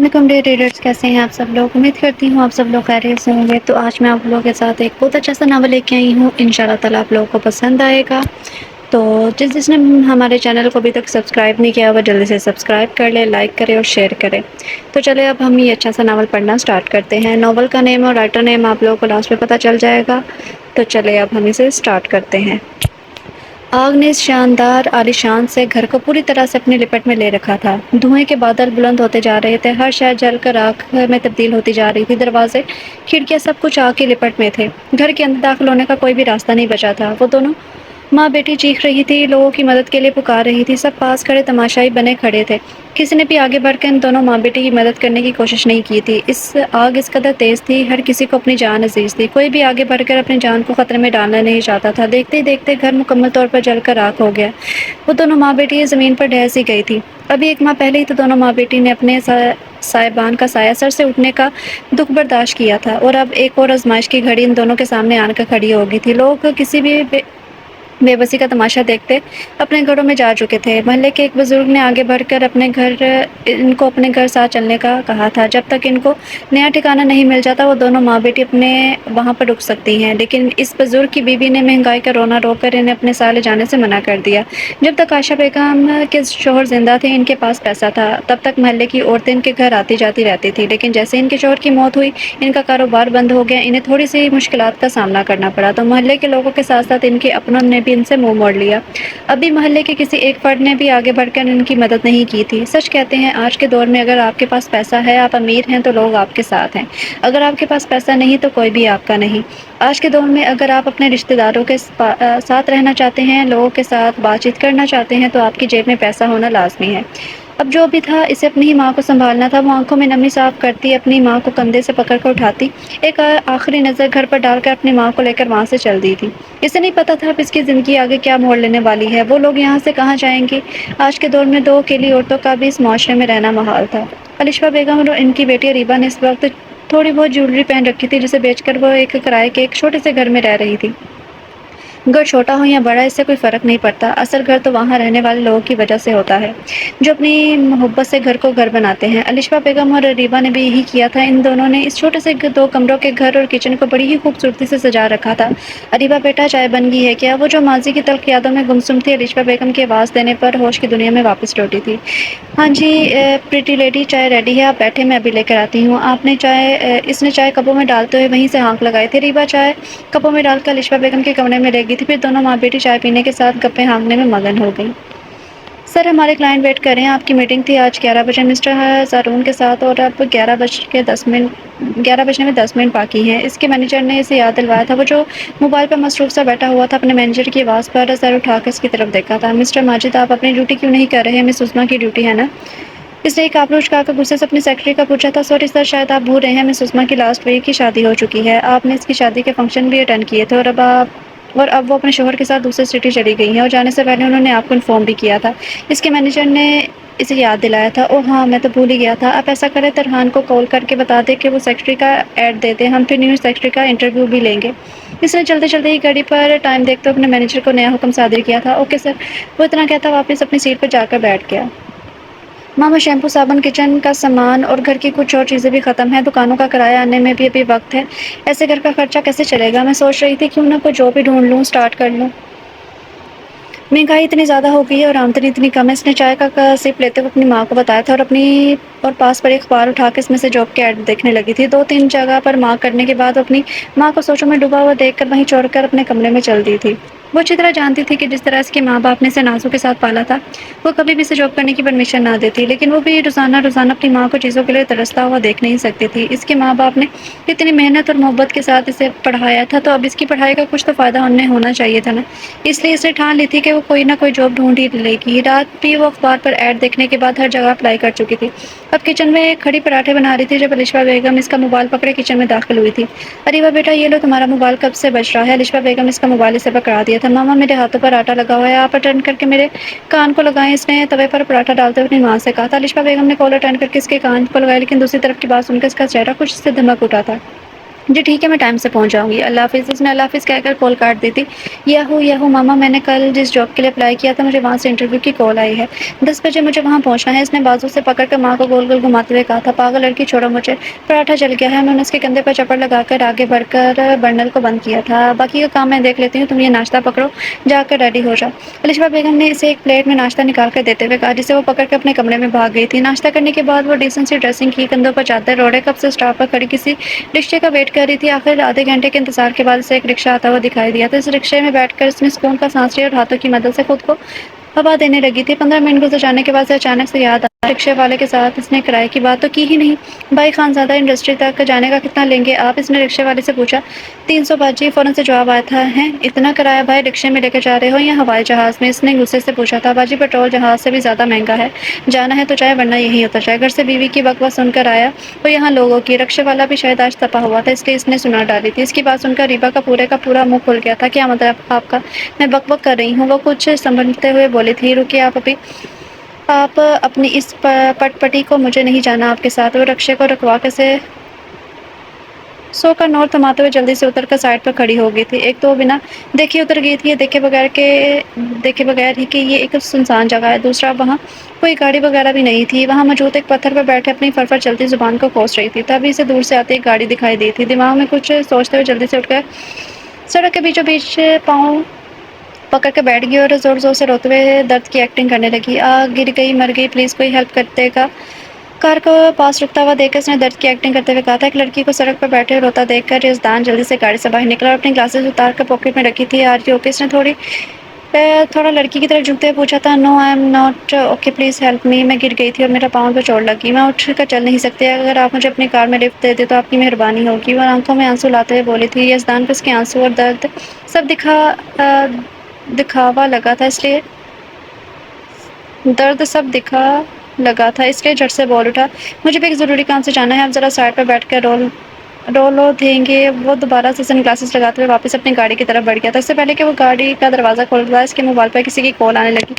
وعلیکم day readers, کیسے ہیں آپ سب لوگ؟ امید کرتی ہوں آپ سب لوگ خیریت سے ہوں گے۔ تو آج میں آپ لوگوں کے ساتھ ایک بہت اچھا سا ناول لے کے آئی ہوں، ان شاء اللہ تعالیٰ آپ لوگوں کو پسند آئے گا۔ تو جس نے ہمارے چینل کو ابھی تک سبسکرائب نہیں کیا وہ جلدی سے سبسکرائب کر لے، لائک کرے اور شیئر کرے۔ تو چلے اب ہم یہ اچھا سا ناول پڑھنا سٹارٹ کرتے ہیں۔ ناول کا نیم اور رائٹر نیم آپ لوگوں کو لاسٹ میں پتہ چل جائے گا۔ تو چلے اب ہم اسے سٹارٹ کرتے ہیں۔ آگ نے اس شاندار عالیشان سے گھر کو پوری طرح سے اپنی لپٹ میں لے رکھا تھا۔ دھوئیں کے بادل بلند ہوتے جا رہے تھے، ہر شے جل کر راکھ میں تبدیل ہوتی جا رہی تھی۔ دروازے، کھڑکیاں، سب کچھ آگ کی لپٹ میں تھے۔ گھر کے اندر داخل ہونے کا کوئی بھی راستہ نہیں بچا تھا۔ وہ دونوں ماں بیٹی چیخ رہی تھی، لوگوں کی مدد کے لیے پکار رہی تھی۔ سب پاس کھڑے تماشائی بنے کھڑے تھے۔ کسی نے بھی آگے بڑھ کر ان دونوں ماں بیٹی کی مدد کرنے کی کوشش نہیں کی تھی۔ آگ اس قدر تیز تھی، ہر کسی کو اپنی جان عزیز تھی۔ کوئی بھی آگے بڑھ کر اپنی جان کو خطرے میں ڈالنا نہیں چاہتا تھا۔ دیکھتے ہی دیکھتے گھر مکمل طور پر جل کر راکھ ہو گیا۔ وہ دونوں ماں بیٹی زمین پر ڈھہ سی گئی تھی۔ ابھی ایک ماہ پہلے ہی تو دونوں ماں بیٹی نے اپنے صاحبان کا سایہ سر سے اٹھنے کا دکھ برداشت کیا تھا، اور اب ایک اور آزمائش کی گھڑی ان دونوں کے سامنے آن کر کھڑی ہو گئی تھی۔ لوگ کسی بھی بے بسی کا تماشا دیکھتے اپنے گھروں میں جا چکے تھے۔ محلے کے ایک بزرگ نے آگے بڑھ کر ان کو اپنے گھر ساتھ چلنے کا کہا تھا۔ جب تک ان کو نیا ٹھکانہ نہیں مل جاتا وہ دونوں ماں بیٹی وہاں پر رک سکتی ہیں، لیکن اس بزرگ کی بیوی نے مہنگائی کا رونا رو کر انہیں اپنے ساتھ لے جانے سے منع کر دیا۔ جب تک عائشہ بیگم کے شوہر زندہ تھے ان کے پاس پیسہ تھا، تب تک محلے کی عورتیں ان کے گھر آتی جاتی رہتی تھی، لیکن جیسے ان کے شوہر کی موت ہوئی ان کا کاروبار بند ہو گیا۔ انہیں تھوڑی سی مشکلات کا سامنا کرنا پڑا تو محلے کے لوگوں کے ساتھ ساتھ ان کے اپنوں نے بھی ان سے منہ موڑ لیا۔ ابھی محلے کے کسی ایک فرد نے بھی آگے بڑھ کر ان کی مدد نہیں کی تھی۔ سچ کہتے ہیں آج کے دور میں اگر آپ کے پاس پیسہ ہے، آپ امیر ہیں، تو لوگ آپ کے ساتھ ہیں۔ اگر آپ کے پاس پیسہ نہیں تو کوئی بھی آپ کا نہیں۔ آج کے دور میں اگر آپ اپنے رشتہ داروں کے ساتھ رہنا چاہتے ہیں، لوگوں کے ساتھ بات چیت کرنا چاہتے ہیں، تو آپ کی جیب میں پیسہ ہونا لازمی ہے۔ اب جو بھی تھا اسے اپنی ہی ماں کو سنبھالنا تھا۔ وہ آنکھوں میں نمی صاف کرتی، اپنی ماں کو کندھے سے پکڑ کر اٹھاتی، ایک آخری نظر گھر پر ڈال کر اپنی ماں کو لے کر وہاں سے چل دی تھی۔ اسے نہیں پتا تھا اب اس کی زندگی آگے کیا موڑ لینے والی ہے۔ وہ لوگ یہاں سے کہاں جائیں گے؟ آج کے دور میں دو اکیلی عورتوں کا بھی اس معاشرے میں رہنا محال تھا۔ علیشہ بیگم اور ان کی بیٹی اریبہ نے اس وقت تھوڑی بہت جیولری پہن رکھی تھی، جسے بیچ کر وہ ایک کرائے کے ایک چھوٹے سے گھر میں رہ رہی تھی۔ گھر چھوٹا ہو یا بڑا اس سے کوئی فرق نہیں پڑتا، اصل گھر تو وہاں رہنے والے لوگوں کی وجہ سے ہوتا ہے جو اپنی محبت سے گھر کو گھر بناتے ہیں۔ علیشہ بیگم اور اریبہ نے بھی یہی کیا تھا۔ ان دونوں نے اس چھوٹے سے 2 کمروں کے گھر اور کچن کو بڑی ہی خوبصورتی سے سجا رکھا تھا۔ اریبہ بیٹا چائے بن گئی ہے کیا؟ وہ جو ماضی کی تلخ یادوں میں گمسم تھی، علیشہ بیگم کی آواز دینے پر ہوش کی دنیا میں واپس لوٹی تھی۔ ہاں جی پریٹی لیڈی، چائے ریڈی ہے، آپ بیٹھے، میں ابھی لے کر آتی ہوں۔ اس نے چائے کپوں میں ڈالتے ہوئے وہیں سے ہانک لگائی تھی۔ اریبہ چائے کپوں میں ڈال کر علیشہ بیگم کے کمرے میں لے گئی تھی، پھر دونوں ماں بیٹی چائے پینے کے ساتھ گپیں ہانکنے میں مگن ہو گئیں۔ سر، ہمارے کلائنٹ ویٹ کر رہے ہیں، آپ کی میٹنگ تھی آج 11 بجے مسٹر زارون کے ساتھ، اور اب 11 بجنے میں 10 منٹ باقی ہیں۔ اس کے مینیجر نے اسے یاد دلوایا تھا۔ وہ جو موبائل پر مصروف سا بیٹھا ہوا تھا، اپنے مینیجر کی آواز پر سر اٹھا کر اس کی طرف دیکھا تھا۔ مسٹر ماجد، آپ اپنی ڈیوٹی کیوں نہیں کر رہے؟ مس عظمیٰ کی ڈیوٹی ہے نا؟ اس نے ایک آبرو اچکا کر غصے سے اپنی سیکرٹری کا پوچھا تھا۔ سوری سر، شاید آپ بھول رہے ہیں، مس عظمیٰ کی لاسٹ ویک کی شادی ہو چکی ہے۔ آپ نے اس کی شادی کے فنکشن بھی اٹینڈ کیے تھے، اور اب وہ اپنے شوہر کے ساتھ دوسرے سٹی چلی گئی ہیں، اور جانے سے پہلے انہوں نے آپ کو انفارم بھی کیا تھا۔ اس کے مینیجر نے اسے یاد دلایا تھا۔ اوہ ہاں، میں تو بھول ہی گیا تھا۔ آپ ایسا کریں، ترحان کو کال کر کے بتا دیں کہ وہ سیکرٹری کا ایڈ دے دیں، ہم پھر نیو سیکرٹری کا انٹرویو بھی لیں گے۔ اس نے چلتے چلتے ہی گھڑی پر ٹائم دیکھتے ہوئے اپنے مینیجر کو نیا حکم صادر کیا تھا۔ اوکے سر، وہ اتنا کہتا واپس اپنی سیٹ پر جا کر بیٹھ گیا۔ ماما، شیمپو، صابن، کچن کا سامان اور گھر کی کچھ اور چیزیں بھی ختم ہیں، دکانوں کا کرایہ آنے میں بھی ابھی وقت ہے، ایسے گھر کا خرچہ کیسے چلے گا؟ میں سوچ رہی تھی کیوں نہ کوئی جاب ہی ڈھونڈ لوں، اسٹارٹ کر لوں۔ مہنگائی اتنی زیادہ ہو گئی ہے اور آمدنی اتنی کم ہے۔ اس نے چائے کا سپ لیتے ہوئے اپنی ماں کو بتایا تھا، اور پاس پر ایک اخبار اٹھا کے اس میں سے جاب کے ایڈ دیکھنے لگی تھی۔ 2-3 جگہ پر مارک کرنے کے بعد اپنی ماں کو سوچوں میں ڈوبا ہوا دیکھ کر وہیں چھوڑ کر اپنے کمرے میں چل دی تھی۔ وہ اچھی طرح جانتی تھی کہ جس طرح اس کے ماں باپ نے اسے نازوں کے ساتھ پالا تھا، وہ کبھی بھی اسے جاب کرنے کی پرمیشن نہ دیتی، لیکن وہ بھی روزانہ اپنی ماں کو چیزوں کے لیے ترستا ہوا دیکھ نہیں سکتی تھی۔ اس کے ماں باپ نے اتنی محنت اور محبت کے ساتھ اسے پڑھایا تھا، تو اب اس کی پڑھائی کا کچھ تو فائدہ انہیں ہونا چاہیے تھا نا۔ اس لیے اسے ٹھان لی تھی کہ وہ کوئی نہ کوئی جاب ڈھونڈ ہی لے گی۔ رات بھی وہ اخبار پر ایڈ دیکھنے کے بعد ہر جگہ اپلائی کر چکی تھی۔ اب کچن میں کھڑی پراٹھے بنا رہی تھی جب علیشہ بیگم اس کا موبائل پکڑے کچن میں داخل ہوئی تھی۔ اریبہ بیٹا، یہ لو، تمہارا موبائل کب سے بج رہا ہے؟ علیشہ بیگم اس کا موبائل اسے پکڑا دیا تھا۔ ماما، میرے ہاتھوں پر آٹا لگا ہوا ہے، آپ اٹینڈ کر کے میرے کان کو لگائیں، اس نے توے پر پراٹھا ڈالتے ہوئے اپنی ماں سے کہا تھا۔ علیشہ بیگم نے کال اٹینڈ کر کے اس کے کان کو لگایا، لیکن دوسری طرف کی بات سن کر اس کا چہرہ کچھ سے دھمک اٹھا تھا۔ جی ٹھیک ہے میں ٹائم سے پہنچ جاؤں گی، اللہ حافظ۔ اس نے اللہ حافظ کہہ کر کال کاٹ دی تھی۔ یاہو ماما، میں نے کل جس جاب کے لیے اپلائی کیا تھا مجھے وہاں سے انٹرویو کی کال آئی ہے، 10 بجے مجھے وہاں پہنچنا ہے۔ اس نے بازو سے پکڑ کر ماں کو گول گول گھماتے ہوئے کہا تھا، پاگل لڑکی چھوڑو مجھے، پراٹھا جل گیا ہے۔ انہوں نے اس کے کندھے پر چپڑ لگا کر آگے بڑھ کر برنل کو بند کیا تھا۔ باقی کا کام میں دیکھ لیتی ہوں، تم یہ ناشتہ پکڑو، جا کر ریڈی ہو جاؤ۔ الشفا بیگم نے اسے ایک پلیٹ میں ناشتہ نکال کر دیتے ہوئے کہا، جسے وہ پکڑ کر اپنے کمرے میں بھاگ گئی تھی۔ ناشتہ کرنے کے بعد وہ ڈیسنٹ سی ڈریسنگ کی، کندھوں پر چادر اوڑھے کب سے اسٹاپ پر کھڑی کسی رکشے کا ویٹ کر رہی تھی۔ آخر آدھے گھنٹے کے انتظار کے بعد اسے ایک رکشہ آتا ہوا دکھائی دیا تھا۔ اس رکشے میں بیٹھ کر اس نے سکون کا سانس لیا اور ہاتھوں کی مدد سے خود کو ہوا دینے لگی تھی۔ 15 منٹ گزر جانے کے بعد اسے اچانک سے یاد آیا، رکشے والے کے ساتھ اس نے کرائے کی بات تو کی ہی نہیں۔ بھائی خانزادہ انڈسٹری تک جانے کا کتنا لیں گے آپ؟ اس نے رکشے والے سے پوچھا۔ 300 باجی، فوراً سے جواب آیا تھا۔ ہیں اتنا کرایہ بھائی؟ رکشے میں لے کر جا رہے ہو یا ہوائی جہاز میں؟ اس نے غصے سے پوچھا تھا۔ باجی پیٹرول جہاز سے بھی زیادہ مہنگا ہے، جانا ہے تو جائے ورنہ یہیں اتر جائے۔ گھر سے بیوی کی بک بک سن کر آیا اور یہاں لوگوں کی۔ رکشے والا بھی شاید آج تپا ہوا تھا، اس لیے اس نے سنا ڈالی تھی۔ اس کی بات سن کر ریبا کا پورا منہ کھل گیا تھا۔ کیا مطلب آپ کا؟ میں بک بک کر رہی ہوں، وہ کچھ سنبھلتے ہوئے بولی تھی۔ رکیے آپ اپنی اس پٹ پٹی کو، مجھے نہیں جانا آپ کے ساتھ۔ وہ رکشے کو رکوا کے سے 100 کا نوٹ تھماتے ہوئے جلدی سے اتر کر سائڈ پر کھڑی ہو گئی تھی۔ ایک تو وہ بنا دیکھے اتر گئی تھی، یہ دیکھے بغیر ہی کہ یہ ایک سنسان جگہ ہے، دوسرا وہاں کوئی گاڑی وغیرہ بھی نہیں تھی۔ وہاں موجود ایک پتھر پر بیٹھے اپنی فر چلتی زبان کو کوس رہی تھی، تبھی اسے دور سے آتی ایک گاڑی دکھائی دی تھی۔ دماغ میں کچھ سوچتے ہوئے جلدی سے اٹھ کر سڑک کے بیچوں بیچ پاؤں پکڑ کے بیٹھ گئی اور زور زور سے روتے ہوئے درد کی ایکٹنگ کرنے لگی۔ گر گئی، مر گئی، پلیز کوئی ہیلپ کرتے گا؟ کار کو پاس رکتا ہوا دیکھ کر اس نے درد کی ایکٹنگ کرتے ہوئے کہا تھا۔ ایک لڑکی کو سڑک پر بیٹھے روتا دیکھ کر یزدان جلدی سے گاڑی سے باہر نکلا اور اپنی گلاسز اتار کر پاکٹ میں رکھی تھی۔ Are you okay? اس نے تھوڑا لڑکی کی طرف جھکتے ہوئے پوچھا تھا۔ No I am not okay, please help me. میں گر گئی تھی اور میرا پاؤں پہ چوٹ لگی، میں اٹھ کر چل نہیں سکتی، اگر آپ مجھے اپنی کار میں لفٹ دے دیں تو آپ کی مہربانی ہوگی۔ وہ آنکھوں میں آنسو لاتے ہوئے بولی تھی۔ یزدان کو اس کے آنسو اور درد سب دکھاوا لگا تھا، اس لیے جھٹ سے بول اٹھا، مجھے بھی ایک ضروری کام سے جانا ہے، آپ ذرا سائڈ پر بیٹھ کر رولو دیں گے؟ وہ دوبارہ سے سن گلاسز لگاتے ہوئے واپس اپنی گاڑی کی طرف بڑھ گیا تھا۔ اس سے پہلے کہ وہ گاڑی کا دروازہ کھولتا، اس کے موبائل پر کسی کی کال آنے لگی۔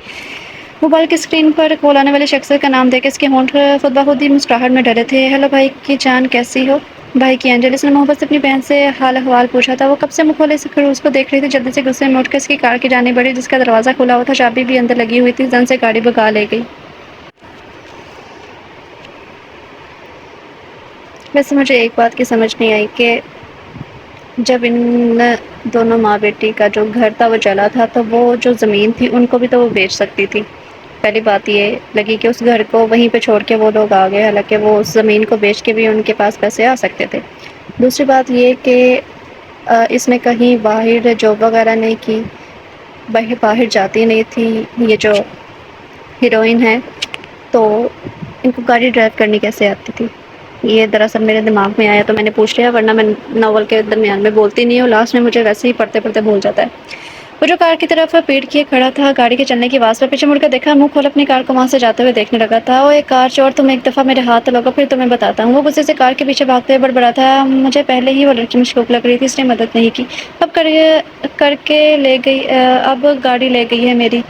موبائل کی اسکرین پر کال آنے والے شخص کا نام دیکھ کے اس کے ہونٹ خود بخود ہی مسکراہٹ میں ڈھلے تھے۔ ہیلو بھائی کی جان، کیسی ہو؟ بھائی کی اینجل، اس نے محبت سے اپنی بہن سے حال احوال پوچھا تھا۔ وہ کب سے منہ کھولے اس خروس کو دیکھ رہی تھی، جلدی سے غصے میں اٹھ کر اس کی کار کی جانب بڑھی جس کا دروازہ کھلا ہوا تھا، چابی بھی اندر لگی ہوئی تھی، زن سے گاڑی بھگا لے گئی۔ ویسے مجھے ایک بات کی سمجھ نہیں آئی کہ جب ان دونوں ماں بیٹی کا جو گھر تھا وہ جلا تھا تو وہ جو زمین تھی ان کو بھی تو وہ بیچ سکتی تھی۔ پہلی بات یہ لگی کہ اس گھر کو وہیں پہ چھوڑ کے وہ لوگ آ گئے، حالانکہ وہ اس زمین کو بیچ کے بھی ان کے پاس پیسے آ سکتے تھے۔ دوسری بات یہ کہ اس نے کہیں باہر جاب وغیرہ نہیں کی، باہر جاتی نہیں تھی۔ یہ جو ہیروئن ہے تو ان کو گاڑی ڈرائیو کرنی کیسے آتی تھی؟ یہ دراصل میرے دماغ میں آیا تو میں نے پوچھ لیا، ورنہ میں ناول کے درمیان میں بولتی نہیں ہوں، لاسٹ میں مجھے ویسے ہی پڑھتے پڑھتے بھول جاتا ہے۔ وہ جو کار کی طرف پیٹ کیے کھڑا تھا، گاڑی کے چلنے کی آواز پر پیچھے مڑ کر دیکھا، منہ کھول اپنی کار کو وہاں سے جاتے ہوئے دیکھنے لگا تھا۔ او ایک کار چور، تم ایک دفعہ میرے ہاتھ لگو پھر تمہیں بتاتا ہوں۔ وہ غصے سے کار کے پیچھے بھاگتے ہوئے بڑبڑا تھا، مجھے پہلے ہی وہ لڑکی مشکوک لگ رہی تھی، اس نے مدد نہیں کی، اب کر کے لے گئی، اب گاڑی لے گئی ہے میری۔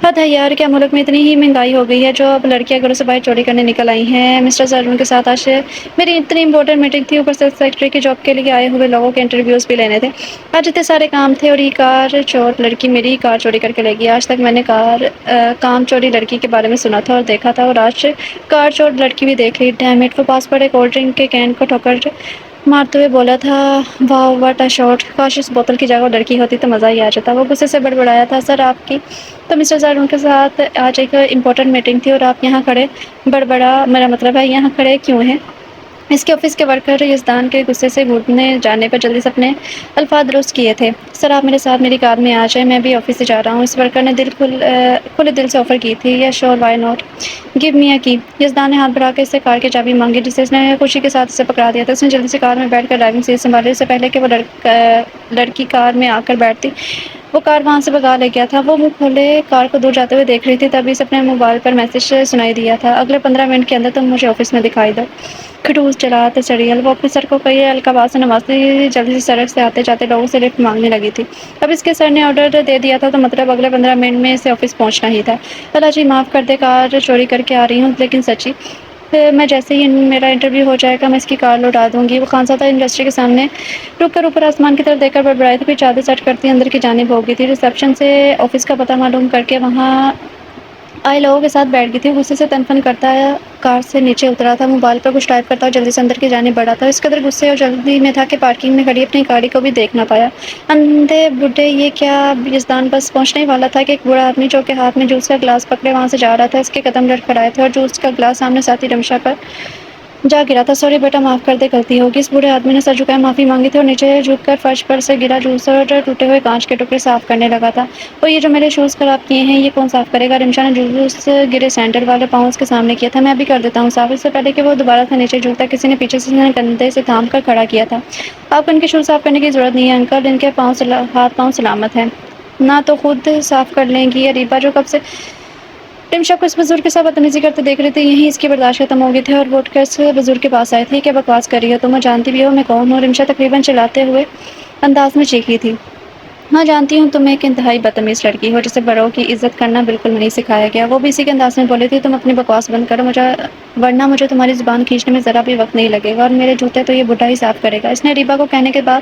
حد ہے یار، کیا ملک میں اتنی ہی مہنگائی ہو گئی ہے جو اب لڑکیاں گھروں سے باہر چوری کرنے نکل آئی ہیں۔ مسٹر زرون کے ساتھ آج میری اتنی امپورٹنٹ میٹنگ تھی، اوپر سے سیکرٹری کی جاب کے لیے آئے ہوئے لوگوں کے انٹرویوز بھی لینے تھے، آج اتنے سارے کام تھے اور یہ کار چور لڑکی میری کار چوری کر کے لے گئی۔ آج تک میں نے کام چوری لڑکی کے بارے میں سنا تھا اور دیکھا تھا، اور آج کار چور لڑکی بھی دیکھ لی۔ Damn it! وہ پاس پڑے کولڈ ڈرنک کے کین کو ٹھوکر مارتے ہوئے بولا تھا، واو واٹ اے شاٹ! کاش اس بوتل کی جگہ وہ لڑکی ہوتی تو مزہ ہی آ جاتا۔ وہ غصے سے بڑبڑایا تھا، سر آپ کی تو مسٹر زارون کے ساتھ آج ایک امپورٹنٹ میٹنگ تھی اور آپ یہاں کھڑے میرا مطلب ہے یہاں کھڑے کیوں ہیں؟ اس کے آفس کے ورکر یزدان کے غصے سے گھٹنے جانے پر جلدی سے اپنے الفاظ درست کیے تھے۔ سر آپ میرے ساتھ میری کار میں آ جائیں، میں بھی آفس سے جا رہا ہوں۔ اس ورکر نے کھلے دل سے آفر کی تھی۔ یا شور، وائی ناٹ، گیو می اے کی۔ یزدان نے ہاتھ بڑھا کے اس سے کار کی چابی مانگی، جسے اس نے خوشی کے ساتھ اسے پکڑا دیا تھا۔ اس نے جلدی سے کار میں بیٹھ کر ڈرائیونگ سیٹ سنبھالی، اس سے پہلے کہ وہ لڑکی کار میں آ کر بیٹھتی وہ کار وہاں سے بھگا لے گیا تھا۔ وہ منہ کھولے کار کو دور جاتے ہوئے دیکھ رہی تھی، تبھی اسے اپنے موبائل پر میسج سنائی دیا تھا، اگلے 15 منٹ کے اندر تم مجھے آفس میں دکھائی دو۔ کھٹوس چلاتے سڑیل! وہ اپنے سر کو کئی القابات سے نوازتی جلدی سے سڑک سے آتے جاتے لوگوں سے لفٹ مانگنے لگی تھی۔ اب اس کے سر نے آرڈر دے دیا تھا تو مطلب اگلے 15 منٹ میں اسے آفس پہنچنا ہی تھا۔ اللہ جی معاف کر دے، کار چوری کر کے آ رہی ہوں لیکن سچی میں جیسے ہی میرا انٹرویو ہو جائے گا میں اس کی کار لوٹا دوں گی۔ وہ خانزادہ انڈسٹری کے سامنے رک کر اوپر آسمان کی طرف دیکھ کر بڑبڑائی تھی، پھر چادر سیٹ کرتی اندر کی جانب ہو گئی تھی۔ ریسیپشن سے آفس کا پتہ معلوم کر کے وہاں آئے لوگوں کے ساتھ بیٹھ گئی تھی۔ غصے سے تن پن کرتا کار سے نیچے اترا تھا، موبائل پر کچھ ٹائپ کرتا اور جلدی سے اندر کی جانب بڑھا تھا۔ اس قدر غصے اور جلدی میں تھا کہ پارکنگ میں کھڑی اپنی گاڑی کو بھی دیکھ نہ پایا۔ اندھے بڈھے یہ کیا! یزدان بس پہنچنے ہی والا تھا کہ ایک بوڑھا آدمی جو کہ ہاتھ میں جوس کا گلاس پکڑے وہاں سے جا رہا تھا، اس کے قدم لڑکھڑائے تھے اور جوس کا گلاس سامنے ساتھی رمشا پر جا گرا تھا۔ سوری بیٹا، معاف کر دے، غلطی ہوگی۔ اس بوڑھے آدمی نے سر جھکائے معافی مانگی تھی اور نیچے جھک کر فرش پر سے گرا جوس اور ٹوٹے ہوئے کانچ کے ٹکڑے صاف کرنے لگا تھا۔ اور یہ جو میرے شوز خراب کیے ہیں یہ کون صاف کرے گا؟ رمشا نے جوس گرے سینڈل والے پاؤں اس کے سامنے کیا تھا۔ میں ابھی کر دیتا ہوں صاف۔ اس سے پہلے کہ وہ دوبارہ سے نیچے جھکتا کسی نے پیچھے سے کندھے سے تھام کر کھڑا کیا تھا۔ آپ کو ان کے شوز صاف کرنے کی ضرورت نہیں ہے انکل، ان کے ہاتھ پاؤں سلامت ہیں۔ نہ تو خود صاف کر لیں گی اریبہ جو کب سے رمشا کو اس بزرگ کے ساتھ بدتمیزی کرتے دیکھ رہی تھی، یہیں اس کی برداشت ختم ہو گئی تھی اور وہ اٹھ کر اس بزرگ کے پاس آئی تھی۔ کیا بکواس کر رہی ہو تم؟ جانتی بھی ہو میں کون ہوں؟ رمشا تقریباً چلاتے ہوئے انداز میں چیخی تھی۔ ہاں جانتی ہوں، تم ایک انتہائی بدتمیز لڑکی ہو جسے بڑوں کی عزت کرنا بالکل نہیں سکھایا گیا۔ وہ بھی اسی کے انداز میں بولی تھی۔ تم اپنی بکواس بند کرو ورنہ مجھے تمہاری زبان کھینچنے میں ذرا بھی وقت نہیں لگے گا، اور میرے جوتے تو یہ بڈھا ہی صاف کرے گا۔ اس نے اریبہ کو کہنے کے بعد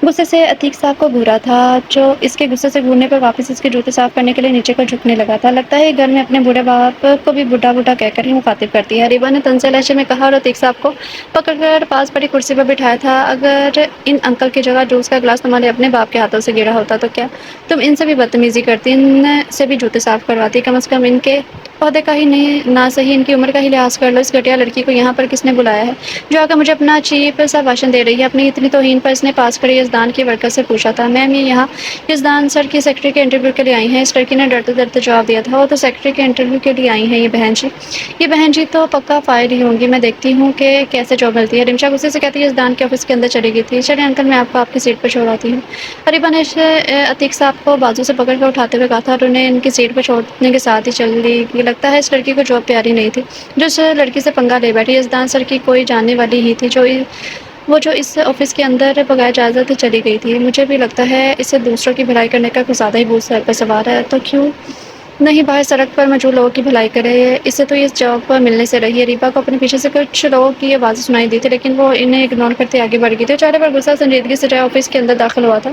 غصے سے عتیق صاحب کو گھورا تھا، جو اس کے غصے سے گھورنے پر واپس اس کے جوتے صاف کرنے کے لیے نیچے کو جھکنے لگا تھا۔ لگتا ہے گھر میں اپنے بوڑھے باپ کو بھی بڈھا بڈھا کہہ کر ہی مخاطب کرتی ہے، اریبہ نے طنزیہ لہجے میں کہا اور عتیق صاحب کو پکڑ کر پاس پڑی کرسی پر بٹھایا تھا۔ اگر ان انکل کی جگہ جوس کا گلاس تمہارے اپنے باپ کے ہاتھوں سے گرا ہوتا تو کیا تم ان سے بھی بدتمیزی کرتی، ان سے بھی جوتے صاف کرواتی؟ کم از کم ان کے عہدے کا ہی نہ صحیح ان کی عمر کا ہی لحاظ کر لو۔ اس گھٹیا لڑکی کو یہاں پر کس نے بلایا ہے جو آ کر مجھے اپنا چیپ سا بھاشن دے رہی ہے؟ اپنی اتنی توہین پر اس نے پاس کھڑے یزدان کی ورکر سے پوچھا تھا۔ میم یہ یہاں یزدان سر کی سیکرٹری کے انٹرویو کے لیے آئی ہیں، اس لڑکی نے ڈرتے ڈرتے جواب دیا تھا۔ وہ تو سیکرٹری کے انٹرویو کے لیے آئی ہیں یہ بہن جی تو پکا فائر ہی ہوں گی، میں دیکھتی ہوں کہ کیسے جاب ملتی ہے۔ رمشا غصے سے کہتی ہے یزدان کے آفس کے اندر چلی گئی تھی۔ چلیں انکل میں آپ کو آپ کی سیٹ پر چھوڑاتی ہوں۔ اریبہ نے عتیق صاحب کو بازو سے پکڑ کر اٹھاتے ہوئے کہا تھا اور انہیں ان کی سیٹ پر چھوڑنے کے ساتھ ہی چل دی۔ لگتا ہے اس لڑکی کو جاب پیاری نہیں تھی جو اس لڑکی سے پنگا لے بیٹھی۔ یزدان سر کی کوئی جاننے والی ہی تھی جو اس آفس کے اندر بغیر اجازت چلی گئی تھی۔ مجھے بھی لگتا ہے اسے دوسروں کی بھلائی کرنے کا کچھ زیادہ ہی بوجھ سر پر سوار ہے، تو کیوں نہیں باہر سڑک پر موجود لوگوں کی بھلائی کرے؟ اسے تو یہ جاب ملنے سے رہی۔ اریبہ کو اپنے پیچھے سے کچھ لوگوں کی آوازیں سنائی دی تھی لیکن وہ انہیں اگنور کرتے آگے بڑھ گئی تھی۔ چہرے پر غصہ سنجیدگی سے جائے آفس کے اندر داخل ہوا تھا۔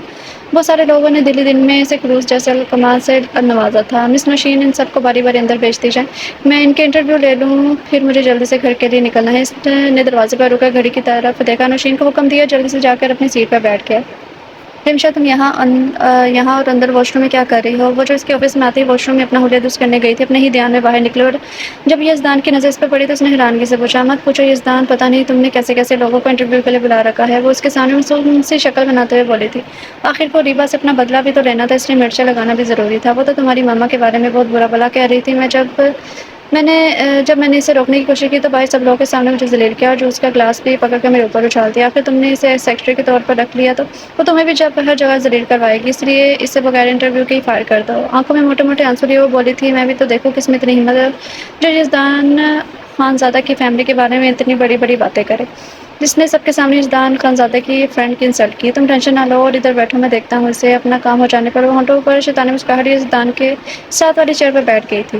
بہت سارے لوگوں نے دل ہی دل میں اسے خلوص جیسے القمات سے نوازا تھا۔ مس مشین ان سب کو باری باری اندر بھیج دی جائے، میں ان کے انٹرویو لے لوں، پھر مجھے جلدی سے گھر کے لیے نکلنا ہے۔ اس نے دروازے پر رکا گھڑی کی طرف دیکھا، نوشین کو حکم دیا جلدی سے جا کر اپنی سیٹ پر بیٹھ گیا۔ رمشا تم یہاں اور اندر واش روم میں کیا کر رہی ہو؟ وہ جو اس کے آفس میں آتی واش روم میں اپنا حلیہ درست کرنے گئی تھی، اپنے ہی دھیان میں باہر نکلی اور جب یزدان کی نظر اس پر پڑی تو اس نے حیرانگی سے پوچھا، مت پوچھو یزدان، پتہ نہیں تم نے کیسے کیسے لوگوں کو انٹرویو کے لیے بلا رکھا ہے۔ وہ اس کے سامنے معصوم سی شکل بناتے ہوئے بولی تھی۔ آخر کو اریبہ سے اپنا بدلہ بھی تو لینا تھا، اس لیے مرچیں لگانا بھی ضروری تھا۔ وہ تو تمہاری ماما کے بارے میں بہت برا بھلا کہہ رہی تھی۔ جب میں نے اسے روکنے کی کوشش کی تو باہر سب لوگوں کے سامنے مجھے ذلیل کیا اور جوس کا گلاس بھی پکڑ کر میرے اوپر اچھال دیا۔ آخر تم نے اسے سیکرٹری کے طور پر رکھ لیا تو وہ تمہیں بھی جب ہر جگہ ذلیل کروائے گی، اس لیے اسے بغیر انٹرویو کے ہی فائر کر دو۔ آنکھوں میں موٹے موٹے آنسو لیے وہ بولی تھی، میں بھی تو دیکھوں کس میں اتنی ہمت ہے جو یزدان خانزادہ کی فیملی کے بارے میں اتنی بڑی بڑی باتیں کرے، جس نے سب کے سامنے یزدان خانزادہ کی فرینڈ کی انسلٹ کی۔ تم ٹینشن نہ لو اور ادھر بیٹھو، میں دیکھتا ہوں اسے۔ اپنا کام ہو جانے پر وہ ہونٹوں پر شیطانی مسکراہٹ یزدان کے ساتھ والی چیئر پر بیٹھ گئی تھی۔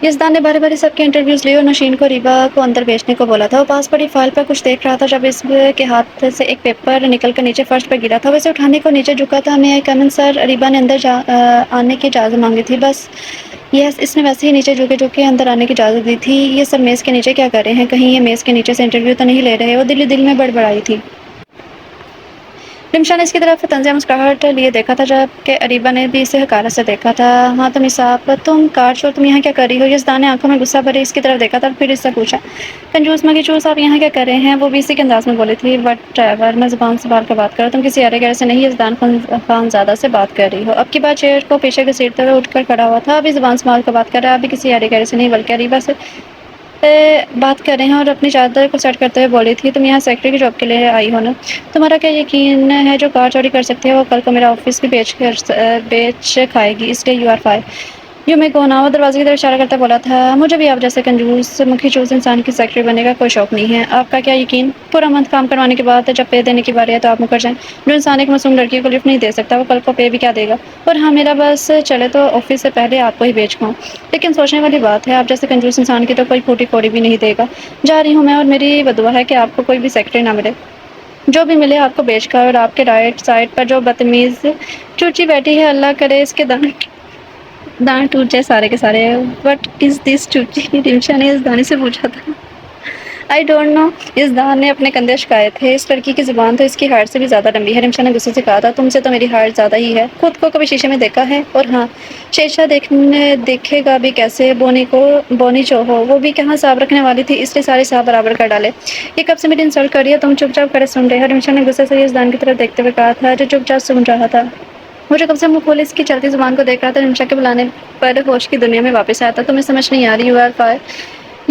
یزدان نے باری باری سب کے انٹرویوز لیے اور نوشین کو اریبہ کو اندر بھیجنے کو بولا تھا۔ وہ پاس پڑی فائل پر کچھ دیکھ رہا تھا جب اس کے ہاتھ سے ایک پیپر نکل کر نیچے فرش پر گرا تھا۔ وہ اسے اٹھانے کو نیچے جھکا تھا۔ میں کم ان سر؟ اریبہ نے اندر آنے کی اجازت مانگی تھی۔ بس یس، اس نے ویسے ہی نیچے جھکے اندر آنے کی اجازت دی تھی۔ یہ سب میز کے نیچے کیا کر رہے ہیں؟ کہیں یہ میز کے نیچے سے انٹرویو تو نہیں لے رہے؟ وہ دل ہی دل میں بڑبڑائی تھی۔ رمشا نے اس کی طرف طنزیہ مسکراہٹ لیے دیکھا تھا جبکہ اریبہ نے بھی اسے حقارت سے دیکھا تھا۔ ہاں تم نصاب، تم کار چور، تم یہاں کیا کر رہی ہو؟ یزدان نے آنکھوں میں غصہ بھرے اس کی طرف دیکھا تھا اور پھر اس سے پوچھا، کنجوس مگی چوس، آپ یہاں کیا کر رہے ہیں؟ وہ بھی اسی کے انداز میں بولی تھی، وٹ ایور، میں زبان سنبھال کر بات کرو، تم کسی ارے گرے سے نہیں یزدان خانزادہ سے بات کر رہی ہو۔ اب کی بات چیئر کو پیچھے گھسیٹتے ہوئے اٹھ کر کھڑا ہوا تھا، ابھی زبان سنبھال کر بات کر رہا ہے، ابھی کسی ارے گرے سے نہیں بلکہ اریبہ سے بات کر رہے ہیں۔ اور اپنی چادر کو سیٹ کرتے ہوئے بولی تھی، تم یہاں سیکرٹری کی جاب کے لیے آئی ہو نا؟ تمہارا کیا یقین ہے جو کار چوری کر سکتی ہے وہ کل کو میرا آفس بھی بیچ کھائے گی، اس لیے یو آر فائر۔ یوں میں کو نا وہ دروازے کی طرف اشارہ کرتا بولا تھا، مجھے بھی آپ جیسے کنجوس مکھی چوز انسان کی سیکرٹری بننے کا کوئی شوق نہیں ہے۔ آپ کا کیا یقین، پورا منتھ کام کروانے کے بعد جب پے دینے کی باری ہے تو آپ مکر جائیں۔ جو انسان ایک معصوم لڑکی کو لفٹ نہیں دے سکتا وہ کل کو پے بھی کیا دے گا؟ اور ہاں، میرا بس چلے تو آفس سے پہلے آپ کو ہی بیچ پاؤں۔ لیکن سوچنے والی بات ہے، آپ جیسے کنجوس انسان کی تو کوئی پھوٹی کوڑی بھی نہیں دے گا۔ جا رہی ہوں میں، اور میری بدعا ہے کہ آپ کو کوئی بھی سیکرٹری نہ ملے۔ جو بھی ملے آپ کو بیچ کر، اور آپ کے رائٹ سائڈ پر جو بدتمیز چوچی بیٹھی ہے، اللہ کرے اس کے دانت ٹوٹ جائے سارے کے سارے۔ وٹ از دس چوچی؟ رمشا نے یزدانی سے پوچھا تھا۔ آئی ڈونٹ نو، یزدان نے اپنے کندھے اشکائے تھے۔ اس لڑکی کی زبان تو اس کی ہائٹ سے بھی زیادہ لمبی ہے، رمشا نے غصے سے کہا تھا۔ تم سے تو میری ہائٹ زیادہ ہی ہے۔ خود کو کبھی شیشے میں دیکھا ہے؟ اور ہاں، شیشہ دیکھے گا بھی کیسے؟ بونی جو ہو وہ بھی کہاں صاف رکھنے والی تھی، اس لیے سارے صاف برابر کر ڈالے۔ یہ کب سے میری انسلٹ کر رہی ہے؟ تم چپ چاپ کھڑے سن رہے ہو؟ رمشا نے غصے سے یزدان کی طرف دیکھتے ہوئے کہا تھا، جو چپ چاپ سن رہا تھا۔ مجھے کب سے منہ کھولے اس کی چلتی زبان کو دیکھ رہا تھا۔ رمشا کے بلانے پر ہوش کی دنیا میں واپس آیا تھا۔ تمہیں سمجھ نہیں آ رہی؟ یو آر فائر،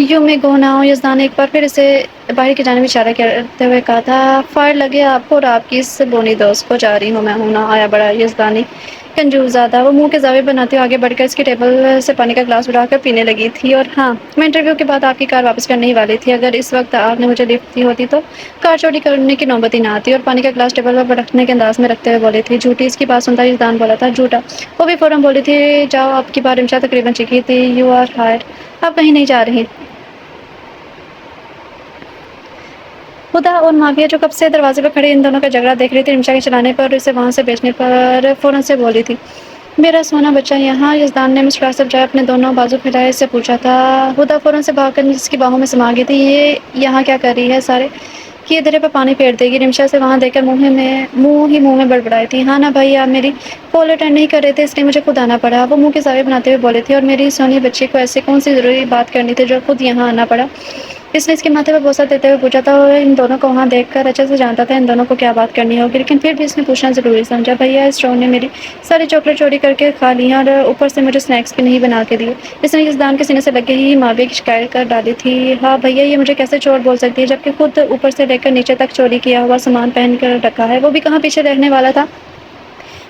یو میں گو ناؤ۔ یزدان نے ایک بار پھر اسے باہر کی جانب اشارہ کرتے ہوئے کہا تھا، فائر لگے آپ کو اور آپ کی اس بونی دوست کو۔ جا رہی ہوں میں، ہونا آیا بڑا یزدانی کنجوس زیادہ۔ وہ منہ کے زاویے بناتے ہوئے آگے بڑھ کر اس کی ٹیبل سے پانی کا گلاس اٹھا کر پینے لگی تھی۔ اور ہاں، میں انٹرویو کے بعد آپ کی کار واپس کرنے ہی والی تھی۔ اگر اس وقت آپ نے مجھے لفٹ دی ہوتی تو کار چوری کرنے کی نوبت ہی نہ آتی۔ اور پانی کا گلاس ٹیبل پر رکھنے کے انداز میں رکھتے ہوئے بولی تھی، جھوٹی؟ اس کی بات سنتا یزدان بولا تھا، جھوٹا؟ وہ بھی فوراً بولی تھی، جاؤ، آپ کی بات رمشا تقریباً چیخی تھی، یو آر ہائر، آپ کہیں نہیں جا رہی۔ ہدا اور معاویہ جو کب سے دروازے پر کھڑے ان دونوں کا جھگڑا دیکھ رہی تھی، رمشا کے چلانے پر اور اسے وہاں سے بیچنے پر فوراً سے بولی تھی، میرا سونا بچہ یہاں؟ یزدان نے مسکراہٹ سے بجائے اپنے دونوں بازو پھیلائے اس سے پوچھا تھا۔ ہدا فوراً سے بھاگ کر اس کی باہوں میں سما گئی تھی۔ یہ یہاں کیا کر رہی ہے؟ سارے کی ادھرے پر پانی پھیر دے گی؟ رمشا سے وہاں دیکھ کر منہ میں بڑبڑائی تھی۔ ہاں نا بھائی، آپ میری کال اٹینڈ نہیں کر رہے تھے، اس لیے مجھے خود آنا پڑا۔ وہ منہ کے زاویے بناتے ہوئے بولے تھے، اور میری سونی بچی کو ایسے کون سی ضروری بات کرنی تھی جو خود یہاں آنا پڑا؟ اس نے اس کے ماتھے پر بوسہ دیتے ہوئے پوچھا تھا۔ اور ان دونوں کو وہاں دیکھ کر اچھے سے جانتا تھا ان دونوں کو کیا بات کرنی ہوگی، لیکن پھر بھی اس نے پوچھنا ضروری سمجھا، بھیا اس چور نے میری ساری چاکلیٹ چوری کر کے کھا لی ہیں، اور اوپر سے مجھے اسنیکس بھی نہیں بنا کے دیے۔ اس نے یزدان کے سینے سے لگے ہی معاویہ کی شکایت کر ڈالی تھی، ہاں بھیا، یہ مجھے کیسے چور بول سکتی ہے جبکہ خود اوپر سے لے کر نیچے تک چوری کیا ہوا سامان پہن کر رکھا ہے، وہ بھی کہاں پیچھے رہنے والا تھا؟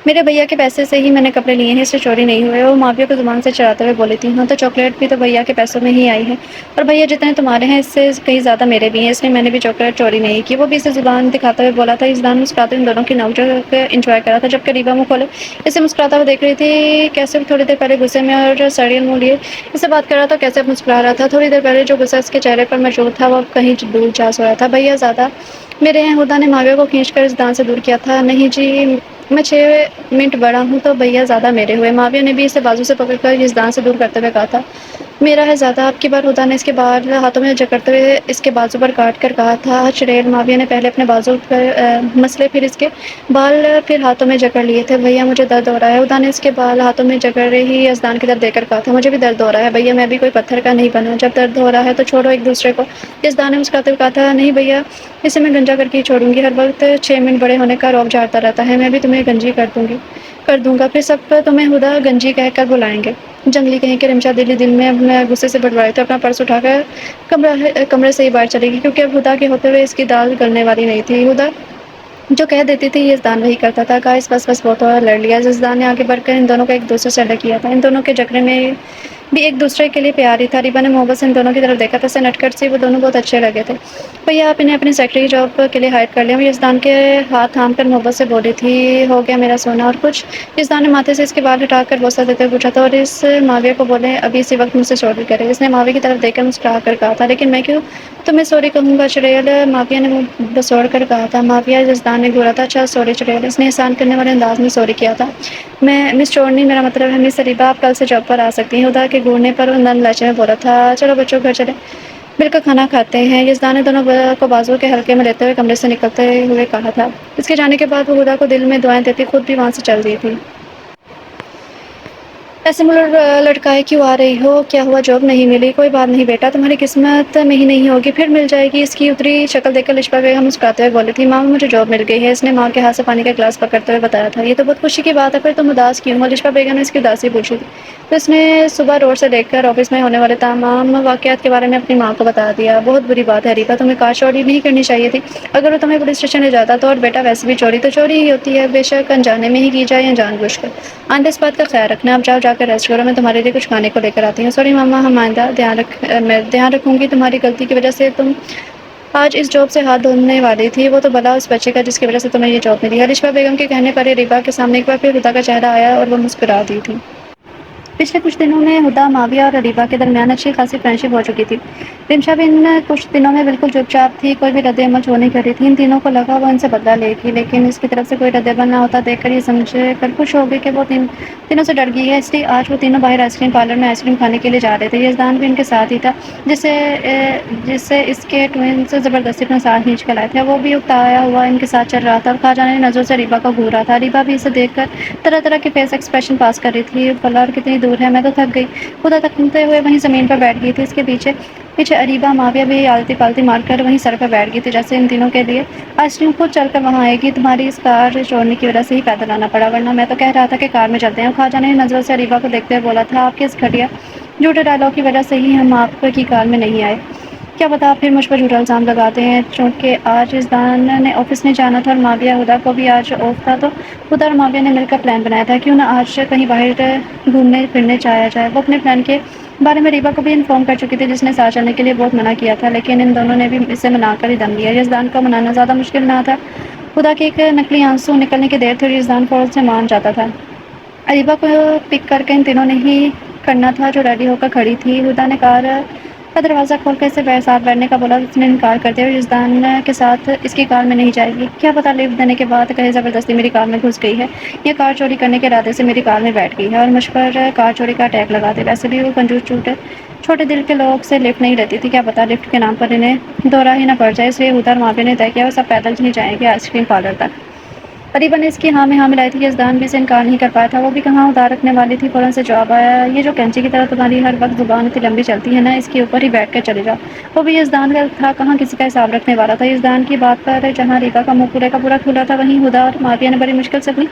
میرے بھیا کے پیسے سے ہی میں نے کپڑے لیے ہیں، اس سے چوری نہیں ہوئے۔ وہ معاویہ کو زبان سے چڑھاتے ہوئے بولی تھی، ہاں تو چاکلیٹ بھی تو بھیا کے پیسوں میں ہی آئی ہے، اور بھیا جتنے تمہارے ہیں اس سے کہیں زیادہ میرے بھی ہیں، اس لیے میں نے بھی چاکلیٹ چوری نہیں کی۔ وہ بھی اسے زبان دکھاتے ہوئے بولا تھا۔ یزدان مسکراتے ان دونوں کی نوک جھوک انجوائے کر رہا تھا، جبکہ ریبا منہ کھولے اسے مسکراتا ہوا دیکھ رہی تھی، کیسے تھوڑی دیر پہلے غصے میں اور سڑیل منہ لیے اس سے بات کر رہا تھا، کیسے اب مسکرا رہا تھا۔ تھوڑی دیر پہلے جو غصہ اس کے چہرے پر موجود تھا وہ اب کہیں دور جا سویا تھا۔ بھیا زیادہ میرے ہیں؟ ہدا نے معاویہ کو کھینچ کر یزدان سے دور کیا تھا۔ نہیں جی، میں 6 منٹ بڑا ہوں تو بھیا زیادہ میرے ہوئے۔ معاویہ نے بھی اسے بازو سے پکڑ کر یزدان سے دور کرتے ہوئے کہا تھا، میرا ہے زیادہ آپ کی بار؟ ہدا نے اس کے بال ہاتھوں میں جکڑتے ہوئے اس کے بازو پر کاٹ کر کہا تھا، چڑیل۔ معاویہ نے پہلے اپنے بازو پر مسلے، پھر اس کے بال، پھر ہاتھوں میں جکڑ لیے تھے۔ بھیا مجھے درد ہو رہا ہے۔ ہدا نے اس کے بال ہاتھوں میں جکڑ ہی یزدان کی طرف دیکھ کر کہا تھا، مجھے بھی درد ہو رہا ہے بھیا، میں بھی کوئی پتھر کا نہیں بنا، جب درد ہو رہا ہے تو چھوڑو ایک دوسرے کو۔ یزدان نے مسکراتے ہوئے کہا تھا، نہیں بھیا، اسے میں گنجا کر کے ہی چھوڑوں گی، ہر وقت 6 منٹ بڑے ہونے کا رعب جھاڑتا رہتا ہے، میں بھی تمہیں گنجی کر دوں گا، پھر سب تمہیں ہدا گنجی کہہ کر بلائیں گے، جنگلی کہیں کہ۔ رمشا دل میں غصے سے بڑبڑائی تو اپنا پرس اٹھا کر کمرے سے ہی باہر چلے گی، کیونکہ اب ہدا کے ہوتے ہوئے اس کی دال گلنے والی نہیں تھی۔ ہدا جو کہہ دیتی تھی یزدان وہی کرتا تھا۔ گائز بس بہت لڑ لیا۔ یزدان نے آگے بڑھ کر ان دونوں کو ایک دوسرے سے الگ کیا تھا، ان دونوں کے جھگڑے میں بھی ایک دوسرے کے لیے پیار ہی تھا۔ ریبا نے محبت سے ان دونوں کی طرف دیکھا تھا، سے نٹکٹ سی وہ دونوں بہت اچھے لگے تھے۔ بھیا آپ انہیں اپنی سیکرٹری جاب کے لیے ہائر کر لیں۔ وہ یزدان کے ہاتھ تھام کر محبت سے بولی تھی، ہو گیا میرا سونا؟ اور کچھ؟ یزدان نے ماتھے سے اس کے بال ہٹا کر بوسہ دیتے ہوئے پوچھا تھا، اور اس معاویہ کو بولے ابھی اسی وقت مجھ سے چوری کرے؟ اس نے معاویہ کی طرف دیکھ کر مسکرا کر کہا تھا، لیکن میں کیوں تمہیں سوری کہوں گا چڑیل؟ معاویہ نے منہ بسوڑ کر کہا تھا۔ معاویہ، یزدان نے گھورا تھا، اچھا سوری چڑیل، اس نے احسان کرنے والے انداز میں سوری کیا تھا۔ میں مس چورنی، میرا مطلب ہے مس ریبا، آپ کل سے جاب پر آ سکتی ہیں۔ ہدا کے گھورنے پر نرم لہجے میں بولا تھا، چلو بچوں گھر چلیں، مل کر کھانا کھاتے ہیں۔ یزدان نے دونوں کو بازو کے حلقے میں لیتے ہوئے کمرے سے نکلتے ہوئے کہا تھا۔ اس کے جانے کے بعد وہ ہدا کو دل میں دعائیں دیتی خود بھی وہاں سے چل دی تھی۔ ایسے منہ لٹکائے کیوں آ رہی ہو؟ کیا ہوا، جاب نہیں ملی؟ کوئی بات نہیں بیٹا، تمہاری قسمت میں ہی نہیں ہوگی، پھر مل جائے گی۔ اس کی اتری شکل دیکھ کر لشپا بیگم مسکراتے ہوئے بولی تھی، ماں مجھے جاب مل گئی ہے، اس نے ماں کے ہاتھ سے پانی کا گلاس پکڑتے ہوئے بتایا تھا۔ یہ تو بہت خوشی کی بات ہے، پھر تم اداس کیوں ہو؟ لشپا بیگم نے اس کی اداسی پوچھی تھی تو اس نے صبح روڈ سے لے کر آفس میں ہونے والے تمام واقعات کے بارے میں اپنی ماں کو بتا دیا۔ بہت بری بات ہے ریبا، تمہیں کار چوری نہیں کرنی چاہیے تھی، اگر وہ تمہیں پولیس اسٹیشن لے جاتا تو۔ اور بیٹا ویسے بھی چوری تو چوری ہی ہوتی ہے، بے شک انجانے میں ہی کی جائے یا جان بوجھ کر۔ آئندہ اس بات کا خیال رکھنا، اب جاؤ جا کر ریسٹ کرو، میں تمہارے لیے کچھ کھانے کو لے کر آتی ہوں۔ سوری ماما، ہم آئندہ میں دھیان رکھوں گی، تمہاری غلطی کی وجہ سے تم آج اس جاب سے ہاتھ دھونے والی تھی، وہ تو بلا اس بچے کا جس کی وجہ سے تمہیں یہ جاب ملی۔ ارشفہ بیگم کے کہنے پر ریبا کے سامنے ایک بار پھر ہدا کا چہرہ آیا اور وہ مسکرا دی تھی۔ پچھلے کچھ دنوں میں ہدا، ماویہ اور ریبا کے درمیان اچھی خاصی فرینڈشپ ہو چکی تھی۔ رمشا بھی ان کچھ دنوں میں بالکل چپ چاپ تھی، کوئی بھی رد عمل شو نہیں کر رہی تھی۔ ان تینوں کو لگا وہ ان سے بدلہ لے گی، لیکن اس کی طرف سے کوئی رد عمل نہ ہوتا دیکھ کر یہ سمجھ کر خوش ہو گئی کہ وہ تینوں سے ڈر گئی ہے، اس لیے آج وہ تینوں باہر آئس کریم پارلر میں آئس کریم کھانے کے لیے جا رہے تھے۔ یزدان بھی ان کے ساتھ ہی تھا، جس سے اس کے ٹوئنز زبردستی اپنا ساتھ کھینچ کر لائے تھے۔ وہ بھی اکتایا ہوا ان کے ساتھ چل رہا تھا اور کہا جانے نظروں سے ریبا کو گھور رہا تھا۔ ریبا بھی اسے دیکھ کر طرح طرح کے فیس ایکسپریشن پاس کر رہی تھی۔ پارلر کتنی دور ہے، میں تو تھک گئی، خدا تکتے ہوئے وہیں زمین پر بیٹھ گئی تھی۔ اس کے پیچھے اریبا، ماویہ بھی آلتی پالتی مار کر وہیں سر پر بیٹھ گئی تھی، جیسے ان تینوں کے لیے آئس کریم خود چل کر وہاں آئے گی۔ تمہاری اس کار چورنے کی وجہ سے ہی پیدل آنا پڑا، ورنہ میں تو کہہ رہا تھا کہ کار میں چلتے ہیں۔ خواجہ نے نظروں سے اریبا کو دیکھتے ہوئے بولا تھا، آپ کے اس گھٹیا جھوٹے ڈائلاگ کی وجہ سے ہی ہم آپ کی کار میں نہیں آئے۔ کیا پتا آپ پھر مجھ پر جھوٹا الزام لگاتے ہیں۔ چونکہ آج یزدان نے آفس نہیں جانا تھا اور ماویہ ہدا کو بھی آج آف تھا، تو ہدا اور ماویہ نے مل کر پلان بنایا تھا، کیوں نہ آج کہیں باہر گھومنے پھرنے جایا جائے۔ وہ اپنے پلان کے بارے میں ریبا کو بھی انفارم کر چکی تھی، جس نے ساتھ چلنے کے لیے بہت منع کیا تھا، لیکن ان دونوں نے بھی اسے منا کر ہی دم لیا۔ یزدان کو منانا زیادہ مشکل نہ تھا، ہدا کے ایک نقلی آنسو نکلنے کی دیر تھی اور یزدان فوراً سے مان جاتا تھا۔ اریبا کو پک کر کے ان تینوں نے ہی کرنا تھا، جو ریڈی ہو کر کھڑی تھی۔ ہدا نے کار کا دروازہ کھول کر اسے ساتھ بیٹھنے کا بولا، اس نے انکار کر دیا اور یزدان کے ساتھ اس کی کار میں نہیں جائے گی۔ کیا پتا لفٹ دینے کے بعد کہیں زبردستی میری کار میں گھس گئی ہے یا کار چوری کرنے کے ارادے سے میری کار میں بیٹھ گئی ہے اور مجھ پر کار چوری کا ٹیگ لگا دے۔ ویسے بھی وہ کنجوس چھوٹے دل کے لوگ سے لفٹ نہیں لیتی تھی، کیا پتا لفٹ کے نام پر انہیں دورہ ہی نہ پڑ جائے، اس لیے ہدا اور ماویہ نے طے کیا وہ سب پیدل ہی جائیں گے آئس کریم پارلر تک۔ اریبا نے اس کی ہاں میں ہاں ملائی تھی، یزدان بھی اسے انکار نہیں کر پایا تھا، وہ بھی کہاں ادار رکھنے والی تھی۔ فوراً سے جواب آیا، یہ جو کینچی کی طرح تمہاری ہر وقت زبان اتنی لمبی چلتی ہے نا، اس کے اوپر ہی بیٹھ کر چلے جاؤ۔ وہ بھی یزدان کا تھا، کہاں کسی کا حساب رکھنے والا تھا۔ یزدان کی بات پر جہاں ریبا کا منہ پورے کا پورا کھلا تھا، وہیں ہدا اور ماویہ نے بڑی مشکل سے اپنی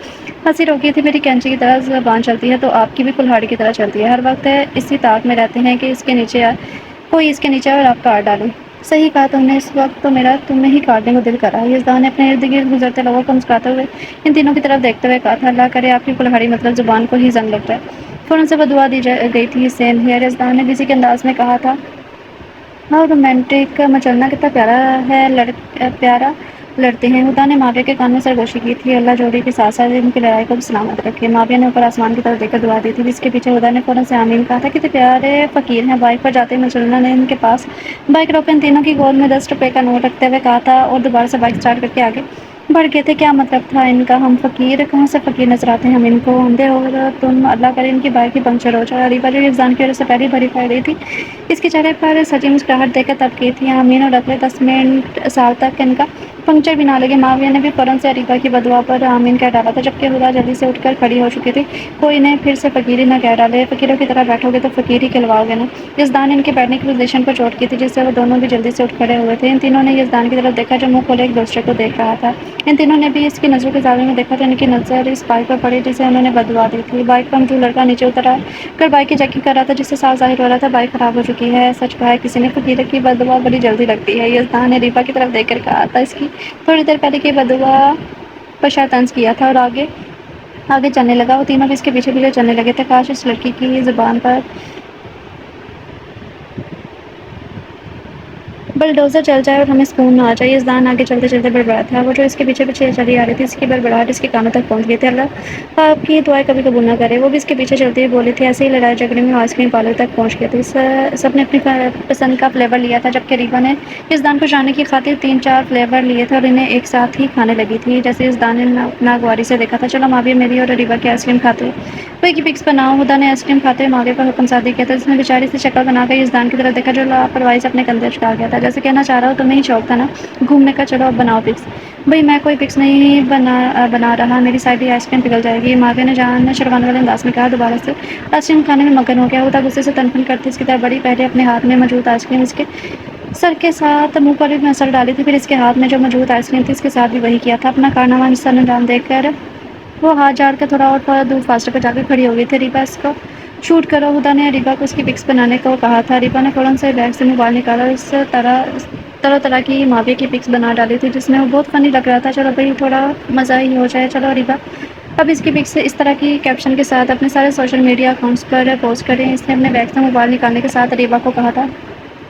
ہنسی روکی تھی۔ میری کینچی کی طرح زبان چلتی ہے تو آپ کی بھی کلہاڑی کی طرح چلتی ہے، ہر وقت اسی طاق میں رہتے ہیں کہ کوئی اس کے نیچے اور آپ کاٹ ڈالے۔ صحیح کہا تم نے، اس وقت تو میرا تمہیں ہی کاٹنے کو دل کر رہا ہے۔ یزدان نے اپنے ارد گرد گزرتے لوگوں کو مسکراتے ہوئے ان تینوں کی طرف دیکھتے ہوئے کہا تھا، اللہ کرے آپ کی کلہاڑی مطلب زبان کو ہی زنگ لگ جائے۔ فوراً سے وہ دعا دی گئی تھی، سیم ہیئر، یزدان نے کسی کے انداز میں کہا تھا۔ ہاں رومانٹک مچلنا کتنا پیارا ہے، پیارا لڑتے ہیں۔ ہدا نے ماویہ کے کان میں سرگوشی کی تھی، اللہ جوڑی کے ساتھ ساتھ ان کی لڑائی کو بھی سلامت رکھے۔ ماویہ نے اوپر آسمان کی طرف دیکھ کر دعا دی تھی، جس کے پیچھے ہدا نے فوراً سے آمین کہا تھا۔ کتنے پیارے فقیر ہیں۔ بائک پر جاتے ہی مچلنا نے ان کے پاس بائک روک کر ان تینوں کی گود میں 10 روپے کا نوٹ رکھتے ہوئے کہا تھا اور دوبارہ سے بائک اسٹارٹ کر کے آگے بڑھ گئے تھے۔ کیا مطلب تھا ان کا؟ ہم فقیر کہاں سے فقیر نظر آتے ہیں ہم ان کو، اندھے اور تم، اللہ کرے ان کی بائک ہی پنکچر ہو جائے۔ اریبا جو یزدان کی وجہ سے پہلی بھری پڑ رہی تھی، اس کے چہرے پر سچی مسکراہٹ دیکھ کر تب کی تھی، آمین، اور اگلے 10 سال تک ان کا پنکچر بھی نہ لگے۔ ماویہ نے بھی فوراً سے اریبا کی بددعا پر آمین کہہ ڈالا تھا، جبکہ ہدا جلدی سے اٹھ کر کھڑی ہو چکی تھی۔ کوئی انہیں پھر سے فقیر ہی نہ کہہ ڈالے، فقیروں کی طرح بیٹھو گے تو فقیر ہی کہلواؤ گے نا۔ یزدان نے ان کے بیٹھنے کی پوزیشن پر چوٹ کی تھی، جس سے وہ دونوں بھی جلدی سے اٹھ کھڑے ہوئے تھے۔ ان تینوں نے یزدان کی طرف دیکھا، جو منہ کھولے ایک دوسرے کو دیکھ رہا تھا۔ ان تینوں نے بھی اس کی نظروں کے زاویے میں دیکھا تو ان کی نظر اس بائک پر پڑی جسے انہوں نے بددعا دی تھی۔ بائک پر جو لڑکا نیچے اتر کر بائک کی چیکنگ کر رہا تھا، جس سے صاف ظاہر ہو رہا تھا بائک خراب ہو چکی ہے۔ سچ کہا ہے کسی نے، فقیر کی بددعا بڑی جلدی لگتی ہے۔ یزدان نے اریبا کی طرف دیکھ کر کہا تھا، اس کی تھوڑی دیر پہلے کی بددعا پر شاید طنز کیا تھا، اور آگے چلنے لگا۔ وہ تینوں بھی اس کے پیچھے پیچھے چلنے لگے تھے۔ کاش اس لڑکی کی زبان پر بلڈوزر چل جائے اور ہمیں سکون نہ آ جائے۔ یزدان آگے چلتے چلتے بڑبڑا تھا، وہ جو اس کے پیچھے پیچھے چلی آ رہی تھی، اس کی بڑبڑاہٹ اس کے کانوں تک پہنچ گئی تھی۔ اللہ آپ کی دعائیں کبھی قبول نہ کرے۔ وہ بھی اس کے پیچھے چلتی ہوئی بولی تھی۔ ایسے ہی لڑائی جھگڑے میں آئس کریم پارلر تک پہنچ گئے تھے۔ سب نے اپنی پسند کا فلیور لیا تھا، جبکہ ریبا نے یزدان کو جانے کی خاطر 3-4 فلیور لیے تھے اور انہیں ایک ساتھ ہی کھانے لگی تھی۔ جیسے یزدان نے ناگواری سے دیکھا تھا، چلو ماویہ میری اور ریبا کی آئس کریم کھاتے کوئی کی پکس بناؤ۔ ہدا نے آئس کریم کھاتے ہوئے ماویہ پر حکم صادر کیا تھا، جس نے بیچاری سے شکل بنا کر یزدان کی طرف دیکھا، جو لاپرواہی سے اپنے کندھے چڑھا گیا تھا، جیسے کہنا چاہ رہا ہو تمہیں ہی شوق تھا نا گھومنے کا، چلو اب بناؤ پکس۔ بھئی میں کوئی پکس نہیں بنا رہا، میری ساری آئس کریم پگھل جائے گی، ماویہ نے جان چھڑوانے والے انداز میں کہا۔ دوبارہ سے آئس کریم کھانے میں مگن ہو گیا۔ ہدا غصے سے تنفن کرتی اس کی طرف بڑھی، پہلے اپنے ہاتھ میں موجود آئس کریم اس کے سر کے ساتھ منہ پر بھی مسل ڈالی تھی، پھر اس کے ہاتھ میں جو موجود آئس کریم تھی اس کے ساتھ بھی وہی کیا تھا۔ اپنا کارنامہ سر انجام دے کر وہ ہاتھ جھاڑ کر تھوڑا اور دور فاصلے پر جا کر کھڑی ہو گئی تھی۔ ریبا اس کو شوٹ کرو، ہدا نے ریبا کو اس کی پکس بنانے کو کہا تھا۔ ریبا نے فوراً سے بیگ سے موبائل نکالا اور اس طرح کی ماویہ کی پکس بنا ڈالی تھی، جس میں وہ بہت فنی لگ رہا تھا۔ چلو بھائی تھوڑا مزہ ہی ہو جائے، چلو ریبا اب اس کی پکس اس طرح کی کیپشن کے ساتھ اپنے سارے سوشل میڈیا اکاؤنٹس پر پوسٹ کریں۔ اس نے اپنے بیگ سے موبائل نکالنے کے ساتھ ریبا کو کہا تھا،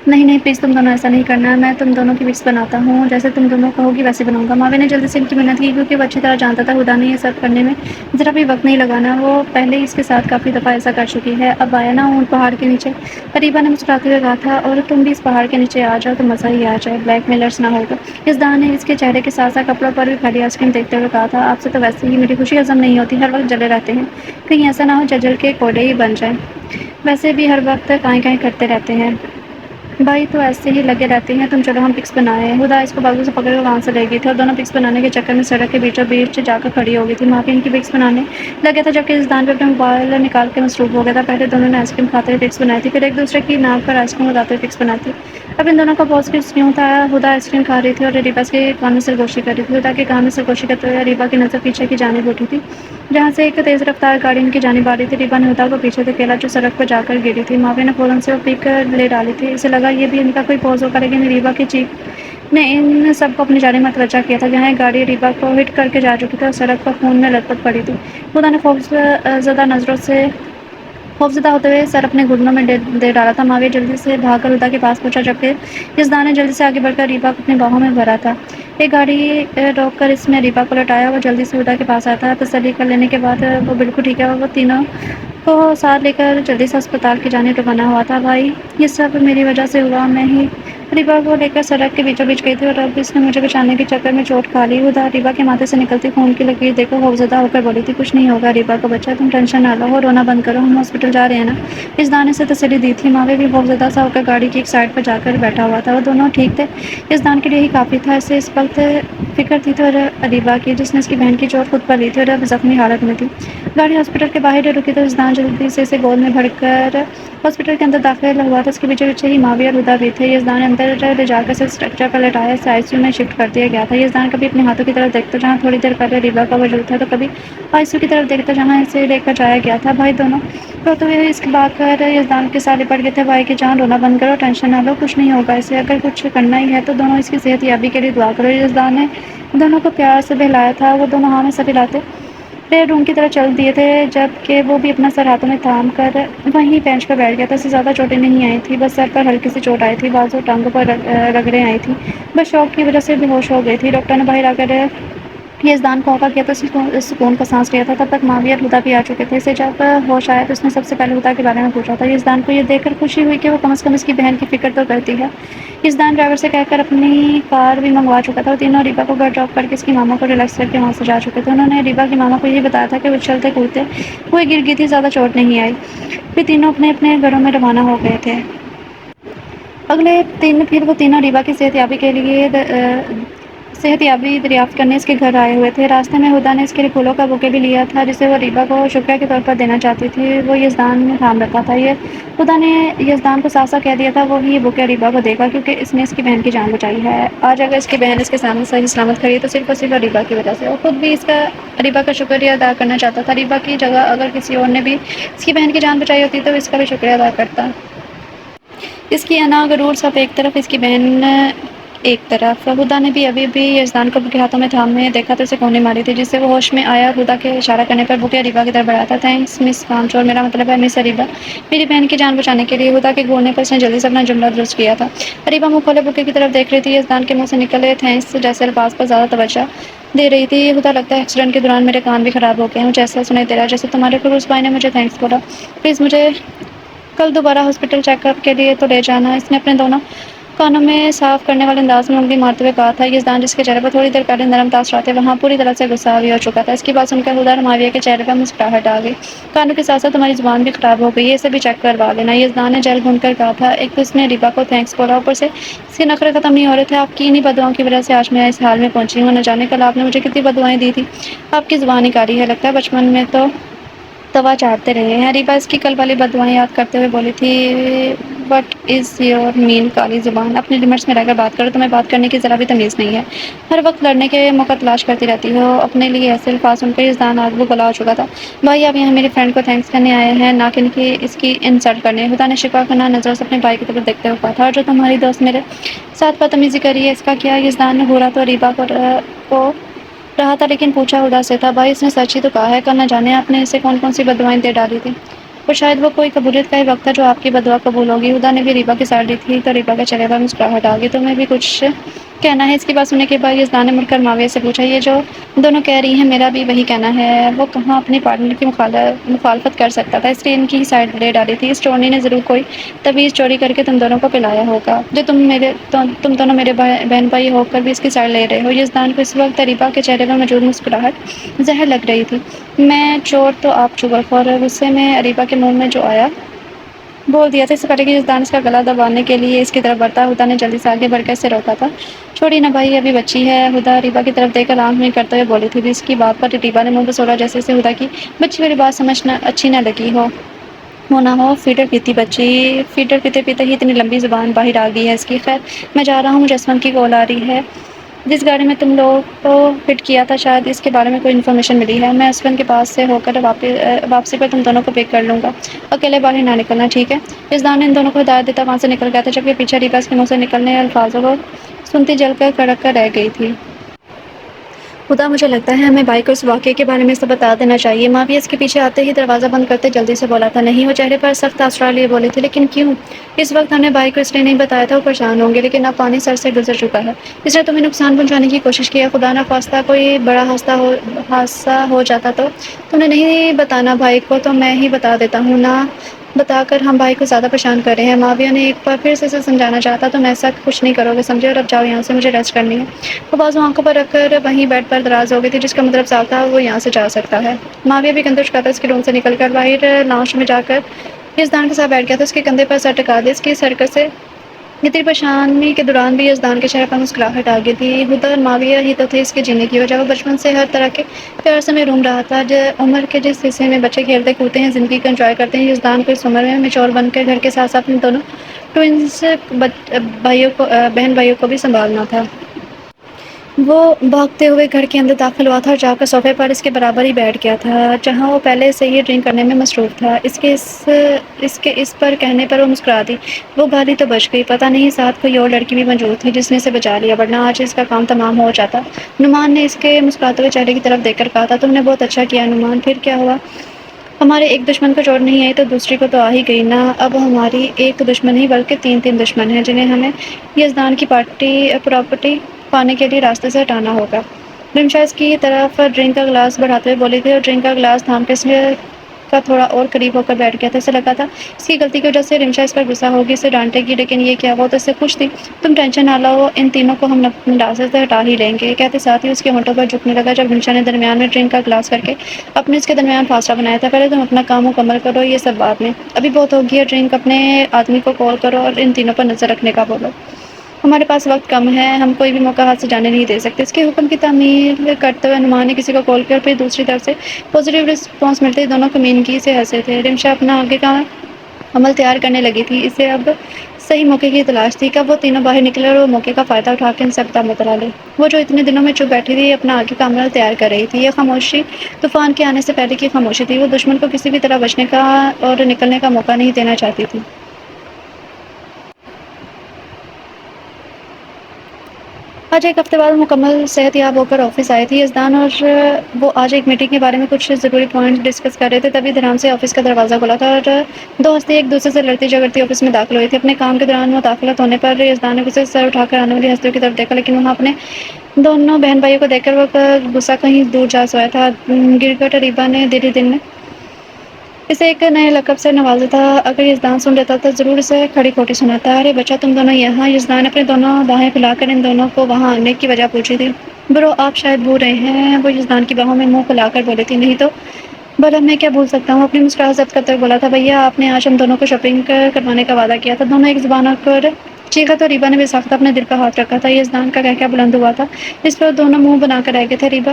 نہیں نہیں پلیز تم دونوں ایسا نہیں کرنا، میں تم دونوں کی پکس بناتا ہوں، جیسے تم دونوں کہو گی ویسے بناؤں گا۔ ماویہ نے جلدی سے ان کی منت کی کیونکہ وہ اچھی طرح جانتا تھا ہدا نے یہ سب کرنے میں ذرا بھی وقت نہیں لگانا، وہ پہلے ہی اس کے ساتھ کافی دفعہ ایسا کر چکی ہے۔ اب آیا نا اون پہاڑ کے نیچے، ریبا نے مسکراتے ہوئے کہا تھا، اور تم بھی اس پہاڑ کے نیچے آ جاؤ تو مزہ ہی آ جائے، بلیک میلرز نہ ہوگا۔ یزدان نے اس کے چہرے کے ساتھ ساتھ کپڑوں پر بھی کھڑی آئس کریم دیکھتے ہوئے کہا تھا، آپ سے تو ویسے ہی میری خوشی ہضم نہیں ہوتی، ہر وقت جلے رہتے ہیں، کہیں ایسا نہ ہو جل کے کوڑے ہی بن جائیں، ویسے بھی ہر وقت کائیں کائیں کرتے رہتے ہیں۔ بھائی تو ایسے ہی لگے رہتے ہیں، تم چلو ہم پکس بنائیں۔ ہدا اس کو بازو سے پکڑ کر وہاں سے لے گئی تھی اور دونوں پکس بنانے کے چکر میں سڑک کے بیچوں بیچ جا کر کھڑی ہو گئی تھی۔ ماویہ ان کی پکس بنانے لگا تھا جبکہ یزدان بھی اپنے موبائل نکال کے مصروف ہو گیا تھا۔ پہلے دونوں نے آئس کریم کھاتے ہوئے پکس بنائی تھی، پھر ایک دوسرے کی ناک پر آئس کریم لگاتے ہوئے پکس بنائی تھی۔ اب ان دونوں کا پوز یوں تھا، ہدا آئس کریم کھا رہی تھی اور ریبا کے کان میں سرگوشی کر رہی تھی۔ ہدا کے کان میں سرگوشی کرتے ہوئے ریبا کی نظر پیچھے کی جانب اٹھی تھی جہاں سے ایک تیز رفتار گاڑی ان کی جانب آ رہی تھی۔ ریبا نے ہدا کو پیچھے دھکیلا جو سڑک پر جا کر گری تھی۔ ماویہ نے فوراً سے وہ پک لے ڈالی تھی، اسے لگا یہ بھی ان کا کوئی پوز ہوگا، لیکن ریبا کی چیخ نے ان سب کو اپنی جانب متوجہ کیا تھا۔ جہاں ایک گاڑی ریبا کو ہٹ کر کے جا چکی تھی اور سڑک پر خون میں لت پت پڑی تھی، ہدا نے خوفزدہ ہوتے ہوئے سر اپنے گھٹنوں میں دے ڈالا تھا۔ ماویہ جلدی سے بھاگ کر ہدا کے پاس پہنچا جبکہ یزدان نے جلدی سے آگے بڑھ کر ریبا کو اپنی باہوں میں بھرا تھا۔ ایک گاڑی روک کر اس میں ریبا کو لٹایا، وہ جلدی سے ہدا کے پاس آیا تھا۔ تسلی کر لینے کے بعد وہ بالکل ٹھیک ہے اور وہ تینوں کو ساتھ لے کر جلدی سے اسپتال کی جانب روانہ ہوا تھا۔ بھائی یہ سب میری وجہ سے ہوا، میں ہی ریبا کو لے کر سڑک کے بیچوں بیچ گئی تھی اور اب اس نے مجھے بچانے کے چکر میں چوٹ کھا لی۔ ہدا ریبا کے ماتھے سے نکلتی خون کی لکیر دیکھ کر خوفزدہ ہو کر بولی تھی، کچھ نہیں ہوگا ریبا کو بچہ، تم ٹینشن نہ لو، رونا بند کرو، ہم ہاسپٹل جا رہے ہیں نا۔ یزدان نے اسے تسلی دی تھی۔ ماویہ بھی خوفزدہ سا ہو کر گاڑی کی ایک سائڈ پر جا کر بیٹھا ہوا تھا، وہ دونوں ٹھیک تھے، یزدان کے لیے ہی کافی تھا۔ اسے اس وقت فکر تھی تو ریبا کی، جس نے اس کی بہن کی چوٹ خود پر لی تھی اور اب زخمی حالت میں تھی۔ گاڑی ہاسپٹل کے باہر رکی تو یزدان جلدی سے اسے گود میں بھر کر ہاسپٹل کے اندر داخل ہوا تھا۔ اس کے پیچھے پیچھے ہی ماویہ اور ہدا بھی تھے۔ یزدان نے اندر لے جا کر اسے اسٹرکچر پر لٹایا، اسے آئی سی یو میں شفٹ کر دیا گیا تھا۔ یزدان کبھی اپنے ہاتھوں کی طرف دیکھتا جہاں تھوڑی دیر پہلے ریبا کا وجود تھا، تو کبھی آئی سی یو کی طرف دیکھتا جہاں اسے لے کر جایا گیا تھا۔ بھائی دونوں روتے ہوئے اس کی بات کر یزدان کے ساتھ لپٹ گئے تھے۔ بھائی کی جان، رونا بند کرو، ٹینشن نہ لو، کچھ نہیں ہوگا اسے، اگر کچھ کرنا ہی ہے تو دونوں اس کی صحت یابی کے لیے دعا کرو۔ یزدان نے دونوں کو پیار سے بہلایا تھا، وہ دونوں ہاں میں سر ہلاتے پلے روم کی طرف چل دیے تھے جبکہ وہ بھی اپنا سر ہاتھوں میں تھام کر وہیں بینچ پر بیٹھ گیا تھا۔ اسے زیادہ چوٹیں نہیں آئی تھیں، بس سر پر ہلکی سی چوٹ آئی تھی، بازو اور ٹانگوں پر رگڑیں آئی تھیں، بس شوک کی وجہ سے بے ہوش ہو گئی تھی۔ ڈاکٹر نے باہر آ کر یزدان کو ہوکا کیا تو سکون کا سانس لیا تھا۔ تب تک ماویہ اور ہدا بھی آ چکے تھے۔ اسے جب ہوش آیا تو اس نے سب سے پہلے ہدا کے بارے میں پوچھا تھا۔ یزدان کو یہ دیکھ کر خوشی ہوئی کہ وہ کم از کم اس کی بہن کی فکر تو کرتی ہے۔ یزدان ڈرائیور سے کہہ کر اپنی کار بھی منگوا چکا تھا اور تینوں ریبا کو گھر ڈراپ کر کے اس کی ماما کو ریلیکس کر کے وہاں سے جا چکے تھے۔ انہوں نے ریبا کی ماما کو یہی بتایا تھا کہ وہ اچھلتے کودتے ہوئے گر گئی تھی، زیادہ چوٹ نہیں آئی۔ پھر تینوں اپنے اپنے گھروں میں روانہ ہو گئے تھے۔ اگلے دن پھر وہ تینوں ریبا کی صحت یابی دریافت کرنے اس کے گھر آئے ہوئے تھے۔ راستے میں ہدا نے اس کے لیے پھولوں کا بوکے بھی لیا تھا جسے وہ ریبا کو شکریہ کے طور پر دینا چاہتی تھی۔ وہ یزدان نے تھام رکھا تھا۔ ہدا نے یزدان کو صاف صاف کہہ دیا تھا وہ ہی یہ بوکے ریبا کو دے گا کیونکہ اس نے اس کی بہن کی جان بچائی ہے۔ آج اگر اس کی بہن اس کے سامنے صحیح سلامت کھڑی ہے تو صرف اور صرف ریبا کی وجہ سے۔ وہ خود بھی ریبا کا شکریہ ادا کرنا چاہتا تھا۔ ریبا کی جگہ اگر کسی اور نے بھی اس کی بہن کی جان بچائی ہوتی تو اس کا بھی شکریہ ادا کرتا۔ اس کی انا غرور سب ایک طرف، اس کی بہن ایک طرف۔ ہدا نے بھی ابھی یزدان کو بوکے ہاتھوں میں تھامے دیکھا تو اسے کونے ماری تھی جس سے وہ ہوش میں آیا اور ہدا کے اشارہ کرنے پر بوکے ریبا کی طرف بڑھایا تھا۔ تھینکس مس کانچور، میرا مطلب ہے مس ریبا، میری بہن کی جان بچانے کے لیے۔ ہدا کے گھورنے پر اس نے جلدی سے اپنا جملہ درست کیا تھا۔ ریبا منہ کھولے بوکے کی طرف دیکھ رہی تھی۔ یزدان کے منہ سے نکلے تھینکس جیسے الفاظ پر زیادہ توجہ دے رہی تھی۔ ہدا لگتا ہے ایکسیڈنٹ کے دوران میرے کان بھی خراب ہو گئے ہیں، مجھے ایسا سنائی دے رہا ہے جیسے تمہارے خلوص بھائی نے مجھے تھینکس بولا، پلیز مجھے کل دوبارہ ہاسپٹل چیک اپ کے لیے تو لے جانا۔ اس نے اپنے دونوں کانوں میں صاف کرنے والے انداز میں انگلی مارتے ہوئے کہا تھا۔ یزدان جس کے چہرے پر تھوڑی دیر پہلے نرم تاثرات تھے وہاں پوری طرح سے غصہ حاوی ہو چکا تھا۔ اس کی بات سن کر ہدا اور ماویہ کے چہرے پر مسکراہٹ آ گئی۔ کانوں کے ساتھ ساتھ تمہاری زبان بھی خراب ہو گئی ہے، اسے بھی چیک کروا لینا، یزدان نے جیل بھون کر کہا تھا۔ ایک تو اس نے ریبا کو تھینکس بولا، اوپر سے اس کے نخرے ختم نہیں ہو رہے تھے۔ آپ کی انہی بددعاؤں کی وجہ سے آج میں اس حال میں پہنچی ہوں، نہ جانے کل آپ نے مجھے کتنی بددعائیں دی تھی۔ آپ کی زبان ہی کالی ہے، لگتا ہے بچپن میں تو توا چاٹتے رہے ہیں۔ ریبا اس کی کل والی بددعائیں یاد کرتے ہوئے بولی تھی، وٹ از یور مین کالی زبان، اپنی لمٹس میں رہ کر بات کرو، تمہیں بات کرنے کی ذرا بھی تمیز نہیں ہے، ہر وقت لڑنے کے موقع تلاش کرتی رہتی ہو۔ اپنے لیے ایسے الفاظ سن کر یزدان آگ بگولا ہو چکا تھا۔ بھائی آپ یہاں میری فرینڈ کو تھینکس کرنے آئے ہیں، نہ کہ اس کی انسلٹ کرنے۔ ہدا نے شکوہ کناں نظروں سے اپنے بھائی کی طرف دیکھتے ہوئے کہا تھا، اور جو تمہاری دوست میرے ساتھ بدتمیزی کری ہے اس کا کیا؟ یزدان نے گھورا تو ریبا کو رہا تھا لیکن پوچھا اداس سے تھا، بھائی اس نے سچ ہی تو کہا ہے، کل نہ جانے آپ نے اسے کون کون سی بددعائیں دے ڈالی تھی، اور شاید وہ کوئی قبولیت کا ہی وقت تھا جو آپ کی بددعا قبول ہوگی۔ ہدا نے بھی ریبا کی سائڈ لی تھی تو ریبا کا چہرے پر مسکراہٹ آ گئی۔ تمہیں بھی کچھ کہنا ہے؟ اس کی بات سننے کے بعد یزدان نے مڑ کر معاویہ سے پوچھا، یہ جو دونوں کہہ رہی ہیں میرا بھی وہی کہنا ہے، وہ کہاں اپنی پارٹنر کی مخالفت کر سکتا تھا، اس لیے ان کی ہی سائڈ لے ڈالی تھی۔ اس چورنی نے ضرور کوئی تعویذ چوری کر کے تم دونوں کو پلایا ہوگا جو تم دونوں میرے بہن بھائی ہو کر بھی اس کی سائڈ لے رہے ہو۔ یزدان کو اس وقت ریبا کے چہرے پر موجود مسکراہٹ زہر لگ رہی تھی۔ میں چور تو آپ چور، اور غصے میں ریبا کے منہ میں جو آیا بول دیا تھا۔ اس سے پہلے کہ یزدان اس کا گلا دبانے کے لیے اس کی طرف بڑھتا، ہدا نے جلدی سے آگے بڑھ کر اسے روکا تھا۔ چھوڑیے نا بھائی، ابھی بچی ہے۔ ہدا ریبا کی طرف دیکھ کر آنکھ میں کرتے ہوئے بولی تھی۔ اس کی بات پر ریبا نے منہ بسوڑا جیسے اسے ہدا کی بچی والی بات سمجھنا اچھی نہ لگی ہو نہ ہو۔ فیڈر پیتی بچی، فیڈر پیتے پیتے ہی اتنی لمبی زبان باہر آ گئی ہے اس کی۔ خیر میں جا رہا ہوں، مجھے اسمن کی کال آ رہی ہے۔ جس گاڑی میں تم لوگ کو ہٹ کیا تھا شاید اس کے بارے میں کوئی انفارمیشن ملی ہے، میں اسمن کے پاس سے ہو کر واپسی پر تم دونوں کو پک کر لوں گا، اکیلے باہر نہ نکلنا، ٹھیک ہے؟ یزدان نے ان دونوں کو ہدایت دیتا وہاں سے نکل گیا تھا، جبکہ پیچھے ریبا اس کے منہ سے نکلنے الفاظوں کو سنتی جل کر کڑک کر رہ گئی تھی۔ خدا، مجھے لگتا ہے ہمیں بھائی کو اس واقعے کے بارے میں سب بتا دینا چاہیے۔ معاویہ اس کے پیچھے آتے ہی دروازہ بند کرتے جلدی سے بولا تھا۔ نہیں، وہ چہرے پر سخت تاثرات لیے بولے تھے، لیکن کیوں؟ اس وقت ہم نے بھائی کو اس لیے نہیں بتایا تھا وہ پریشان ہوں گے، لیکن اب پانی سر سے گزر چکا ہے، اس نے تمہیں نقصان پہنچانے کی کوشش کی ہے۔ خدا نہ خواستہ کوئی بڑا حادثہ ہو جاتا تو تم نے نہیں بتانا بھائی کو تو میں ہی بتا دیتا ہوں، نہ بتا کر ہم بھائی کو زیادہ پریشان کر رہے ہیں۔ معاویہ نے ایک بار پھر سے اسے سمجھانا چاہا تھا، تم ایسا کچھ نہیں کرو گے، سمجھے؟ اور اب جاؤ یہاں سے، مجھے ریسٹ کرنی ہے۔ وہ بازو آنکھوں پر رکھ کر وہیں بیڈ پر دراز ہو گئی تھی، جس کا مطلب صاف تھا وہ یہاں سے جا سکتا ہے۔ معاویہ بھی کندھے اٹھاتا اس کے روم سے نکل کر باہر لاؤنج میں جا کر یزدان کے ساتھ بیٹھ گیا تھا، اس کے کندھے پر سر ٹکا دیا۔ اس کی اس حرکت سے اتنی پریشانی کے دوران بھی یزدان کے چہرے پر مسکراہٹ آ گئی تھی۔ ہدا اور معاویہ ہی تو تھے اس کے جینے کی وجہ۔ وہ بچپن سے ہر طرح کے پیار سے محروم رہا تھا۔ عمر کے جس حصے میں بچے کھیلتے کودتے ہیں، زندگی کو انجوائے کرتے ہیں، یزدان کو اس عمر میں میچور بن کر گھر کے ساتھ ساتھ ان دونوں ٹوئنز بہن بھائیوں کو بھی سنبھالنا تھا۔ وہ بھاگتے ہوئے گھر کے اندر داخل ہوا تھا اور جا کر صوفے پر اس کے برابر ہی بیٹھ گیا تھا، جہاں وہ پہلے سے ہی ڈرنک کرنے میں مصروف تھا۔ اس پر کہنے پر وہ مسکرا دی۔ وہ گالی تو بچ گئی، پتہ نہیں ساتھ کوئی اور لڑکی بھی موجود تھی جس نے اسے بچا لیا، ورنہ آج اس کا کام تمام ہو جاتا۔ نعمان نے اس کے مسکراتے ہوئے چہرے کی طرف دیکھ کر کہا تھا، تم نے بہت اچھا کیا نعمان۔ پھر کیا ہوا؟ ہمارے ایک دشمن کو چوٹ نہیں آئی تو دوسری کو تو آ ہی گئی نا۔ اب ہماری ایک دشمن نہیں بلکہ تین دشمن ہیں، جنہیں ہمیں یزدان کی پراپرٹی پانے کے لیے راستے سے ہٹانا ہوگا۔ رمشا اس کی طرف ڈرنک کا گلاس بڑھاتے ہوئے بولی تھی، اور ڈرنک کا گلاس تھام کے اس کا تھوڑا اور قریب ہو کر بیٹھ گیا تھا۔ اسے لگا تھا اس کی غلطی کی وجہ سے رمشا اس پر غصہ ہوگی، اسے ڈانٹے گی، لیکن یہ کیا، وہ تو اس سے خوش تھی۔ تم ٹینشن نہ لو، ان تینوں کو ہم راستے سے ہٹا ہی لیں گے، کہتے ساتھ ہی اس کے ہونٹوں پر جھکنے لگا جب رمشا نے درمیان میں ڈرنک کا گلاس کر کے اپنے اس کے درمیان فاصلہ بنایا تھا۔ پہلے تم اپنا کام مکمل کرو، یہ سب بعد میں، ابھی بہت ہو گیا ڈرنک۔ اپنے آدمی کو کال کرو اور ان تینوں پر نظر رکھنے کا بولو، ہمارے پاس وقت کم ہے، ہم کوئی بھی موقع ہاتھ سے جانے نہیں دے سکتے۔ اس کے حکم کی تعمیل کرتے ہوئے نعمان نے کسی کو کال کیا اور پھر دوسری طرف سے پازیٹیو رسپانس ملتے ہی دونوں کمینگی سے ہنسے تھے۔ رمشا اپنا آگے کا عمل تیار کرنے لگی تھی، اسے اب صحیح موقع کی تلاش تھی۔ کب وہ تینوں باہر نکلے اور وہ موقع کا فائدہ اٹھا کے ان سے ابتدا بتلا لے۔ وہ جو اتنے دنوں میں چپ بیٹھی تھی، اپنا آگے کا عمل تیار کر رہی تھی۔ یہ خاموشی طوفان کے آنے سے پہلے کی خاموشی تھی، وہ دشمن کو کسی بھی طرح بچنے کا اور نکلنے کا موقع نہیں دینا چاہتی تھی۔ آج ایک ہفتے بعد مکمل صحت یاب ہو کر آفس آئی تھی یزدان، اور وہ آج ایک میٹنگ کے بارے میں کچھ ضروری پوائنٹس ڈسکس کر رہے تھے۔ تبھی دھڑام سے آفس کا دروازہ کھلا تھا اور دو ہستی ایک دوسرے سے لڑتی جھگڑتی آفس میں داخل ہوئی تھی۔ اپنے کام کے دوران مداخلت ہونے پر یزدان نے غصے سے سر اٹھا کر آنے والی ہستیوں کی طرف دیکھا، لیکن وہاں اپنے دونوں بہن بھائیوں کو دیکھ کر وہ غصہ کہیں دور جا سویا تھا۔ گرگٹ ریبا نے دن اسے ایک نئے لقب سے نوازا تھا، اگر یزدان سن لیتا تو ضرور اسے کھڑی کھوٹی سناتا۔ ارے بچہ، تم دونوں یہاں؟ یزدان نے اپنے دونوں باہیں پھیلا کر ان دونوں کو وہاں آنے کی وجہ پوچھی تھی۔ برو، آپ شاید بھول رہے ہیں، وہ یزدان کی باہوں میں منہ پھیلا کر بولی تھی۔ نہیں تو بھلا میں کیا بھول سکتا ہوں، اپنی مسکراہٹ ضبط کرتے ہوئے بولا تھا۔ بھیا، آپ نے آج ہم دونوں کو شاپنگ کروانے کا وعدہ کیا تھا۔ دونوں ایک زبان ہو کر چیخا تو ریبا نے بے ساختہ اپنے دل پر ہاتھ رکھا تھا۔ یزدان کا کہکہا بلند ہوا تھا، اس پر دونوں منہ بنا کر رہ گئے تھے۔ ریبا،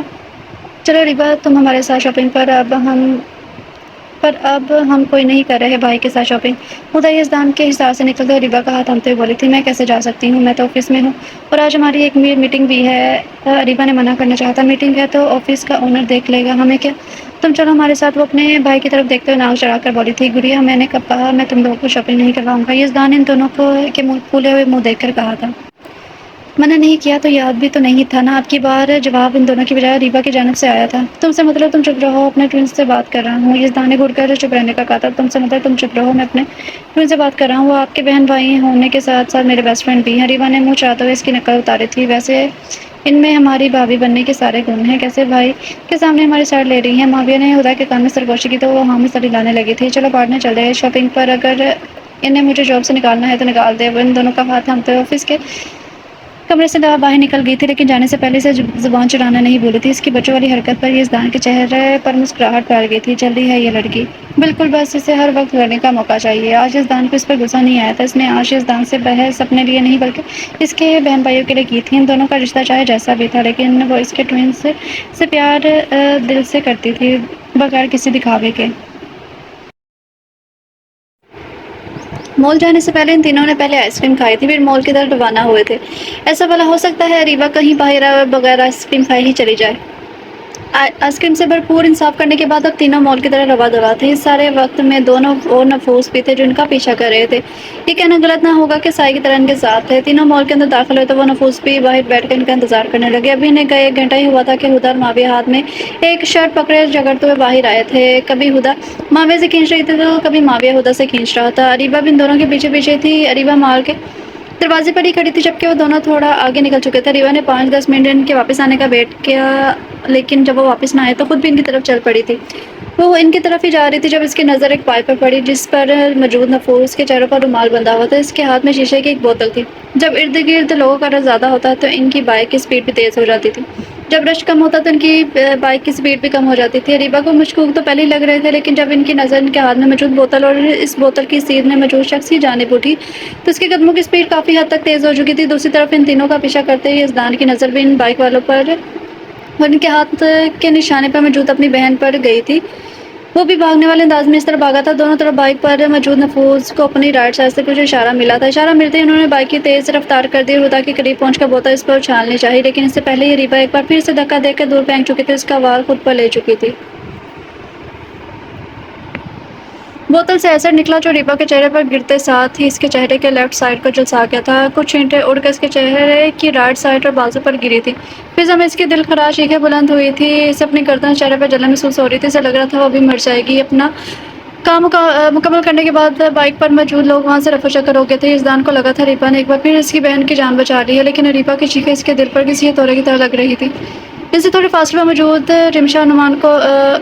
چلو ریبا، تم ہمارے ساتھ شاپنگ پر اب ہم کوئی نہیں کر رہے بھائی کے ساتھ شاپنگ۔ ہدا یزدان کے حصار سے نکلتے ہوئے ریبا کا ہاتھ تھامتے ہوئے بولی تھی، میں کیسے جا سکتی ہوں، میں تو آفس میں ہوں، اور آج ہماری ایک میٹنگ بھی ہے۔ ریبا نے منع کرنا چاہا تھا، میٹنگ ہے تو آفس کا اونر دیکھ لے گا، ہمیں کیا، تم چلو ہمارے ساتھ، وہ اپنے بھائی کی طرف دیکھتے ہوئے ناک چڑھا کر بولی تھی۔ گڑیا، میں نے کب کہا میں تم لوگوں کو شاپنگ نہیں کرواؤں گا، یزدان نے ان دونوں کے پھولے ہوئے منہ دیکھ کر کہا تھا۔ منع نہیں کیا تو یاد بھی تو نہیں تھا نا، اب کی بار جواب ان دونوں کی بجائے ریبا کی جانب سے آیا تھا۔ تم سے مطلب تم چپ رہو، اپنے ٹوئنس سے بات کر رہا ہوں۔ یزدان نے گھڑ کر چپ رہنے کا کہا تھا۔ تم سے مطلب تم چپ رہو، میں اپنے ٹوئن سے بات کر رہا ہوں، وہ آپ کے بہن بھائی ہونے کے ساتھ ساتھ میرے بیسٹ فرینڈ بھی ہیں۔ ریبا نے منہ چڑھاتے ہوئے اس کی نقل اتاری تھی۔ ویسے ان میں ہماری بھابھی بننے کے سارے گن ہیں، کیسے بھائی کے سامنے ہماری سائڈ لے رہی ہیں؟ معاویہ نے ہدا کے کان میں سرگوشی کی تو وہ ہاں میں سر ہلانے لگی تھی۔ چلو پارٹنر چلتے ہیں شاپنگ پر، اگر انہیں مجھے جاب سے نکالنا ہے تو نکال دے۔ وہ ان دونوں کا ہاتھ تھامتے ہوئے آفس کے کمرے سے باہر نکل گئی تھی، لیکن جانے سے پہلے اسے زبان چڑھانا نہیں بھولی تھی۔ اس کی بچوں والی حرکت پر یزدان کے چہرے پر مسکراہٹ پھیل گئی تھی۔ جلدی ہے یہ لڑکی، بالکل، بس اسے ہر وقت لڑنے کا موقع چاہیے۔ آج یزدان کو اس پر غصہ نہیں آیا تھا۔ اس نے آج یزدان سے بحث اپنے لیے نہیں بلکہ اس کے بہن بھائیوں کے لیے کی تھی۔ ان دونوں کا رشتہ چاہے جیسا بھی تھا، لیکن وہ اس کے ٹوئنس سے پیار دل سے کرتی تھی، بغیر کسی دکھاوے کے۔ مال جانے سے پہلے ان تینوں نے پہلے آئس کریم کھائی تھی، پھر مال کی طرف روانہ ہوئے تھے۔ ایسا بھلا ہو سکتا ہے ریبا کہیں باہر بغیر آئس کریم کھائے ہی چلی جائے؟ آئس کریم سے بھرپور انصاف کرنے کے بعد اب تینوں مال کی طرح رواں دوا تھے۔ اس سارے وقت میں دونوں اور نفوس بھی تھے جو ان کا پیچھا کر رہے تھے۔ یہ کہنا غلط نہ ہوگا کہ سائے کی طرح ان کے ساتھ تھے۔ تینوں مال کے اندر داخل ہوئے تو وہ نفوس بھی باہر بیٹھ کر ان کا انتظار کرنے لگے۔ ابھی انہیں گئے 1 گھنٹہ ہی ہوا تھا کہ ہدا اور معاویہ ہاتھ میں ایک شرٹ پکڑے جھگڑتے ہوئے باہر آئے تھے۔ کبھی ہدا معاویہ سے کھینچ رہی تھی تو کبھی معاویہ ہدا سے کھینچ رہا تھا۔ اریبہ بھی ان دونوں کے پیچھے پیچھے تھی۔ اریبہ مال کے دروازے پر ہی کھڑی تھی جبکہ وہ دونوں تھوڑا آگے نکل چکے تھے۔ اریبہ نے 5-10 منٹ ان کے واپس آنے کا ویٹ کیا، لیکن جب وہ واپس نہ آئے تو خود بھی ان کی طرف چل پڑی تھی۔ وہ ان کی طرف ہی جا رہی تھی جب اس کی نظر ایک پائپ پر پڑی جس پر موجود نفوس کے چہروں پر رومال بندھا ہوا تھا۔ اس کے ہاتھ میں شیشے کی ایک بوتل تھی۔ جب ارد گرد لوگوں کا رش زیادہ ہوتا ہے تو ان کی بائک کی سپیڈ بھی تیز ہو جاتی تھی، جب رش کم ہوتا تو ان کی بائک کی سپیڈ بھی کم ہو جاتی تھی۔ اریبہ کو مشکوک تو پہلے ہی لگ رہے تھے، لیکن جب ان کی نظر ان کے ہاتھ میں موجود بوتل اور اس بوتل کی سیدھ میں موجود شخص کی جانب اٹھی تو اس کے قدموں کی سپیڈ کافی حد تک تیز ہو چکی تھی۔ دوسری طرف ان تینوں کا پیچھا کرتے ہوئے یزدان کی نظر بھی ان بائک والوں پر اور ان کے ہاتھ کے نشانے پر موجود اپنی بہن پر گئی تھی۔ وہ بھی بھاگنے والے انداز میں اس طرح بھاگا تھا۔ دونوں طرف بائک پر موجود نفوس کو اپنی رائٹ سائڈ سے کچھ اشارہ ملا تھا۔ اشارہ ملتے ہی انہوں نے بائک کی تیز رفتار کر دی اور ہدا کے قریب پہنچ کر بوتل اس پر اچھالنی چاہی، لیکن اس سے پہلے ہی اریبہ ایک بار پھر سے دھکا دے کر دور پھینک چکی تھی، اس کا وار خود پر لے چکی تھی۔ بوتل سے ایسڈ نکلا جو اریبہ کے چہرے پر گرتے ساتھ ہی اس کے چہرے کے لیفٹ سائڈ کو جھلسا گیا تھا۔ کچھ اینٹیں اڑ کر اس کے چہرے کی رائٹ سائڈ اور بازو پر گری تھی۔ فضا میں اس کی دل خراش چیخیں بلند ہوئی تھی۔ اسے اپنی گردن اور چہرے پر جلن محسوس ہو رہی تھی۔ اسے لگ رہا تھا وہ ابھی مر جائے گی۔ اپنا کام مکمل کرنے کے بعد بائک پر موجود لوگ وہاں سے رفو چکر ہو گئے تھے۔ یزدان کو لگا تھا اریبہ نے ایک بار پھر اس کی بہن کی جان بچا لی ہے، لیکن اریبہ کی چیخیں اس کے دل پر کسی ہتھوڑے کی طرح لگ رہی تھی۔ اس سے تھوڑے فاصلے پر موجود رمشا نعمان کو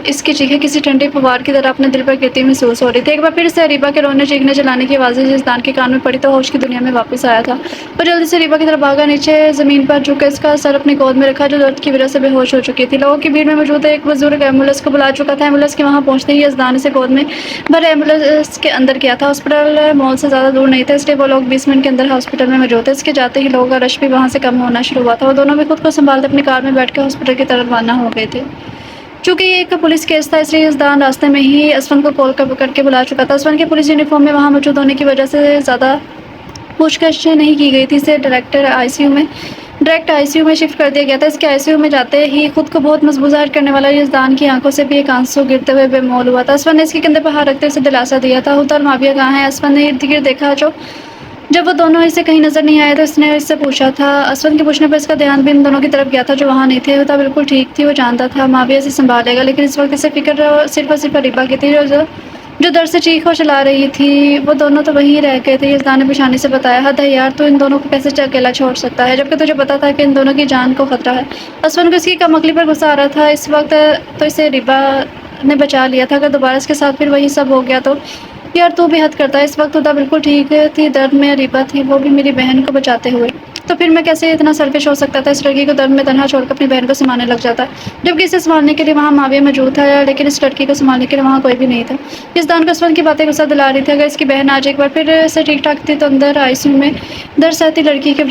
اس کی چیخیں کسی ٹھنڈی فوار کی طرح اپنے دل پر گرتی محسوس ہو رہی تھی۔ ایک بار پھر سے اریبہ کے رونے چیخنے چلانے کی آوازیں یزدان کے کان میں پڑی تو ہوش کی دنیا میں واپس آیا تھا۔ وہ جلدی سے اریبہ کی طرف بھاگا، نیچے زمین پر جھک کر اس کا سر اپنی گود میں رکھا جو درد کی وجہ سے بے ہوش ہو چکی تھی۔ لوگوں کی بھیڑ میں موجود ایک بزرگ ایمبولینس کو بلا چکا تھا۔ ایمبولینس کے وہاں پہنچتے ہی یزدان اسے گود میں بھر ایمبولینس کے اندر کیا تھا۔ ہاسپٹل مال سے زیادہ دور نہیں تھا، اس لیے وہ لوگ 20 منٹ کے اندر ہاسپٹل میں موجود تھے۔ اس کے جاتے ہی لوگوں کا رش بھی وہاں سے کم ہونا شروع ہوا تھا۔ وہ دونوں بھی خود کو سنبھالتے اپنی کار میں بیٹھ کر ہاسپٹل کی طرف روانہ ہو گئے تھے۔ چونکہ یہ ایک پولیس کیس تھا اس لیے یزدان راستے میں ہی اسفند کو کال کر کے بلا چکا تھا۔ اسفند کے پولیس یونیفارم میں وہاں موجود ہونے کی وجہ سے زیادہ پوچھ گچھ نہیں کی گئی تھی۔ اسے ڈائریکٹ آئی سی یو میں شفٹ کر دیا گیا تھا۔ اس کے آئی سی یو میں جاتے ہی خود کو بہت مضبوط ظاہر کرنے والا یزدان کی آنکھوں سے بھی ایک آنسو گرتے ہوئے بے مول ہوا تھا۔ اسفند نے اس کے کندھے پر ہاتھ رکھتے اسے دلاسا دیا تھا۔ ہدا اور معاویہ کہاں ہیں؟ اسفند نے ارد گرد دیکھا جب وہ دونوں اسے کہیں نظر نہیں آئے تو اس نے اس سے پوچھا تھا۔ اسفند کے پوچھنے پر اس کا دھیان بھی ان دونوں کی طرف گیا تھا جو وہاں نہیں تھے۔ ہدا بالکل ٹھیک تھی، وہ جانتا تھا معاویہ اسے سنبھالے گا، لیکن اس وقت اسے فکر صرف اور صرف اریبہ کی تھی جو درد سے چیخ چلا رہی تھی۔ وہ دونوں تو وہیں رہ گئے تھے۔ یزدان نے پیشانی سے بتایا، حد ہے یار، تو ان دونوں کو کیسے اکیلا چھوڑ سکتا ہے جبکہ تجھے پتا تھا کہ ان دونوں کی جان کو خطرہ ہے۔ اسفند کو اس کی کم عقلی پر غصہ آ رہا تھا۔ اس وقت تو اسے اریبہ نے بچا لیا تھا، اگر دوبارہ اس کے ساتھ پھر وہی سب ہو گیا تو یار تو بھی حد کرتا ہے۔ اس وقت ہدا بالکل ٹھیک تھی، درد میں اریبہ تھی، وہ بھی میری بہن کو بچاتے ہوئے، تو پھر میں کیسے اتنا سیلفش ہو سکتا تھا؟ اس لڑکی کو درد میں تنہا چھوڑ کر اپنی بہن کو سنبھالنے لگ جاتا جبکہ اسے سنبھالنے کے لیے وہاں معاویہ موجود تھا، لیکن اس لڑکی کو سنبھالنے کے لیے وہاں کوئی بھی نہیں تھا۔ یزدان کو اسفند کی باتیں غصہ دلا رہی تھی۔ اگر اس کی بہن آج ایک بار پھر سے ٹھیک ٹھاک تھی تو اندر آئی سی یو میں درد سہتی لڑکی کی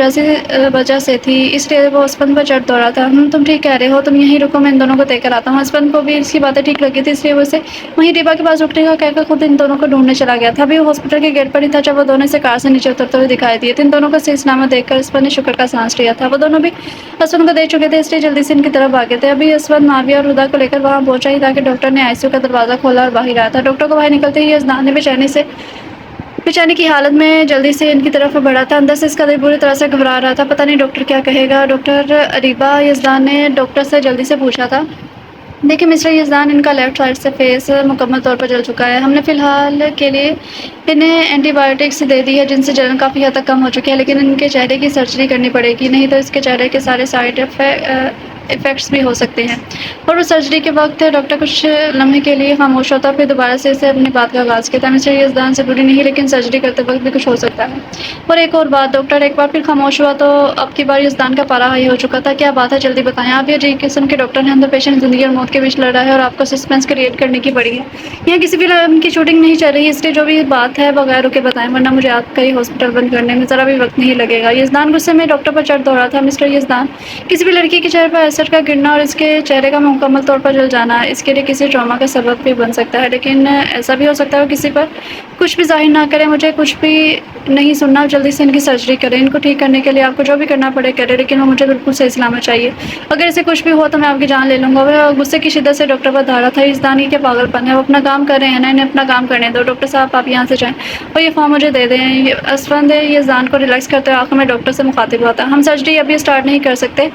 وجہ سے تھی، اس لیے وہ اسفند پر چڑھ دوڑا تھا۔ تم ٹھیک کہہ رہے ہو، تم یہیں رکو، میں ان دونوں کو دیکھ کر آتا ہوں۔ اسفند کو بھی اس کی باتیں ٹھیک لگی تھی، اس لیے وہ اسے وہیں اریبہ کے پاس رکنے کا کہہ کر خود ان دونوں کو ڈھونڈنے چلا گیا تھا۔ ابھی وہ ہاسپٹل کے گیٹ پر ہی تھا جب وہ دونوں سے کار سے نیچے اترتے ہوئے دکھائی دیے تھے۔ ان دونوں کو صحیح سلامت دیکھ کر اسفند نے شکر کا سانس لیا تھا۔ وہ دونوں بھی اسفند کو دیکھ چکے تھے، اس لیے جلدی سے ان کی طرف بھاگے تھے۔ ابھی اسفند معاویہ اور ہدا کو لے کر وہاں پہنچا ہی تھا کہ ڈاکٹر نے آئی سی یو کا دروازہ کھولا اور باہر آیا تھا۔ ڈاکٹر کو باہر نکلتے ہی یزدان نے بے چینی کی حالت میں جلدی سے ان کی طرف بڑھا تھا، اندر سے اس کا دل بری طرح سے گھبرا رہا تھا، پتہ نہیں ڈاکٹر کیا کہے گا۔ ڈاکٹر اریبہ یزدان نے ڈاکٹر سے جلدی سے پوچھا تھا، دیکھیں مسٹر یزدان، ان کا لیفٹ سائڈ سے فیس مکمل طور پر جل چکا ہے۔ ہم نے فی الحال کے لیے انہیں اینٹی بایوٹکس دے دی ہے جن سے جلن کافی حد تک کم ہو چکی ہے، لیکن ان کے چہرے کی سرجری کرنی پڑے گی، نہیں تو اس کے چہرے کے سارے سائڈ ایفیکٹس بھی ہو سکتے ہیں۔ اور وہ سرجری کے وقت ڈاکٹر کچھ لمحے کے لیے خاموش ہوتا، پھر دوبارہ سے اسے اپنی بات کا آغاز کیا تھا، مسٹر یزدان سے بری نہیں، لیکن سرجری کرتے وقت بھی کچھ ہو سکتا ہے۔ اور ایک اور بات، ڈاکٹر ایک بار پھر خاموش ہوا تو اب کی بار یزدان کا پارا ہائی ہو چکا تھا۔ کیا بات ہے، جلدی بتائیں، آپ یہ عجیب قسم کے ڈاکٹر ہیں، اندر پیشنٹ زندگی اور موت کے بیچ لڑ رہا ہے اور آپ کو سسپینس کریٹ کرنے کی پڑی ہے۔ یہاں کسی فلم کی شوٹنگ نہیں چل رہی، اس لیے جو بھی بات ہے بغیر رکے بتائیں، ورنہ مجھے آپ کا یہ ہاسپٹل بند کرنے میں ذرا بھی وقت نہیں لگے گا۔ یزدان غصے میں ڈاکٹر پر چڑھ دوڑا تھا۔ مسٹر یزدان، کسی بھی لڑکی کے چہرے پر ایسڈ کا گرنا اور اس کے چہرے کا مکمل طور پر جل جانا اس کے لیے کسی ٹراما کا سبب بھی بن سکتا ہے، لیکن ایسا بھی ہو سکتا ہے وہ کسی پر کچھ بھی ظاہر نہ کرے۔ مجھے کچھ بھی نہیں سننا، جلدی سے ان کی سرجری کریں، ان کو ٹھیک کرنے کے لیے آپ کو جو بھی کرنا پڑے کریں، لیکن وہ مجھے بالکل صحیح سلامت چاہیے۔ اگر اسے کچھ بھی ہو تو میں آپ کی جان لے لوں گا۔ وہ غصے کی شدت سے ڈاکٹر پر دھاڑا تھا۔ یزدان، یہ کیا پاگل پن ہے، وہ اپنا کام کر رہے ہیں نا، انہیں اپنا کام کرنے دو۔ ڈاکٹر صاحب آپ یہاں سے جائیں اور یہ فارم مجھے دے دیں۔ اسفند یزدان کو ریلیکس کرتے ہوئے آخر میں ڈاکٹر سے مخاطب ہوا تھا، ہم سرجری ابھی اسٹارٹ نہیں کر سکتے۔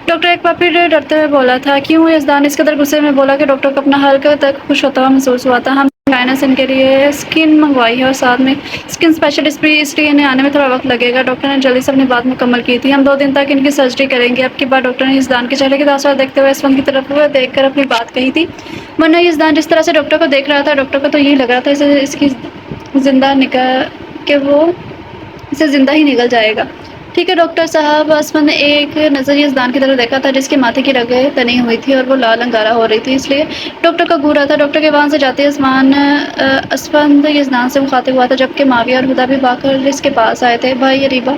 ڈاکٹر ایک بار پھر ڈرتے ہوئے بولا تھا، کیوں؟ یزدان اس قدر غصے میں بولا کہ ڈاکٹر کو اپنا حلقہ تک خوش ہوتا ہوا محسوس ہوا تھا۔ ہم گائنس ان کے لیے اسکن منگوائی ہے اور ساتھ میں اسکن اسپیشلسٹ بھی، اس لیے انہیں آنے میں تھوڑا وقت لگے گا۔ ڈاکٹر نے جلدی سے اپنی بات مکمل کی تھی، ہم 2 دن تک ان کی سرجری کریں گے۔ اب کی بار ڈاکٹر نے یزدان کے چہرے کے تاثرات دیکھتے ہوئے اسفند کی طرف دیکھ کر اپنی بات کہی تھی، ورنہ یزدان جس طرح سے ڈاکٹر کو دیکھ رہا تھا، ڈاکٹر کو تو یہی لگ رہا تھا اس کی زندہ نکل کہ وہ اسے زندہ ہی نکل جائے گا۔ ٹھیک ہے ڈاکٹر صاحب۔ اسفند نے ایک نظر یزدان کی طرف دیکھا تھا جس کے ماتھے کی رگیں تنی ہوئی تھی اور وہ لال انگارہ ہو رہی تھی، اس لیے ڈاکٹر کا گھورا تھا۔ ڈاکٹر کے وہاں سے جاتے اسفند یزدان سے مخاطب ہوا تھا، جبکہ ماویہ اور ہدا بھی بھاگ کر اس کے پاس آئے تھے۔ بھائی اریبہ،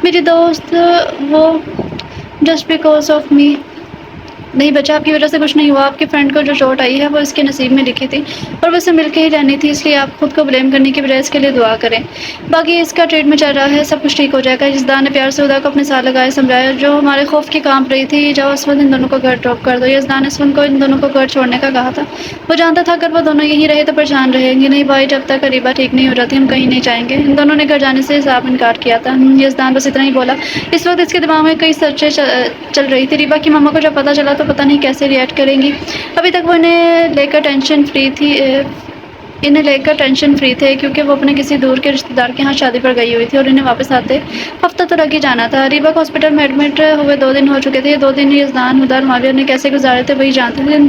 میری دوست، وہ جسٹ بیکاز آف می نہیں بچا، آپ کی وجہ سے کچھ نہیں ہوا۔ آپ کے فرینڈ کو جو چوٹ آئی ہے وہ اس کے نصیب میں لکھی تھی اور وہ اسے مل کے ہی رہنی تھی، اس لیے آپ خود کو بلیم کرنے کی بجائے اس کے لیے دعا کریں۔ باقی اس کا ٹریٹمنٹ چل رہا ہے، سب کچھ ٹھیک ہو جائے گا۔ یزدان نے پیار سے ہدا کو اپنے ساتھ لگائے سمجھایا، جو ہمارے خوف کی کانپ رہی تھی، جاؤ اسفند ان دونوں کو گھر ڈراپ کر دو۔ یزدان نے اسفند کو ان دونوں کو گھر چھوڑنے کا کہا تھا، وہ جانتا تھا اگر وہ دونوں یہیں رہے تو پریشان رہیں گے۔ نہیں بھائی، جب تک اریبہ ٹھیک نہیں ہو جاتی ہم کہیں نہیں جائیں گے۔ ان دونوں نے گھر جانے سے صاف انکار کیا تھا۔ یزدان بس اتنا ہی بولا۔ اس وقت اس کے دماغ میں کئی سرچیں چل رہی تھی۔ اریبہ کی ماما کو جب پتہ چلا تو پتہ نہیں کیسے ریئیکٹ کریں گی۔ ابھی تک وہ انہیں لے کر ٹینشن فری تھے کیونکہ وہ اپنے کسی دور کے رشتہ دار کے ہاں شادی پر گئی ہوئی تھی اور انہیں واپس آتے ہفتہ تو لگ ہی جانا تھا۔ اریبہ کو ہاسپٹل میں ایڈمٹ ہوئے 2 دن ہو چکے تھے۔ یہ 2 دن یزدان، ہدا اور ماویہ نے کیسے گزارے تھے وہی جانتے تھے۔ ان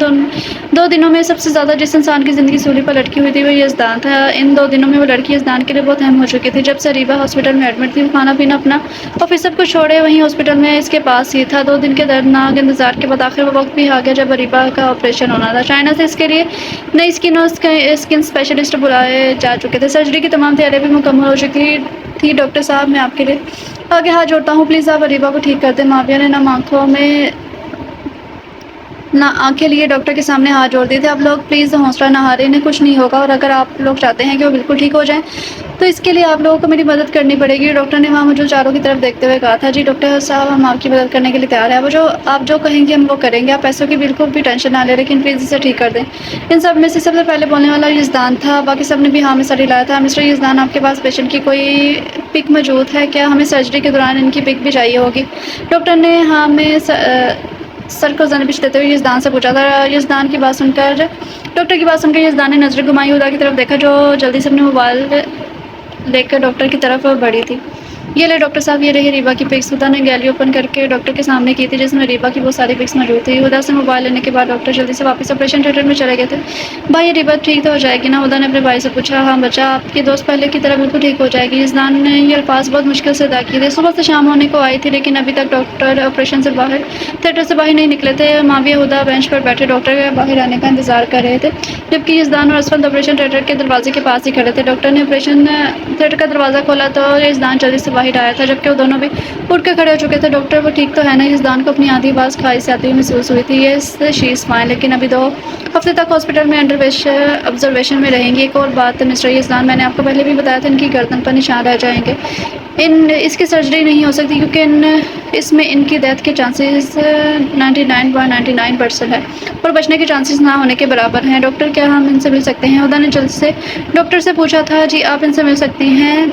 2 دنوں میں سب سے زیادہ جس انسان کی زندگی سولی پر لٹکی ہوئی تھی وہ یزدان تھا۔ ان 2 دنوں میں وہ لڑکی یزدان کے لیے بہت اہم ہو چکی تھی۔ جب سے اریبہ ہاسپٹل میں ایڈمٹ تھی، وہ کھانا پینا اپنا اور سب کچھ چھوڑے وہیں ہاسپٹل میں اس کے پاس ہی تھا۔ 2 دن کے دردناک انتظار کے بعد آخر وہ وقت بھی آ گیا جب اریبہ کا آپریشن ہونا تھا۔ چائنا سے اس کے لیے نئی اسکن اور اسکن اسپیشلسٹ بلائے جا چکے تھے۔ سرجری کی تمام تیاریاں بھی مکمل ہو چکی تھی۔ ڈاکٹر صاحب، میں آپ کے لیے آگے ہاتھ جوڑتا ہوں، پلیز آپ اریبہ کو ٹھیک کر دیں۔ ماویہ نے نہ آنکھیں لیے ڈاکٹر کے سامنے ہاتھ جوڑ دیے تھے۔ اب لوگ پلیز حوصلہ نہ ہاریں، انہیں کچھ نہیں ہوگا، اور اگر آپ لوگ چاہتے ہیں کہ وہ بالکل ٹھیک ہو جائیں تو اس کے لیے آپ لوگوں کو میری مدد کرنی پڑے گی۔ ڈاکٹر نے وہاں موجود چاروں کی طرف دیکھتے ہوئے کہا تھا، جی ڈاکٹر صاحب، ہم آپ کی مدد کرنے کے لیے تیار ہیں، آپ جو کہیں گے ہم وہ کریں گے۔ آپ پیسوں کی بالکل بھی ٹینشن نہ لیں، لیکن پلیز اسے ٹھیک کر دیں۔ ان سب میں سے سب سے پہلے بولنے والا یزدان تھا، باقی سب نے بھی ہاں میں سر ہلایا تھا۔ مسٹر یزدان، آپ کے پاس پیشنٹ کی کوئی پک موجود ہے کیا؟ ہمیں سرجری کے دوران ان کی پک بھی چاہیے ہوگی۔ ڈاکٹر نے ہاں میں سر کو زنبش دیتے ہوئے یزدان سے پوچھا تھا۔ ڈاکٹر کی بات سن کر یزدان نے نظر گھمائی، ہدا کی طرف دیکھا جو جلدی سے اپنے موبائل لے کر ڈاکٹر کی طرف بڑھی تھی۔ یہ لے ڈاکٹر صاحب، یہ رہی اریبہ کی پکس۔ ہدا نے گیلری اوپن کر کے ڈاکٹر کے سامنے کی تھی جس میں اریبہ کی وہ ساری پکس موجود تھی۔ ہدا سے موبائل لینے کے بعد ڈاکٹر جلدی سے واپس آپریشن تھیٹر میں چلے گئے تھے۔ بھائی اریبہ ٹھیک تو ہو جائے گی نا؟ ہدا نے اپنے بھائی سے پوچھا۔ ہاں بچہ، آپ کی دوست پہلے کی طرح بالکل ٹھیک ہو جائے گی۔ یزدان نے یہ الفاظ بہت مشکل سے ادا کیے تھے۔ صبح سے شام ہونے کو آئی تھی لیکن ابھی تک ڈاکٹر آپریشن سے تھیٹر سے باہر نہیں نکلے تھے۔ ماویہ ہدا بینچ پر بیٹھے ڈاکٹر کے باہر آنے کا انتظار کر رہے تھے، جبکہ یزدان اور اسفند آپریشن تھیٹر کے دروازے کے پاس ہی کھڑے تھے۔ ڈاکٹر نے آپریشن تھیٹر کا دروازہ کھولا تو یزدان جلدی سے باہر آیا تھا، جبکہ وہ دونوں بھی اٹھ کے کھڑے ہو چکے تھے۔ ڈاکٹر: وہ ٹھیک تو ہے نا؟ یزدان کو اپنی آدھی آواز کھائی سے آتی ہوئی محسوس ہوئی تھی۔ یس شی از فائن، لیکن ابھی 2 ہفتے تک ہاسپٹل میں آبزرویشن میں رہیں گی۔ ایک اور بات مسٹر یزدان، میں نے آپ کو پہلے بھی بتایا تھا ان کی گردن پر نشان رہ جائیں گے، اس کی سرجری نہیں ہو سکتی کیونکہ اس میں ان کی ڈیتھ کے چانسز 99.99% ہے اور بچنے کے چانسز نہ ہونے کے برابر ہیں۔ ڈاکٹر: کیا ہم ان سے مل سکتے ہیں؟ ہدا نے جلد سے ڈاکٹر سے پوچھا تھا۔ جی آپ ان سے مل سکتی ہیں،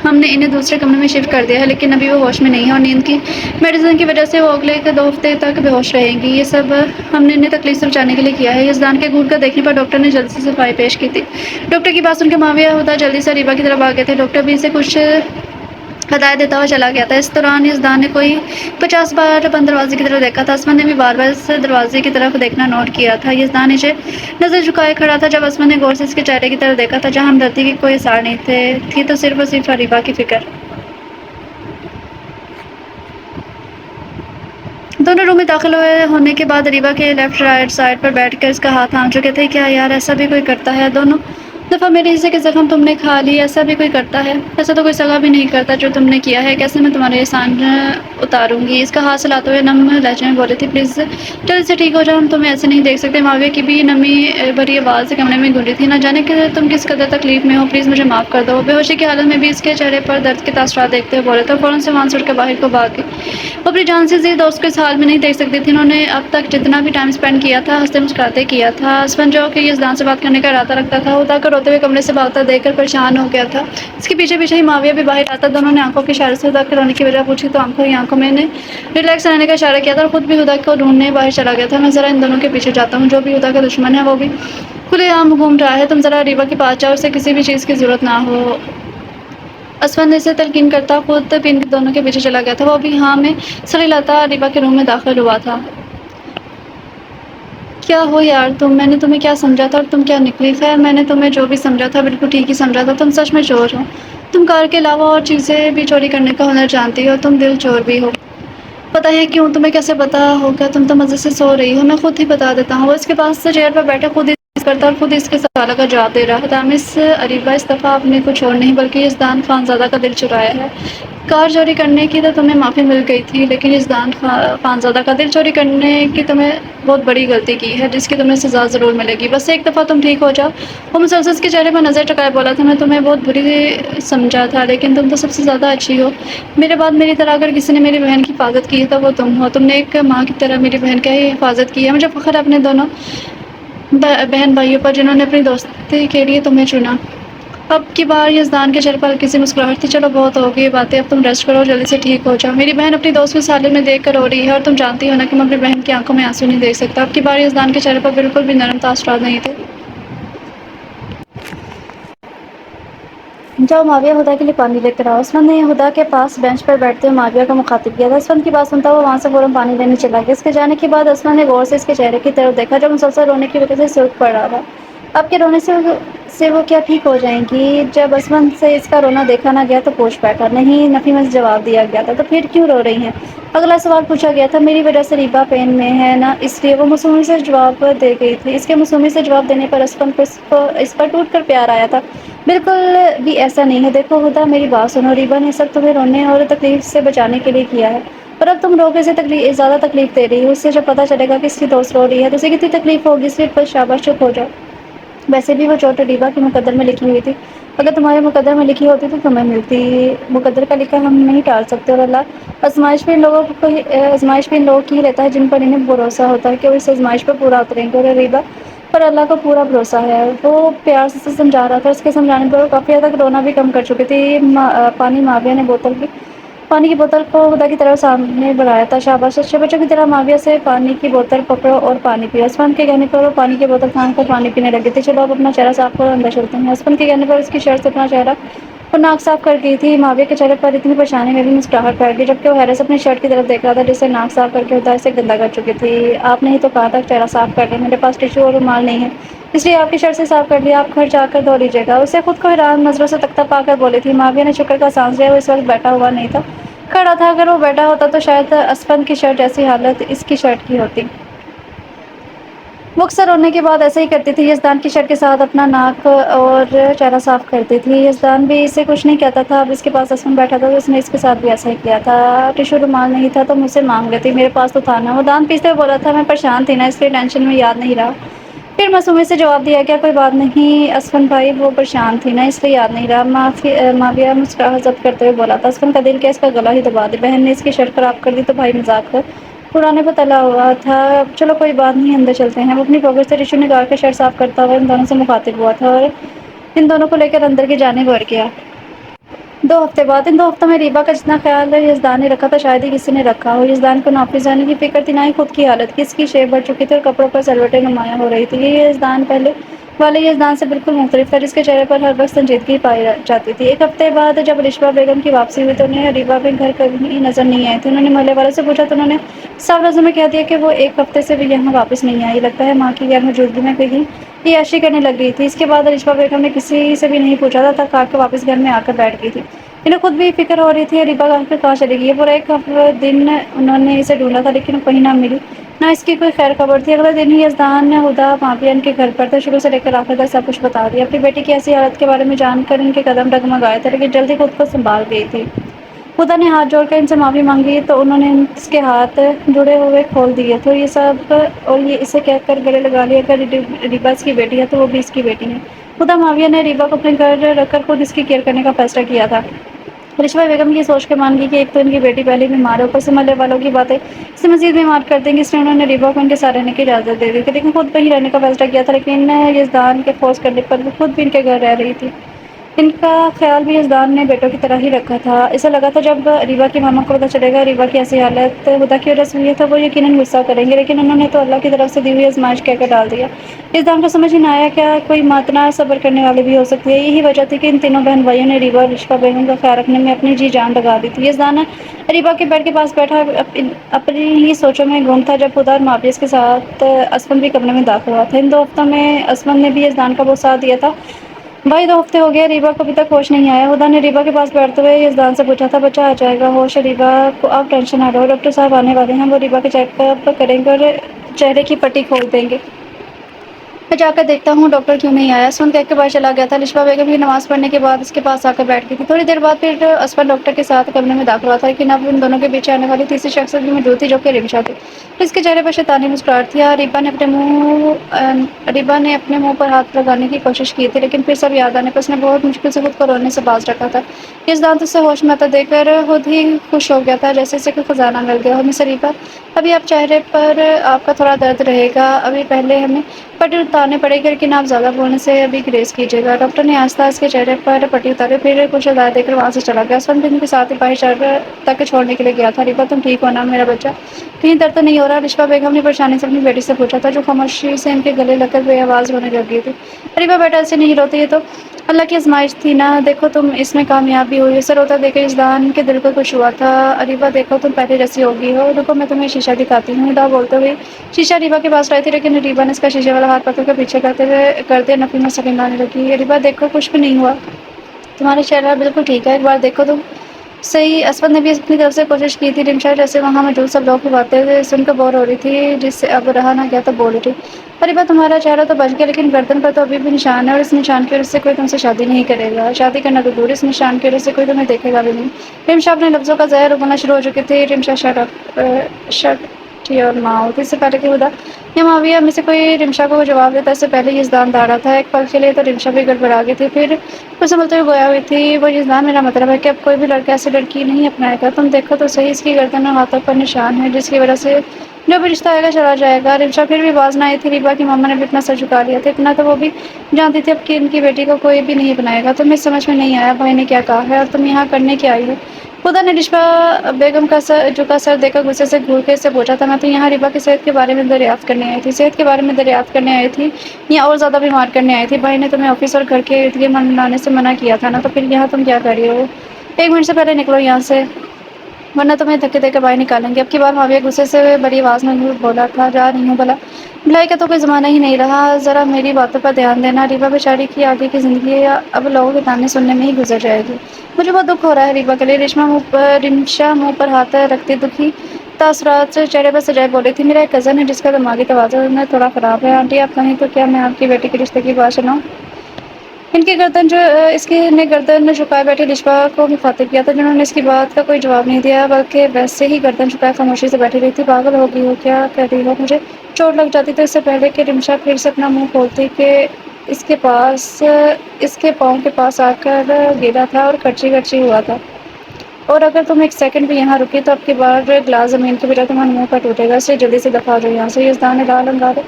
ہم نے انہیں دوسرے کمرے میں شفٹ کر دیا ہے، لیکن ابھی وہ ہوش میں نہیں ہے اور نیند کی میڈیسن کی وجہ سے وہ اگلے 2 ہفتے تک بے ہوش رہیں گی۔ یہ سب ہم نے انہیں تکلیف سے بچانے کے لیے کیا ہے۔ یزدان کے گھور کر دیکھنے پر ڈاکٹر نے جلدی سے صفائی پیش کی تھی۔ ڈاکٹر کی بات سن کے معاویہ ہدا جلدی سے اریبہ کی طرف آگئے تھے۔ ڈاکٹر بھی اسے کچھ ہدایت دیتا ہوا چلا گیا تھا۔ اس دوران یزدان نے کوئی 50 بار بند دروازے کی طرف دیکھا تھا۔ اسمت نے بھی بار بار اس دروازے کی طرف دیکھنا نوٹ کیا تھا۔ یزدان نیچے نظر جھکائے کھڑا تھا جب اسمت نے غور سے اس کے چہرے کی طرف دیکھا تھا جہاں ہمدردی کی کوئی اثار نہیں تھی تو صرف اور صرف اریبہ کی فکر۔ دونوں روم میں داخل ہونے کے بعد اریبہ کے لیفٹ رائٹ سائڈ پر بیٹھ کر اس کا ہاتھ تھام چکے تھے۔ کیا یار ایسا بھی کوئی کرتا ہے؟ دونوں دفعہ میرے حصے کے زخم تم نے کھا لی، ایسا بھی کوئی کرتا ہے؟ ایسا تو کوئی سگا بھی نہیں کرتا جو تم نے کیا ہے، کیسے میں تمہارے احسان اتاروں گی؟ اس کا ہاتھ سلاتے ہوئے نم لہجے میں بولی تھی۔ پلیز جلد سے ٹھیک ہو جاؤ، ہم تمہیں ایسے نہیں دیکھ سکتے۔ معاویہ کی بھی نمی بھری آواز کمرے میں گونجی تھی۔ نہ جانے کہ تم کس قدر تکلیف میں ہو، پلیز مجھے معاف کر دو۔ بے ہوشی کی حالت میں بھی اس کے چہرے پر درد کے تاثرات دیکھتے ہوئے بولے تو فوراً سے وہاں سے اٹھ کے باہر کو بھاگ گئی۔ وہ اپنی جان سے زیادہ دوست کو اس حال میں نہیں دیکھ سکتی تھی۔ انہوں نے اب تک جتنا بھی ٹائم اسپینڈ کیا تھا ہنستے مسکراتے کیا تھا۔ اسفن جو کہ یزدان سے بات کرنے کا ارادہ رکھتا تھا، ہدا کو روتے ہوئے کمرے سے بھاگتا دیکھ کر پریشان ہو گیا تھا۔ اس کے پیچھے پیچھے ہی معاویہ بھی باہر آتا۔ دونوں نے آنکھوں کے اشارے سے ہدا کے رونے کی وجہ پوچھی تو آنکھوں ہی آنکھوں میں نے ریلیکس رہنے کا اشارہ کیا تھا اور خود بھی ہدا کو ڈھونڈنے باہر چلا گیا تھا۔ میں ذرا ان دونوں کے پیچھے جاتا ہوں، جو بھی ہدا کا دشمن ہے وہ بھی کھلے عام گھوم رہا ہے، تم ذرا اریبہ کے پاس جاؤ، اسے کسی بھی چیز کی ضرورت نہ ہو۔ اسفن نے اسے تلقین کرتا خود پن دونوں کے پیچھے چلا گیا تھا۔ وہ بھی ہاں میں سر ہلاتا اریبہ کے روم میں داخل ہوا تھا۔ کیا ہو یار تم؟ میں نے تمہیں کیا سمجھا تھا اور تم کیا نکلی؟ خیر میں نے تمہیں جو بھی سمجھا تھا بالکل ٹھیک ہی سمجھا تھا، تم سچ میں چور ہو، تم کار کے علاوہ اور چیزیں بھی چوری کرنے کا ہنر جانتی ہو، تم دل چور بھی ہو۔ پتہ ہے کیوں؟ تمہیں کیسے پتا ہوگا؟ تم تو مزے سے سو رہی ہو، میں خود ہی بتا دیتا ہوں۔ وہ اس کے پاس سے چیئر پر بیٹھے خود ہی کرتا اور خود اس کے سوالوں کا جواب دے رہا تھا۔ مس اریبہ، اس دفعہ آپ نے کچھ اور نہیں بلکہ یزدان خانزادہ کا دل چرایا ہے۔ کار چوری کرنے کی تو تمہیں معافی مل گئی تھی، لیکن یزدان خانزادہ کا دل چوری کرنے کی تمہیں بہت بڑی غلطی کی ہے جس کی تمہیں سزا ضرور ملے گی، بس ایک دفعہ تم ٹھیک ہو جاؤ۔ وہ مسلسل اس کے چہرے پر نظر ٹکائے بولا تھا۔ میں تمہیں بہت بری سمجھا تھا لیکن تم تو سب سے زیادہ اچھی ہو۔ میرے بعد میری طرح اگر کسی نے میری بہن کی حفاظت کی ہے تو وہ تم ہو، تم نے ایک ماں کی طرح میری بہن کی حفاظت کی ہے۔ مجھے فخر ہے اپنے دونوں بہن بھائیوں پر جنہوں نے اپنی دوستی کے لیے تمہیں چنا۔ اب کی بار یزدان کے چہرے پر ہلکی سی مسکراہٹ تھی۔ چلو بہت ہو گئی باتیں، اب تم ریسٹ کرو، جلدی سے ٹھیک ہو جاؤ۔ میری بہن اپنی دوست کو اس حالت میں دیکھ کر رو رہی ہے اور تم جانتی ہو نا کہ میں اپنی بہن کی آنکھوں میں آنسو نہیں دیکھ سکتا۔ اب کی بار یزدان کے چہرے پر بالکل بھی نرم تاثرات نہیں تھے۔ جاؤ معاویہ، ہدا کے لیے پانی لے کر آؤ۔ اسفن نے ہدا کے پاس بینچ پر بیٹھتے ہوئے معاویہ کو مخاطب کیا تھا۔ اسفن کی بات سنتا ہوا وہاں سے فوراً پانی لینے چلا گیا۔ اس کے جانے کے بعد اسفن نے غور سے اس کے چہرے کی طرف دیکھا جو مسلسل رونے کی وجہ سے سرخ پڑ رہا تھا۔ اب کے رونے سے وہ کیا ٹھیک ہو جائیں گی؟ جب اسفن سے اس کا رونا دیکھا نہ گیا تو پوچھ بیٹھا۔ نہیں، نفی میں جواب دیا گیا تھا۔ تو پھر کیوں رو رہی ہیں؟ اگلا سوال پوچھا گیا تھا۔ میری وجہ سے اریبہ پین میں ہے نا، اس لیے وہ معصومی سے جواب دے گئی تھی۔ اس کے معصومی سے جواب دینے پر اسفن کو اس پر ٹوٹ کر پیار آیا تھا۔ بالکل بھی ایسا نہیں ہے۔ دیکھو ہدا، میری بات سنو، اریبہ نے سب تمہیں رونے اور تکلیف سے بچانے کے لیے کیا ہے اور اب تم رو کے اسے زیادہ تکلیف دے رہی ہو۔ اس سے جب پتہ چلے گا کہ اس کی دوست رو رہی ہے تو اسے کتنی تکلیف ہوگی، اس لیے بس شاباش چپ ہو جاؤ۔ ویسے بھی وہ چوٹ اریبہ کے مقدر میں لکھی ہوئی تھی، اگر تمہارے مقدر میں لکھی ہوتی تو تمہیں ملتی۔ مقدر کا لکھا ہم نہیں ٹال سکتے اور اللہ آزمائش بھی ان لوگوں کی ہی لیتا ہے جن پر انہیں بھروسہ ہوتا ہے کہ وہ اس آزمائش پر پورا اتریں گے، اور اریبہ پر اللہ کا پورا بھروسہ ہے۔ وہ پیار سے سمجھا رہا تھا۔ اس کے سمجھانے پر وہ کافی حد تک رونا بھی کم کر چکی تھی۔ معاویہ نے پانی کی بوتل کو ہدا کی طرف سامنے بڑھایا تھا۔ شاباش، اچھے بچوں کی طرح معاویہ سے پانی کی بوتل پکڑو اور پانی پیو۔ اسفن کے کہنے پر وہ پانی کی بوتل تھام کر پانی پینے لگی تھی۔ چلو اب اپنا چہرہ صاف کرو، اندر چلتے ہیں۔ اسفن کے کہنے پر اس کی شرٹ سے اپنا چہرہ اور ناک صاف کر دی تھی۔ معاویہ کے چہرے پر اتنی پریشانی میں بھی مسکراہٹ پھیل گئی جبکہ وہ حیرت سے اپنی شرٹ کی طرف دیکھ رہا تھا جسے ناک صاف کر کے ہدا اسے گندا کر چکی تھی۔ آپ نے ہی تو کہا تھا چہرہ صاف کر لیں، میرے پاس ٹشو اور رومال نہیں ہے اس لیے آپ کی شرٹ سے صاف کر لیا، آپ گھر جا کر دھو لیجیے گا۔ اسے خود کو حیران نظروں سے تکتا پا کر بولی تھی۔ معاویہ نے شکر کا سانس لیا۔ وہ اس وقت بیٹھا ہوا نہیں تھا، کھڑا تھا۔ اگر وہ بیٹھا ہوتا تو شاید اسفن کی شرٹ جیسی حالت اس کی شرٹ کی ہوتی۔ وہ اکثر رونے کے بعد ایسے ہی کرتی تھی، یزدان کی شرٹ کے ساتھ اپنا ناک اور چہرہ صاف کرتی تھی۔ یزدان بھی اسے کچھ نہیں کہتا تھا۔ اب اس کے پاس اسفن بیٹھا تھا تو اس نے اس کے ساتھ بھی ایسا ہی کیا تھا۔ ٹشو رومال نہیں تھا تو مجھ سے مانگ لیتی، میرے پاس تو تھا نا۔ وہ دانت پیستے ہوئے بولا تھا، میں پریشان تھی نا اس لیے ٹینشن میں یاد نہیں رہا۔ پھر معصومیت سے جواب دیا، کیا کوئی بات نہیں اسفن بھائی، وہ پریشان تھی نا اس لیے یاد نہیں رہا۔ معاویہ مسکراہٹ ضبط کرتے ہوئے بولا تھا، اسفن کا دل کیا، اس کا گلا ہی دبا دے، بہن نے اس کی شرٹ خراب کر دی تو بھائی مذاق اڑانے پر تلا ہوا تھا۔ چلو کوئی بات نہیں، اندر چلتے ہیں۔ وہ اپنی پاکٹ سے ٹشو نکال کر شرٹ صاف کرتا ہوا ان دونوں سے مخاطب ہوا تھا اور ان دونوں کو لے کر اندر کی جانب بڑھ گیا۔ 2 ہفتے بعد۔ ان 2 ہفتوں میں ریبا کا جتنا خیال یزدان نے رکھا تھا شاید ہی کسی نے رکھا ہو۔ یزدان کو نہ آفس جانے کی فکر تھی، نہ ہی خود کی حالت کی۔ اس کی شیپ بڑھ چکی تھی اور کپڑوں پر سلوٹیں نمایاں ہو رہی تھیں۔ یہ یزدان پہلے والے یزدان سے بالکل مختلف تھا، جس کے چہرے پر ہر وقت سنجیدگی پائی جاتی تھی۔ 1 ہفتے بعد جب رشوہ بیگم کی واپسی ہوئی تو انہیں ریبا کے گھر کہیں نظر نہیں آئی تھی۔ انہوں نے محلے والوں سے پوچھا تو انہوں نے صاف لفظوں میں کہہ دیا کہ وہ 1 ہفتے سے بھی یہاں واپس نہیں آئی، لگتا ہے ماں کی غیر موجودگی میں کہیں عیاشی کرنے لگ گئی تھی۔ اس کے بعد رشوہ بیگم نے کسی سے بھی نہیں پوچھا تھا، تھک ہار کر واپس گھر میں آ کر بیٹھ گئی تھی۔ انہیں خود بھی فکر ہو رہی تھی ریبا آخر کہاں چلی گئی ہے۔ پورا 1 دن انہوں نے اسے ڈھونڈا تھا لیکن کہیں نہ ملی، نہ اس کی کوئی خیر خبر تھی۔ اگلے دن ہی یزدان ہدیٰ ماویہ کے گھر پر تھا، شروع سے لے کر آخر تک سب کچھ بتا دیا۔ اپنی بیٹی کی ایسی حالت کے بارے میں جان کر ان کے قدم ڈگمگائے تھے لیکن جلد ہی خود کو سنبھال گئی تھی۔ ہدیٰ نے ہاتھ جوڑ کر ان سے معافی مانگی تو انہوں نے اس کے ہاتھ جڑے ہوئے کھول دیے تو یہ سب اور یہ اسے کہہ کر گلے لگا لیا کہ ریبا اس کی بیٹی ہے تو وہ بھی اس کی بیٹی ہے۔ ہدیٰ ماویہ نے ریبا کو اپنے گھر رکھ کر خود اس کی کیئر کرنے کا فیصلہ کیا تھا۔ رشوہ بیگم یہ سوچ کر مان گئی کہ ایک تو ان کی بیٹی پہلے بیمار ہے، اوپر سے محلے والوں کی باتیں اسے مزید بیمار کر دیں گی، اس لیے انہوں نے ریبا کو ان کے ساتھ رہنے کی اجازت دے دی تھی، لیکن خود وہیں رہنے کا فیصلہ کیا تھا۔ لیکن یزدان کے فورس کرنے پر وہ خود بھی ان کے گھر رہ رہی تھی۔ ان کا خیال بھی یزدان نے بیٹوں کی طرح ہی رکھا تھا۔ اسے لگا تھا جب ریبا کی ماما کو پتہ چلے گا ریبا کی ایسی حالت ہدیٰ کی وجہ سے ہوئی ہے تو وہ یقیناً غصہ کریں گے، لیکن انہوں نے تو اللہ کی طرف سے دی ہوئی آزمائش کہہ کر ڈال دیا۔ یزدان کو سمجھ ہی نہ آیا کیا کوئی ماں اتنا صبر کرنے والی بھی ہو سکتی ہے۔ یہی وجہ تھی کہ ان تینوں بہن بھائیوں نے ریبا اور رشوہ بیگم کا خیال رکھنے میں اپنی جی جان لگا دی تھی۔ یزدان ریبا کے بیڈ کے پاس بیٹھا اپنی ہی سوچوں میں گم تھا جب ہدیٰ اور معاویہ کے ساتھ اسفن بھی کمرے میں داخل ہوا تھا۔ ان 2 ہفتوں میں اسفن نے بھی یزدان کا بہت ساتھ دیا تھا۔ بھائی 2 ہفتے ہو گئے، ریبا کو ابھی تک ہوش نہیں آیا۔ ہدیٰ نے ریبا کے پاس بیٹھتے ہوئے یزدان سے پوچھا تھا، بچہ آ جائے گا ہوش؟ ریبا کو آپ ٹینشن نہ لو، ڈاکٹر صاحب آنے والے ہیں، وہ ریبا کا چیک اپ کریں گے اور چہرے کی پٹی کھول دیں گے۔ میں جا کر دیکھتا ہوں ڈاکٹر کیوں نہیں آیا؟ اسفن کہہ کر باہر چلا گیا تھا۔ رشوہ بیگم بھی نماز پڑھنے کے بعد اس کے پاس آ کر بیٹھ گئی تھی۔ تھوڑی دیر بعد پھر اسفن ڈاکٹر کے ساتھ کمرے میں داخل ہوا تھا، لیکن اب ان دونوں کے پیچھے آنے والی تیسری شخص بھی موجود تھی جو کہ رمشا تھی۔ اس کے چہرے پر شیطانی مسکراہٹ تھی۔ ریبا نے اپنے منہ پر ہاتھ لگانے کی کوشش کی تھی لیکن پھر سب یاد آنے پر اس نے بہت مشکل سے خود کو رونے سے باز رکھا تھا۔ یزدان تو اسے ہوش میں آتا دیکھ کر خود ہی خوش ہو گیا تھا، جیسے اسے کوئی خزانہ مل گیا ہو۔ مس ریبا، ابھی آپ چہرے پر آپ کا تھوڑا درد رہے گا، ابھی پہلے ہمیں پٹی اتارنی پڑے گی، لیکن آپ زیادہ بولنے سے ابھی گریز کیجیے گا۔ ڈاکٹر نے آہستہ اس کے چہرے پر پٹی اتاری، پھر کچھ ہدایت دے کر وہاں سے چلا گیا۔ اسفن بھی ان کے ساتھ ہی باہر شہر تک چھوڑنے کے لیے گیا تھا۔ ریبا تم ٹھیک ہو نا میرا بچہ؟ کہیں درد تو نہیں ہو رہا؟ رشوہ بیگم نے پریشانی سے اپنی بیٹی سے پوچھا تھا جو خاموشی سے ان کے گلے لگ کر بے آواز رونے لگ گئی تھی۔ ریبا بیٹا ایسے نہیں روتے، یہ تو اللہ کی آزمائش تھی نا، دیکھو تم اس میں کامیاب بھی ہوئی۔ اسے روتا دیکھ کر یزدان کے دل کو خوش ہوا تھا۔ ریبا دیکھو تم پہلے جیسی ہو گئی ہو، رکو میں تمہیں شیشہ دکھاتی ہوں۔ ہدیٰ بولتے ہوئے شیشہ ریبا کے پاس لائی تھی لیکن ریبا نے اس کا شیشے والا ہاتھ پکڑ کر پیچھے کر دیا۔ نفی میں سکین لانے لگی، ریبا دیکھو کچھ بھی نہیں ہوا، تمہارا چہرہ بالکل ٹھیک ہے، ایک بار دیکھو تم صحیح۔ اسفن نے بھی اپنی طرف سے کوشش کی تھی۔ رمشا جیسے وہاں موجود سب لوگوں کی باتیں سن کر بور ہو رہی تھی، جس سے اب رہا نہ گیا تو بول اٹھی، ریبا تمہارا چہرہ تو بچ گیا لیکن گردن پر تو ابھی بھی نشان ہے، اور اس نشان کی وجہ سے کوئی تم سے شادی نہیں کرے گا۔ شادی کرنا تو دور، اس نشان کی وجہ سے کوئی تمہیں دیکھے گا بھی نہیں۔ رمشا اپنے لفظوں کا زہر اگلنا شروع ہو چکی تھی۔ Rimsha shut your mouth. اس سے پہلے کہ ہدیٰ یا معاویہ میں سے کوئی رمشا کو جواب دیتا، اس سے پہلے یزدان داڑا تھا۔ ایک پل کے لیے تو رمشا بھی گڑبڑا گئی تھی، پھر کچھ سنبھلتے ہوئے گویا ہوئی تھی، وہ یزدان میرا مطلب ہے کہ اب کوئی بھی لڑکا ایسی لڑکی نہیں اپنائے گا، تم دیکھو تو صحیح اس کی گردن اور ہاتھوں پر نشان ہے جس کی وجہ سے جو بھی رشتہ آئے گا چلا جائے گا۔ رمشا پھر بھی باز نہ آئی تھی۔ ریبا کی ماما نے بھی اتنا سر جھکا لیا تھا، اتنا تو وہ بھی جانتی تھی اب کہ ان کی بیٹی کو کوئی بھی نہیں اپنائے گا۔ تمہیں سمجھ میں نہیں آیا بھائی نے کیا کہا ہے اور تم یہاں کرنے کیا آئی ہو؟ ہدیٰ نے رشوہ بیگم کا جھکا سر دیکھ کر غصے سے گھور کے اس سے پوچھا تھا، میں تو یہاں ریبا کی صحت کے بارے میں دریافت کرنے آئی تھی۔ صحت کے بارے میں دریافت کرنے آئی تھی یا اور زیادہ بیمار کرنے آئی تھی؟ بھائی نے تمہیں آفس اور گھر کے ارد گرد لانے سے منع کیا تھا نا، تو پھر یہاں تم کیا کر رہی ہو؟ 1 منٹ سے پہلے نکلو یہاں سے ورنہ تمہیں دھکے دے کر باہر نکالیں گے۔ اب کی بار معاویہ غصے سے بڑی آواز میں بولا تھا، جا رہی ہوں بھلا، بھلائی کا تو کوئی زمانہ ہی نہیں رہا، ذرا میری باتوں پر دھیان دینا۔ ریبا بیچاری کی آگے کی زندگی اب لوگوں کے تانے سننے میں ہی گزر جائے گی۔ مجھے بہت دکھ ہو رہا ہے ریبا کے لیے۔ رمشا منہ پر ہاتھ رکھتے دکھی تاثرات سے چہرے پر سجائے بولی تھی، میرا ایک کزن ہے جس کا دماغی توازن تھوڑا خراب ہے، آنٹی آپ کہیں تو کیا میں آپ کی بیٹی کے رشتے کی بات سناؤں؟ ان کی گردن جو اس کی نے گردن جھکائے بیٹھی لشبا کو مخاطب کیا تھا، جنہوں نے اس کی بات کا کوئی جواب نہیں دیا بلکہ ویسے ہی گردن جھکائے خاموشی سے بیٹھی رہی تھی۔ پاگل ہو گئی ہو کیا کر رہی ہو؟ مجھے چوٹ لگ جاتی تو اس سے پہلے کہ رمشا پھر سے اپنا منہ کھولتی کہ اس کے پاؤں کے پاس آ کر گرا تھا اور کچی کچی ہوا تھا، اور اگر تم ایک سیکنڈ بھی یہاں رکی تو اب کی بار گلاس زمین کے گرا تمہارے منہ پر ٹوٹے گا، اس لیے جلدی سے دفعہ ہو جاؤ یہاں سے۔ یزدان نے لال انگارے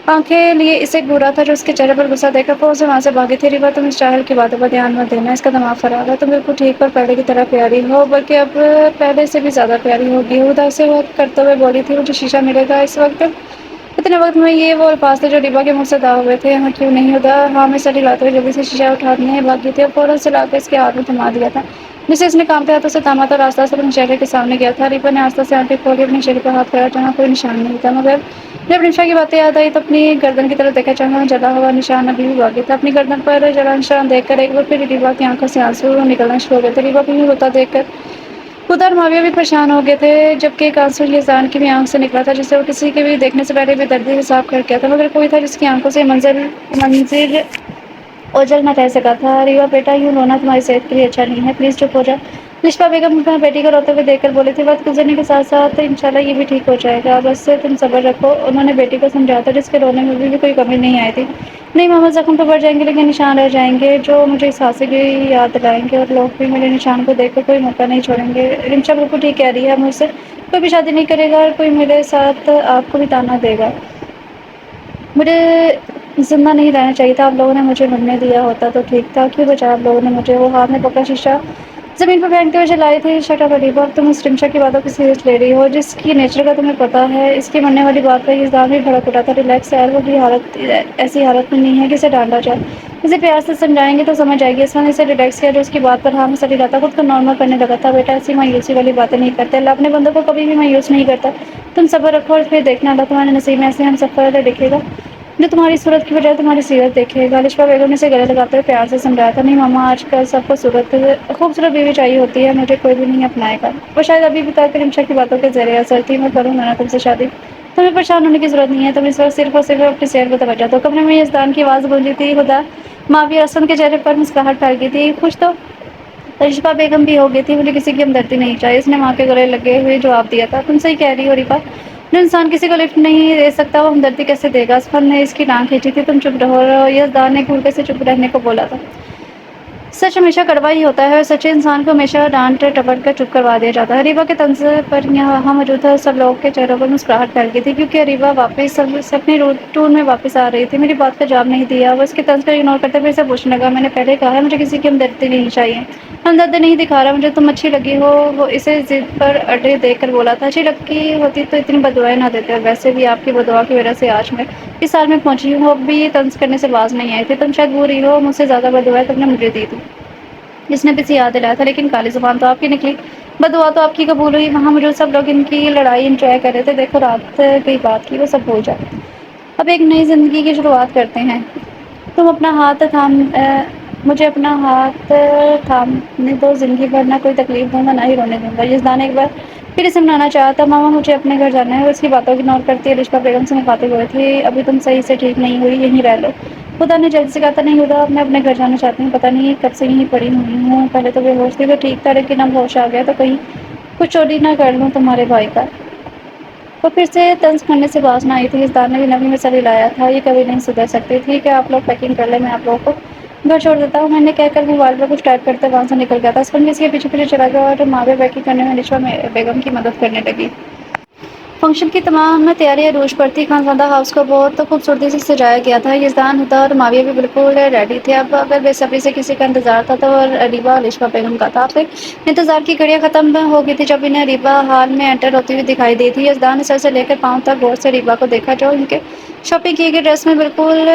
آنکھیں لیے اسے گھورا تھا جو اس کے چہرے پر غصہ دیکھ کر فوراً سے وہاں سے بھاگی تھی۔ ریبا تم اس چاہل کی باتوں پر دھیان مت دینا، اس کا دماغ خراب ہے، تم بالکل ٹھیک اور پہلے کی طرح پیاری ہو، بلکہ اب پہلے سے بھی زیادہ پیاری ہوگی۔ ادھر سے وہ کرتے ہوئے بولی تھی، مجھے شیشہ ملے گا اس وقت؟ اتنے وقت میں یہ وہ الفاظ تھے جو ریبا کے منہ سے ادا ہوئے تھے۔ ہاں کیوں نہیں ہوتا؟ ہاں میں سر ہلاتے ہوئے جلدی سے شیشہ اٹھانے بھاگی تھی اور فوراً سے لا کے اس کے ہاتھ میں تھما دیا تھا جسے اس نے کانپتے ہاتھوں سے تھاما تھا اور آستہ سے اپنے چہرے کے سامنے گیا تھا۔ ریبا نے آستہ سے آنکھیں کھولی، اپنے چہرے پر ہاتھ پھیرا جہاں کوئی نشان نہیں تھا، مگر جب رمشا کی باتیں یاد آئی تو اپنی گردن کی طرف دیکھا جہاں جلا ہوا نشان ابھی بھی باقی تھا۔ اپنی گردن پر جلا نشان دیکھ کر ایک بار پھر ریبا کی آنکھوں سے آنسو نکلنا شروع ہو گئے تھے۔ ریبا کو یوں روتا دیکھ کر خدا اور معاویہ بھی پریشان ہو گئے تھے، جبکہ ایک آنسو یزدان کی بھی آنکھ سے نکلا تھا جسے وہ کسی کے بھی دیکھنے سے پہلے بے دردی حساب کر کیا تھا، مگر کوئی تھا جس کی آنکھوں سے منظر اوجھل نہ رہ سکا تھا۔ ریبا بیٹا یوں رونا تمہاری صحت کے لیے اچھا نہیں ہے، پلیز چپ ہو جا۔ لشبا بیگم بیٹی کو روتے ہوئے دیکھ کر بولی تھی، وقت گزرنے کے ساتھ ساتھ انشاءاللہ یہ بھی ٹھیک ہو جائے گا، بس تم صبر رکھو۔ انہوں نے بیٹی کو سمجھایا تھا جس کے رونے میں بھی کوئی کمی نہیں آئی تھی۔ نہیں ماما، زخم تو بڑھ جائیں گے لیکن نشان رہ جائیں گے جو مجھے اس حادثے کی یاد دلائیں گے، اور لوگ بھی میرے نشان کو دیکھ کر کوئی موقع نہیں چھوڑیں گے۔ رمشا بالکل ٹھیک کہہ رہی ہے، مجھ سے کوئی بھی شادی نہیں کرے گا اور کوئی میرے ساتھ آپ کو بھی تانا دے گا۔ مجھے زندہ نہیں رہنا چاہیے تھا، آپ لوگوں نے مجھے مرنے دیا ہوتا تو ٹھیک تھا، کیوں بچایا آپ لوگوں نے مجھے؟ وہ ہاتھ میں پکڑا شیشہ زمین پر پھینکتے ہوئے چلائی تھی، شٹ اپ ریبا، تم اس رمشا کی باتوں کی سیریس لے رہی ہو جس کی نیچر کا تمہیں پتہ ہے۔ اس کی مرنے والی بات پر یزدان بھی بھڑک اٹھا تھا۔ ریلیکس یار، وہ بھی ایسی حالت میں نہیں ہے کہ اسے ڈانٹا جائے، اسے پیار سے سمجھائیں گے تو سمجھ آئے گی۔ اس نے اسے ریلیکس کیا جو اس کی بات پر ہاں میں سر ہلاتا خود کو نارمل کرنے لگا تھا۔ بیٹا ایسی مایوسی والی باتیں نہیں کرتے، اللہ اپنے بندوں کو کبھی بھی مایوس نہیں کرتا، تم صبر رکھو اور پھر دیکھنا اللہ تمہارے نصیب میں ایسے ہم سفر لکھے گا جو تمہاری صورت کی بجائے تمہاری سیرت دیکھے گا۔ لشبا بیگم نے اسے گلے لگاتے ہوئے پیار سے سمجھایا تھا، نہیں ماما، آج کل سب کو خوبصورت بیوی چاہیے ہوتی ہے، مجھے کوئی بھی نہیں اپنائے گا۔ وہ شاید ابھی بھی تک رمشا کی باتوں کے زیر اثر تھی۔ میں کروں نا تم سے شادی، تمہیں پریشان ہونے کی ضرورت نہیں ہے، تم اس وقت صرف اور صرف اپنی صحت پر توجہ دو۔ کمرے میں یزدان کی آواز گونجی تھی، خدا۔ معاویہ اسد کے چہرے پر مسکراہٹ پھیل گئی تھی، خوش تو لشبا بیگم بھی ہو گئی تھی، مجھے کسی کی ہمدردی نہیں چاہیے، اس نے ماں کے گلے لگے ہوئے جواب دیا تھا۔ تم صحیح کہہ رہی ہو ریبا، جو انسان کسی کو لفٹ نہیں دے سکتا وہ ہمدردی کیسے دے گا؟ اسفل نے اس کی ٹانگ کھینچی تھی، تم چپ رہو، یزدان نے گھورتے سے چپ رہنے کو بولا تھا۔ سچ ہمیشہ کڑوا ہی ہوتا ہے اور سچے انسان کو ہمیشہ ڈانٹ ٹپٹ کر چپ کروا دیا جاتا ہے۔ ریبا کے طنز پر یہاں موجود سب لوگوں کے چہروں پر مسکراہٹ پھیل گئی تھی کیونکہ ریبا واپس اپنی ٹون میں واپس آ رہی تھی۔ میری بات کا جواب نہیں دیا، وہ اس کے طنز کو اگنور کرتے ہوئے اسے پوچھنے لگا، میں نے پہلے کہا ہے مجھے کسی کی ہمدردی نہیں چاہیے، ہمدردی نہیں دکھا رہا، مجھے تم اچھی لگی ہو۔ وہ اسے ضد پر اڑے دیکھ کر بولا تھا، اچھی لگی ہوتی تو اتنی بددعائیں نہ دیتے، اور ویسے بھی آپ کی بددعا کی وجہ سے آج میں اس حال میں پہنچی ہوں۔ اب بھی طنز کرنے سے باز نہیں آئی تھی، تم شاید بھول رہی ہو مجھ سے زیادہ بددعائیں تم نے مجھے دی تھی جس نے بھی یاد دلایا تھا، لیکن کالی زبان تو آپ کی نکلی، بددعا تو آپ کی قبول ہوئی۔ وہاں موجود سب لوگ ان کی لڑائی انجوائے کر رہے تھے، دیکھو رات کی بات کی وہ سب بھول جائے، اب ایک نئی زندگی کی شروعات کرتے ہیں۔ تم اپنا ہاتھ مجھے اپنا ہاتھ تھامنے دو، زندگی بھر نہ کوئی تکلیف دوں گا نہ ہی رونے دوں گا۔ یزدان نے ایک بار پھر اسے منانا چاہا تھا، ماما مجھے اپنے گھر جانا ہے، وہ اس کی باتوں کو اگنور کرتی ہے لشبا بیگم سے مخاطب ہوئی تھی، ابھی تم صحیح سے ٹھیک نہیں ہوئی، یہیں رہ لو۔ خدا نے جلدی سے کہا تھا، نہیں خدا، میں اپنے گھر جانا چاہتی ہوں، پتہ نہیں کب سے یہیں پڑی ہوئی ہوں، پہلے تو بے ہوش تھی تو ٹھیک تھا لیکن اب ہوش آ گیا تو کہیں کچھ چوری نہ کر لوں تمہارے بھائی کا۔ وہ پھر سے طنز کرنے سے باز نہ آئی تھی۔ یزدان نے بھی نرمی میں سر ہلایا تھا، یہ کبھی نہیں سدھر سکتی، ٹھیک ہے آپ لوگ پیکنگ کر لیں، میں آپ لوگوں کو گھر چھوڑ دیتا ہوں، میں نے کہہ کر موبائل پر کچھ ٹائپ کرتے وہاں سے نکل گیا تھا۔ اسفل بھی اس کے پیچھے پیچھے چلا گیا اور معاویہ پیکنگ کرنے میں لشبا بیگم کی مدد کرنے لگی۔ فنکشن کی تمام تیاریاں عروج پر تھیں، خانزادہ ہاؤس کو بہت خوبصورتی سے سجایا گیا تھا، یزدان، ہدا اور معاویہ بھی بالکل ریڈی تھے، اب اگر بے صبری سے کسی کا انتظار تھا تو ریبا اور لشبا بیگم کا تھا۔ پھر انتظار کی گھڑیاں ختم ہو گئی تھی جب انہیں ریبا ہال میں انٹر ہوتی ہوئی دکھائی دی تھی۔ یزدان نے سر سے لے کر پاؤں تک غور سے ریبا کو دیکھا جو ان کے شاپنگ کی گئی ڈریس میں بالکل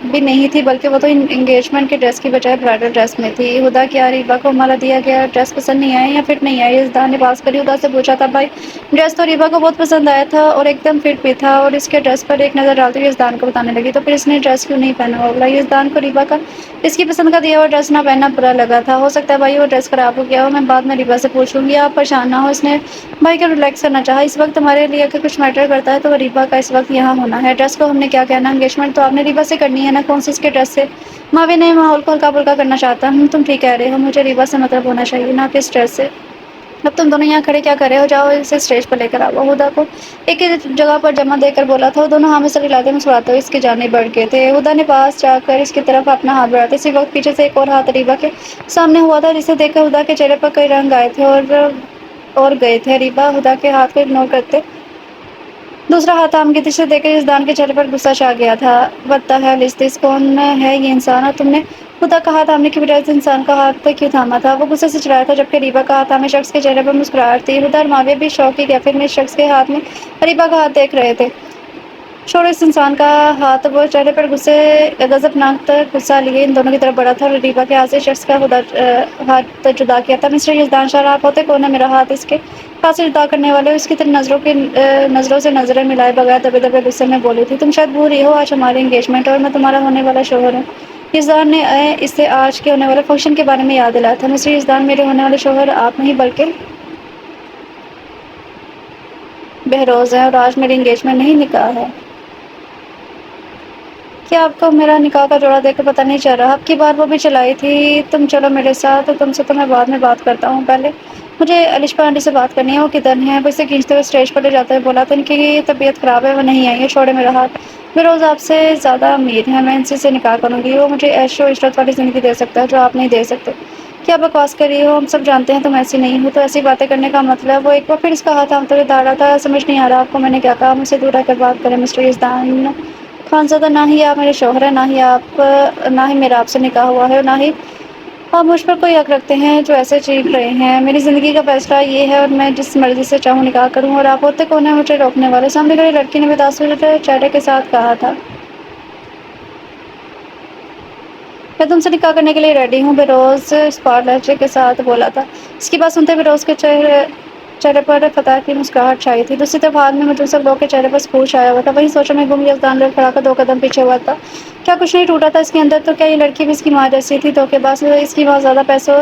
بھی نہیں تھی، بلکہ وہ تو انگیجمنٹ کی ڈریس کی بجائے برائڈل ڈریس میں تھی۔ ہدا کی ریبا کو ہمارا دیا گیا ڈریس پسند نہیں آئی یا فٹ نہیں آئی؟ ازدان نے پاس کری، ہدا سے پوچھا تھا بھائی ڈریس تو ریبا کو بہت پسند آیا تھا اور ایک دم فٹ بھی تھا، اور اس کے ڈریس پر ایک نظر ڈالتے ہوئے ازدان کو بتانے لگی، تو پھر اس نے ڈریس کیوں نہیں پہنا ہوگا؟ یہ ازدان کو ریبا کا اس کی پسند کا دیا ہوا ڈریس نہ پہننا برا لگا تھا۔ ہو سکتا ہے بھائی وہ ڈریس خراب ہو گیا ہو، میں بعد میں ریبا سے پوچھوں گی، آپ پریشان نہ ہو۔ اس نے بھائی کو ریلیکس کرنا چاہا۔ اس وقت ہمارے لیے اگر کچھ میٹر کرتا ہے تو وہ ریبا کا اس وقت یہاں ہونا ہے، ڈریس کو ہم نے کیا کہنا؟ انگیجمنٹ تو آپ نے ریبا سے کرنی ہے نا، کون سی اس کے ڈریس سے؟ ماوی نے ماحول کو ہلکا پھلکا کرنا چاہتا ہوں، تم ٹھیک کہہ رہے ہو، مجھے ریبا سے مطلب ہونا چاہیے نہ کہ اس ڈریس سے۔ اب تم دونوں یہاں کھڑے کیا کر رہے ہو؟ جاؤ اسے اسٹیج پر لے کر آؤ۔ ہدا کو ایک جگہ پر جمع دے کر بولا تھا، وہ دونوں ہاں میں سر ہلاتے مسکراتے ہوئے اس کی جانب بڑھ گئے تھے۔ ہدا نے پاس جا کر اس کی طرف اپنا ہاتھ بڑھاتے اسی وقت پیچھے سے ایک اور ہاتھ ریبا کے سامنے ہوا تھا، جسے دیکھ کر ہدا کے چہرے پر کئی رنگ آئے تھے اور گئے تھے۔ ریبا ہدا کے ہاتھ کو اگنور کرتے دوسرا ہاتھ آمگتی سے دے کر ازدان کے چہرے پر غصہ چھا گیا تھا۔ بدتحالستیز کون ہے یہ انسان؟ اور تم نے ہدا کا ہاتھ تھامنے کی بجائے اس انسان کا ہاتھ کیوں تھاما تھا؟ وہ غصے سے چلایا تھا، جبکہ ریبا کا ہاتھ تھامے شخص کے چہرے پر مسکراہٹ تھی۔ ہدا اور ماویہ بھی شوق کی کیفیت میں اس شخص کے ہاتھ میں ریبا کا ہاتھ دیکھ رہے تھے۔ چھوڑو اس انسان کا ہاتھ، وہ چہرے پر غضبناک غصہ لیے ان دونوں کی طرف بڑھا تھا اور ریبا کے ہاتھ سے شخص کا ہاتھ جدا کیا تھا۔ مسٹر یزدان شاہ آپ ہوتے کون ہے؟ میرا ہاتھ اس کے ہاتھ سے جدا کرنے والے؟ اس کی طرف نظروں سے نظریں ملائے بغیر دبے دبے غصے میں بولی تھی، تم شاید بھول رہی ہو آج ہماری انگیجمنٹ ہے اور میں تمہارا ہونے والا شوہر ہوں۔ یزدان نے اسے آج کے ہونے والے فنکشن کے بارے میں یاد دلایا تھا۔ مسٹر یزدان، میرے ہونے والے شوہر آپ نہیں بلکہ بہروز ہیں، اور آج میری انگیجمنٹ نہیں نکاح ہے۔ کیا آپ کو میرا نکاح کا جوڑا دیکھ کر پتہ نہیں چل رہا؟ اب کی بار وہ بھی چلائی تھی، تم چلو میرے ساتھ، تم سے تو میں بعد میں بات کرتا ہوں، پہلے مجھے الشپا آنٹی سے بات کرنی ہے۔ وہ کدھر ہیں؟ وہ اسے کھینچتے ہوئے اسٹیج پر لے جاتے ہوئے بولا تھا، ان کی طبیعت خراب ہے، وہ نہیں آئی ہے، چھوڑے میرا ہاتھ۔ بہروز آپ سے زیادہ امیر ہے، میں ان سے نکاح کروں گی، وہ مجھے عیش و عشرت والی زندگی دے سکتا ہے جو آپ نہیں دے سکتے۔ کیا بکواس کر رہی ہو؟ ہم سب جانتے ہیں تم ایسی نہیں ہو، تو ایسی باتیں کرنے کا مطلب؟ وہ ایک بار پھر اس کا ہاتھ تھامتے ہوئے دہڑا تھا، سمجھ نہیں آ رہا آپ کو میں نے کیا کہا؟ مجھ سے دور رہ کر بات کریں مسٹر یزدان خانزادہ، نہ ہی آپ میرے شوہر ہیں، نہ ہی میرا آپ سے نکاح ہوا ہے، اور نہ ہی آپ مجھ پر کوئی حق رکھتے ہیں جو ایسے چیخ رہے ہیں۔ میری زندگی کا فیصلہ یہ ہے اور میں جس مرضی سے چاہوں نکاح کروں، اور آپ ہوتے کون ہیں مجھے روکنے والے؟ سامنے کھڑی لڑکی نے متاثر چہرے کے ساتھ کہا تھا، میں تم سے نکاح کرنے کے لیے ریڈی ہوں، بہروز اسپاٹ لہجے کے ساتھ بولا تھا۔ اس کی بات سنتے بہروز کے چہرے پر فتح کی مسکراہٹ چھائی تھی۔ دوسری طرف حال میں موجود سب لوگوں کے چہرے پر سکون چھایا ہوا تھا۔ وہیں سوچوں میں گم یزدان لڑ کھڑا کر 2 قدم پیچھے ہوا تھا۔ کیا کچھ نہیں ٹوٹا تھا اس کے اندر؟ تو کیا یہ لڑکی بھی اس کی ماں جیسی تھی؟ دھوکے باز! اس کی ماں زیادہ پیسوں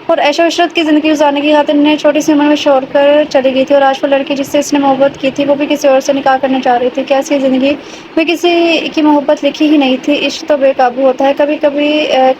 اور عیش و عشرت کی زندگی گزارنے کی خاطر انہیں چھوٹی سی عمر میں چھوڑ کر چلی گئی تھی، اور آج وہ لڑکی جس سے اس نے محبت کی تھی وہ بھی کسی اور سے نکاح کرنے جا رہی تھی۔ کیا اس کی زندگی میں کسی کی محبت لکھی ہی نہیں تھی؟ عشق تو بے قابو ہوتا ہے،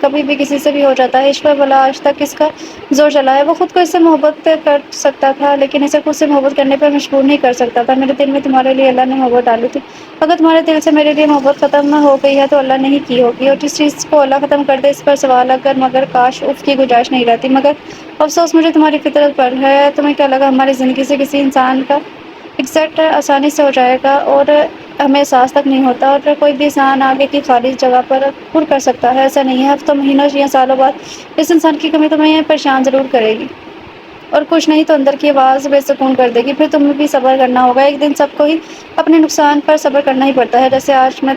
کبھی بھی کسی سے بھی ہو جاتا ہے۔ عشق پر بھلا آج تک کس کا زور چلا ہے؟ وہ خود کو اس سے محبت کر سکتا تھا لیکن اسے خود سے محبت کرنے پر مجبور نہیں کر سکتا تھا۔ میرے دل میں تمہارے لیے اللہ نے محبت ڈالی تھی، اگر تمہارے دل سے میرے لیے محبت ختم ہو گئی ہے تو اللہ نے ہی کی ہوگی، اور جس چیز کو اللہ ختم کر دے اس پر سوال اگر مگر کاش اف کی گنجائش نہیں رہتی، مگر افسوس مجھے تمہاری فطرت پر ہے۔ تمہیں کیا لگا ہماری زندگی سے کسی انسان کا ایگزٹ آسانی سے ہو جائے گا اور ہمیں احساس تک نہیں ہوتا، اور کوئی بھی انسان آگے کی خالی جگہ پر پر کر سکتا ہے؟ ایسا نہیں ہے، ہفتوں مہینوں یا سالوں بعد اس انسان کی کمی تمہیں پریشان ضرور کرے گی اور کچھ نہیں تو اندر کی آواز بے سکون کر دے گی، پھر تمہیں بھی صبر کرنا ہوگا۔ ایک دن سب کو ہی اپنے نقصان پر صبر کرنا ہی پڑتا ہے، جیسے آج میں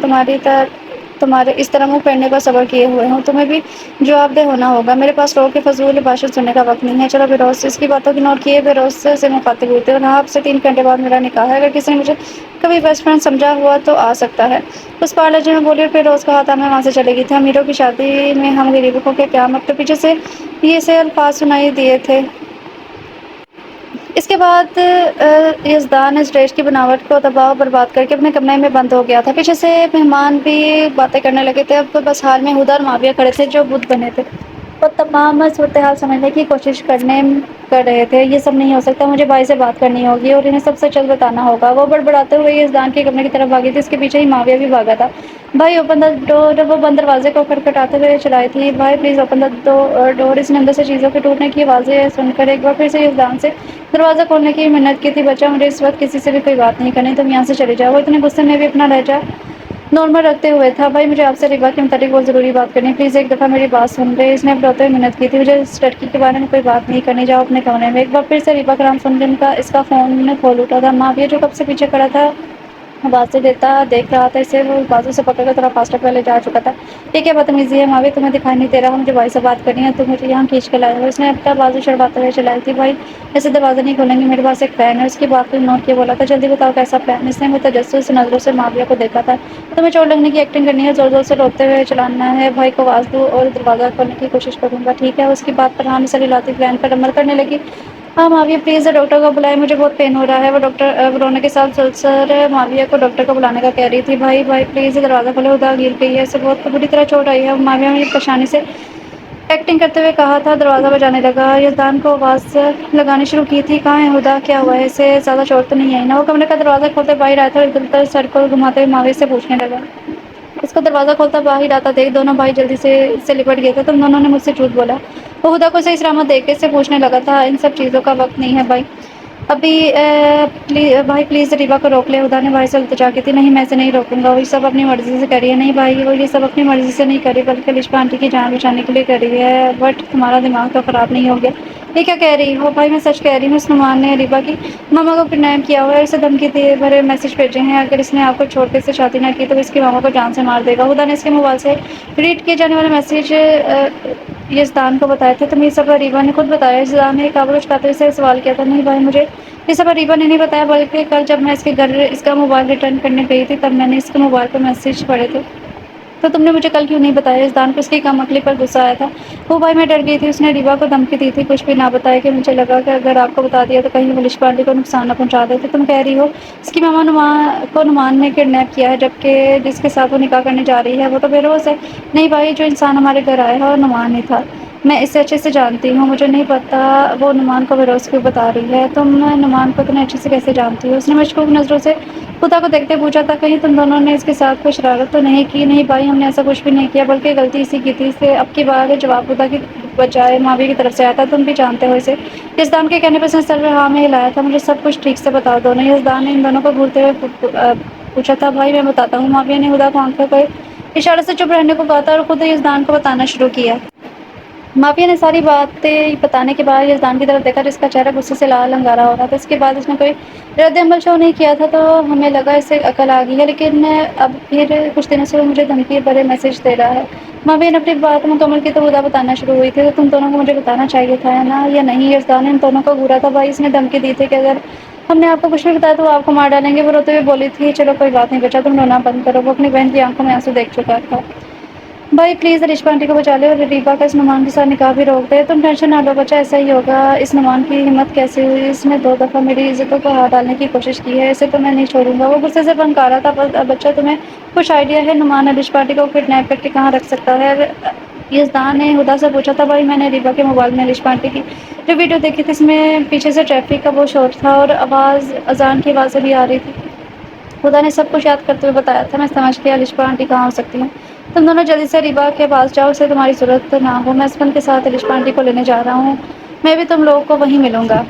تمہارے اس طرح منہ پھیرنے پر صبر کیے ہوئے ہوں، تمہیں بھی جواب دہ ہونا ہوگا۔ میرے پاس لوگوں کے فضول بھاشن سننے کا وقت نہیں ہے۔ چلو بہروز اس کی باتوں کو اگنور کیے بہروز سے مخاطب ہوئے تھے، اور ہاں اب سے 3 گھنٹے بعد میرا نکاح ہے، اگر کسی نے مجھے کبھی بیسٹ فرینڈ سمجھا ہوا تو آ سکتا ہے۔ اس پارلر جی میں بولی اور پھر روز کا ہاتھ میں وہاں سے چلے گئی تھی۔ امیروں کی شادی میں ہم غریبوں کو کیا قیامت؟ تو پیچھے سے یہ سے الفاظ سنائی دیے تھے۔ اس کے بعد یزدان اسٹیج کی بناوٹ کو تباہ و برباد کر کے اپنے کمرے میں بند ہو گیا تھا۔ پیچھے سے مہمان بھی باتیں کرنے لگے تھے، اب بس حال میں ہدا اور ماویہ کھڑے تھے جو بت بنے تھے اور تمام صورتحال سمجھنے کی کوشش کر رہے تھے۔ یہ سب نہیں ہو سکتا، مجھے بھائی سے بات کرنی ہوگی اور انہیں سب سچ بتانا ہوگا۔ وہ بڑبڑاتے ہوئے یزدان کے کمرے کی طرف بھاگی تھی، اس کے پیچھے ہی ماویہ بھی بھاگا تھا۔ بھائی اوپن دا ڈور! وہ بند دروازے کو کھٹکھٹاتے ہوئے چلائی تھی، بھائی پلیز اوپن دا ڈور! اس نے اندر سے چیزوں کے ٹوٹنے کی آوازیں سن کر ایک بار پھر سے یزدان سے دروازہ کھولنے کی منت کی تھی۔ بچہ مجھے اس وقت کسی سے بھی کوئی بات نہیں کرنی، تم یہاں سے چلے جاؤ۔ وہ اتنے غصے میں بھی اپنا لہجہ نارمل رکھتے ہوئے تھا، بھائی مجھے آپ سے ریبا کے متعلق بہت ضروری بات کرنی ہے، پلیز ایک دفعہ میری بات سن لے۔ اس نے اب روتے ہوئے منت کی تھی، مجھے اس لڑکی کے بارے میں کوئی بات نہیں کرنی، جاؤ اپنے کمرے میں۔ ایک بار پھر سے ریبا کا نام سن کر اس کا فون کھول اٹھا تھا۔ ماویہ جو کب سے پیچھے کھڑا تھا آوازیں دیتا دیکھ رہا تھا اسے، وہ بازو سے پکڑ کر تھوڑا فاسٹر پہلے جا چکا تھا۔ یہ کیا بدتمیزی ہے معاویہ، تمہیں دکھائی نہیں دے رہا مجھے بھائی سے بات کرنی ہے، تم مجھے یہاں کھینچ کے لائے ہو؟ اس نے اپنا بازو چڑھاتے ہوئے چلائی تھی۔ بھائی ایسے دروازہ نہیں کھولیں گے، میرے پاس ایک پلان ہے۔ اس کی بات کو اگنور کیے بولا تھا، جلدی بتاؤ کیسا پلان؟ اس نے متجسس نظروں سے معاویہ کو دیکھا تھا۔ تمہیں چوٹ لگنے کی ایکٹنگ کرنی ہے، زور زور سے روتے ہوئے چلانا ہے، بھائی کو آواز دو اور دروازہ کھولنے کی کوشش کروں گا، ٹھیک ہے؟ اس کی بات پر ہاں میں سر ہلاتی پلان پر عمل کرنے لگی۔ ہاں معاویہ پلیز ڈاکٹر کو بلائیں، مجھے بہت پین ہو رہا ہے۔ وہ ڈاکٹر رونے کے ساتھ سلسر معاویہ کو ڈاکٹر کو بلانے کا کہہ رہی تھی۔ بھائی پلیز دروازہ کھولو، ہدا گر گئی ہے، اسے بہت بری طرح چوٹ آئی ہے۔ معاویہ نے پریشانی سے ایکٹنگ کرتے ہوئے کہا تھا۔ دروازہ بجانے لگا، یزدان کو آواز لگانی شروع کی تھی، کہاں ہے ہدا، کیا ہوا ہے اسے، زیادہ چوٹ تو نہیں آئی نا؟ وہ کمرے کا دروازہ کھولتے باہر آیا تھا اور ادھر ادھر سر کو گھماتے ہوئے معاویہ سے پوچھنے لگا۔ اس کو دروازہ کھولتا باہر آتا دیکھ دونوں بھائی جلدی سے اس سے لپٹ گئے تھے۔ تم دونوں نے مجھ سے جھوٹ بولا؟ وہ ہدا کو صحیح سلامت دیکھ کے اس سے پوچھنے لگا تھا۔ ان سب چیزوں کا وقت نہیں ہے بھائی، ابھی بھائی پلیز ریبا کو روک لے۔ ہدا نے بھائی سے التجا کی تھی۔ نہیں میں اسے نہیں روکوں گا، وہ یہ سب اپنی مرضی سے کر رہی ہے۔ نہیں بھائی وہ یہ سب اپنی مرضی سے نہیں کر رہی بلکہ لشپا آنٹی کی جان بچانے کے لیے کر رہی ہے، بٹ تمہارا دماغ تو خراب نہیں ہو گیا؟ یہ کیا کہہ رہی ہو؟ بھائی میں سچ کہہ رہی ہوں، اس نعمان نے ریبا کی ماما کو کڈنیپ کیا ہوا ہے، اسے دھمکی دے بھرے میسج بھیجے ہیں، اگر اس نے آپ کو چھوڑ کے اس سے شادی نہ کی تو اس کی ماما کو جان سے مار دے گا۔ ہدا نے اس کے موبائل سے ریڈ کیے جانے والے میسج یزدان کو بتائے تھے۔ تمہیں یہ سب ریبا نے خود بتایا؟ یزدان نے کابل اچکاتے سے سوال کیا تھا۔ نہیں بھائی مجھے یہ سب ریبا نے نہیں بتایا، بلکہ کل جب میں اس کے گھر اس کا موبائل ریٹرن کرنے گئی تھی تب میں نے اس کے موبائل پر میسج پڑھے تھے۔ تو تم نے مجھے کل کیوں نہیں بتایا؟ یزدان کو اس کی کم عقلی پر غصہ آیا تھا۔ وہ بھائی میں ڈر گئی تھی، اس نے ریبا کو دھمکی دی تھی کچھ بھی نہ بتائے کہ مجھے لگا کہ اگر آپ کو بتا دیا تو کہیں وہ لشپا آنٹی کو نقصان نہ پہنچا دے۔ تو تم کہہ رہی ہو اس کی ماما کو نعمان نے کڈنیپ کیا ہے، جبکہ جس کے ساتھ وہ نکاح کرنے جا رہی ہے وہ تو بےروز ہے؟ نہیں بھائی جو انسان ہمارے گھر آیا ہے وہ نعمان ہی تھا، میں اسے اچھے سے جانتی ہوں، مجھے نہیں پتا وہ نعمان کو بےروز کیوں بتا رہی ہے۔ تم نعمان کو اتنے اچھے سے کیسے جانتی ہو؟ اس نے مشکوک نظروں سے خدا کو دیکھتے پوچھا تھا۔ کہیں تم دونوں نے اس کے ساتھ کوئی شرارت تو نہیں کی؟ نہیں بھائی ہم نے ایسا کچھ بھی نہیں کیا، بلکہ غلطی اسی کی تھی، اسے اب کی بار جواب خدا کی بجائے معاویہ کی طرف سے آیا تھا۔ تم بھی جانتے ہو اسے؟ یزدان کے کہنے پر اس نے سر ہاں میں ہلایا تھا۔ مجھے سب کچھ ٹھیک سے بتاؤ دونوں، یزدان نے ان دونوں کو گھورتے ہوئے پوچھا تھا۔ بھائی میں بتاتا ہوں، معاویہ نے ہدا کو آنکھوں کے اشارے سے چپ رہنے کو کہا تھا اور خود یزدان کو بتانا شروع کیا۔ معاویہ نے ساری باتیں بتانے کے بعد یزدان کی طرف دیکھا جس کا چہرہ غصے سے لال انگارا ہو رہا تھا۔ اس کے بعد اس نے کوئی رد عمل شو نہیں کیا تھا، تو ہمیں لگا اسے عقل آ گئی ہے، لیکن اب پھر کچھ دنوں سے وہ مجھے دھمکی بھرے میسج دے رہا ہے۔ معاویہ نے اپنی بات مکمل کی تو ہدا بتانا شروع ہوئی تھی۔ تو تم دونوں کو مجھے بتانا چاہیے تھا نا، یا نہیں؟ یزدان نے ان دونوں کو گھورا تھا۔ بھائی اس نے دھمکی دی تھی کہ اگر ہم نے آپ کو کچھ بھی بتایا تو وہ آپ کو مار ڈالیں گے۔ وہ روتے ہوئے بولی تھی چلو کوئی بات نہیں بچہ، تم رونا بند کرو۔ وہ اپنی بہن کی آنکھوں میں آنسو دیکھ چکا تھا۔ بھائی پلیز رشپا آنٹی کو بچا لے اور ریبا کا اس نعمان کے ساتھ نکاح بھی روک دے۔ تم ٹینشن نہ لو بچہ، ایسا ہی ہوگا۔ اس نعمان کی ہمت کیسے ہوئی؟ اس نے 2 دفعہ میری عزتوں کو ہاتھ ڈالنے کی کوشش کی ہے، اسے تو میں نہیں چھوڑوں گا۔ وہ غصے سے بھنکا رہا تھا۔ بچہ تمہیں کچھ آئیڈیا ہے نعمان رشپا آنٹی کو کڈنیپ کر کے کہاں رکھ سکتا ہے؟ یزدان نے ہدا سے پوچھا تھا۔ بھائی میں نے ریبا کے موبائل میں رشپا آنٹی کی جو ویڈیو دیکھی تھی، اس میں پیچھے سے ٹریفک کا وہ شور تھا اور اذان کی آوازیں بھی آ رہی تھی۔ خدا نے سب کچھ یاد کرتے ہوئے بتایا تھا۔ میں سمجھ گیا لشپا آنٹی کہاں ہو سکتی ہیں۔ تم دونوں جلدی سے ریبا کے پاس جاؤ، اسے تمہاری ضرورت نہ ہو۔ میں اسپن کے ساتھ لشپا آنٹی کو لینے جا رہا ہوں، میں بھی تم لوگوں کو وہیں ملوں گا۔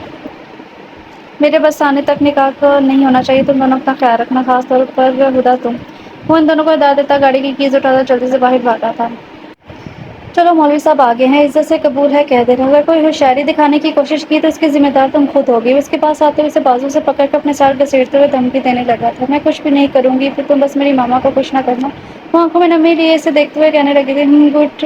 میرے بس آنے تک نکاح کو نہیں ہونا چاہیے۔ تم دونوں اپنا خیال رکھنا، خاص طور پر ہدا تم۔ وہ ان دونوں کو ہدایت دیتا گاڑی کی کیز اٹھاتا جلدی سے باہر بھاگا تھا۔ چلو مولوی صاحب آگے ہیں، عزت سے قبول ہے کہہ دے رہا ہوں، اگر کوئی ہوشیاری دکھانے کی کوشش کی تو اس کی ذمہ دار تم خود ہوگی۔ اس کے پاس آتے ہوئے اسے بازو سے پکڑ کر اپنے ساتھ گھسیٹتے ہوئے دھمکی دینے لگا تھا۔ میں کچھ بھی نہیں کروں گی، پھر تم بس میری ماما کو کچھ نہ کرنا۔ وہ آنکھوں میں نمی لیے اسے دیکھتے ہوئے کہنے لگی تھی گڈ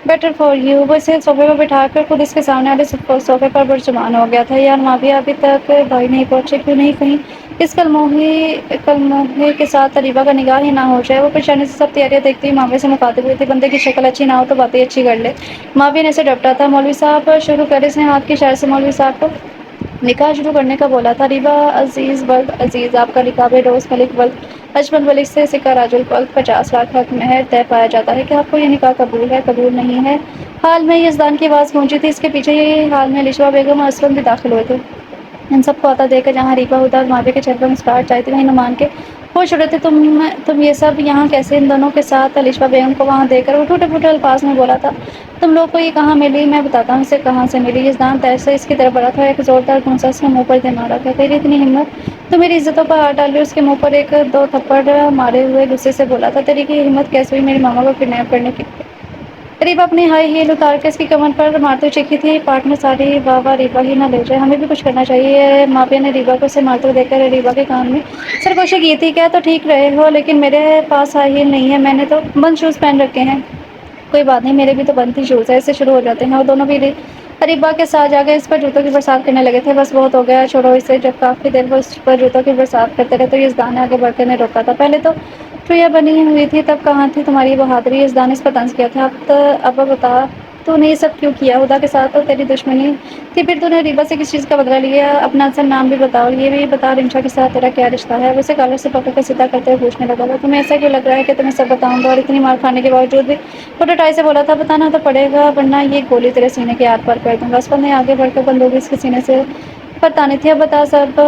بیٹر فار یو۔ وہ اسے صوفے پر بٹھا کر خود اس کے سامنے والے صوفے پر برجمان ہو گیا تھا۔ یار معاویہ ابھی تک بھائی نہیں پہنچے، کیوں نہیں کہیں اس کلموہی کے ساتھ ریبا کا نکاح ہی نہ ہو جائے۔ وہ پریشانی سے سب تیاریاں دیکھتی ہوئی معاویہ سے مخاطب ہوئی تھی۔ بندے کی شکل اچھی نہ ہو تو باتیں اچھی کر لے، معاویہ نے اسے ڈپٹا تھا۔ مولوی صاحب شروع کرے، اس نے ہاتھ کے اشارے سے مولوی صاحب کو نکاح شروع کرنے کا بولا تھا۔ ریبا عزیز ولد عزیز، آپ کا نکاح بےروز ملک ولد اجمل ملک سے سکہ راج الفلک 50 لاکھ حق مہر طے پایا جاتا ہے۔ کیا آپ کو یہ نکاح قبول ہے؟ قبول نہیں ہے؟ حال میں یزدان کی آواز گونجی تھی، اس کے پیچھے ہی حال میں لشوا بیگم اور اسلم بھی داخل ہوئے تھے۔ ان سب کو آتا دیکھ کر جہاں ریبا ہدا اور معاویہ کے چہرے پر مسکراہٹ چاہی تھی وہیں نعمان کے ہوش اڑے تھے۔ تم یہ سب یہاں کیسے؟ ان دونوں کے ساتھ لشوا بیگم کو وہاں دیکھ کر وہ ٹوٹے پھوٹے الفاظ میں بولا تھا۔ تم لوگ کو یہ کہاں ملی؟ میں بتاتا ہوں اسے کہاں سے ملی۔ یزدان تیز سے اس کی طرف بڑھا تھا اور ایک زوردار گھونسا اس کے منہ پر دے مارا تھا۔ تیری اتنی ہمت، تو میری عزتوں پر ہاتھ ڈال رہی؟ اس کے منہ پر 1-2 تھپڑ مارے ہوئے غصے سے بولا تھا۔ تیری کی ہمت کیسے ہوئی میری ماما کو کڈنیپ کرنے کی؟ ریبا اپنی ہائی ہیل اتار کے اس کی کمر پر مارتے چیخی تھی، پارٹنر ساری واہ واہ ریبا ہی نہ لے جائے، ہمیں بھی کچھ کرنا چاہیے۔ مافیا نے ریبا کو اسے مارتے ہوئے دیکھ کر ریبا کے کان میں سرگوشی کی تھی، کہہ تو ٹھیک رہے ہو لیکن میرے پاس ہائی ہیل نہیں ہے، میں نے تو بند شوز پہن رکھے ہیں۔ کوئی بات نہیں، میرے بھی تو بند ہی شوز ہے، اس سے شروع ہو جاتے ہیں۔ اور دونوں بھی ریبا کے ساتھ جا کے اس پر جوتوں کی برسات کرنے لگے تھے۔ بس بہت ہو گیا، چھوڑو اسے۔ جب کافی دیر وہ اس پر جوتوں کی برسات کرتے رہے تو یزدان نے آگے بڑھ کر انہیں روکا تھا۔ پہلے تو ٹرویا بنی ہوئی تھی، تب کہاں تھی تمہاری بہادری؟ یزدان نے اس پر طنز کیا تھا۔ اب بتا، تو نے یہ سب کیوں کیا؟ ہدا کے ساتھ تو تیری دشمنی تھی، پھر تو نے ریبا سے کس چیز کا بدلہ لیا؟ اپنا اصل نام بھی بتاؤ، یہ بھی بتا رمشا کے ساتھ تیرا کیا رشتہ ہے؟ اسے کالر سے پکڑ کر سیدھا کرتے ہوئے پوچھنے لگا، تو تمہیں ایسا کیوں لگ رہا ہے کہ تمہیں سب بتاؤں گا؟ اور اتنی مار کھانے کے باوجود بھی پٹائی سے بولا تھا بتانا تو پڑے گا ورنہ یہ گولی تیرے سینے کے آر پار کر دوں گا۔ اسفل نے آگے بڑھ کر بندوق اس کے سینے سے پر تانی تھی۔ اب بتا سب۔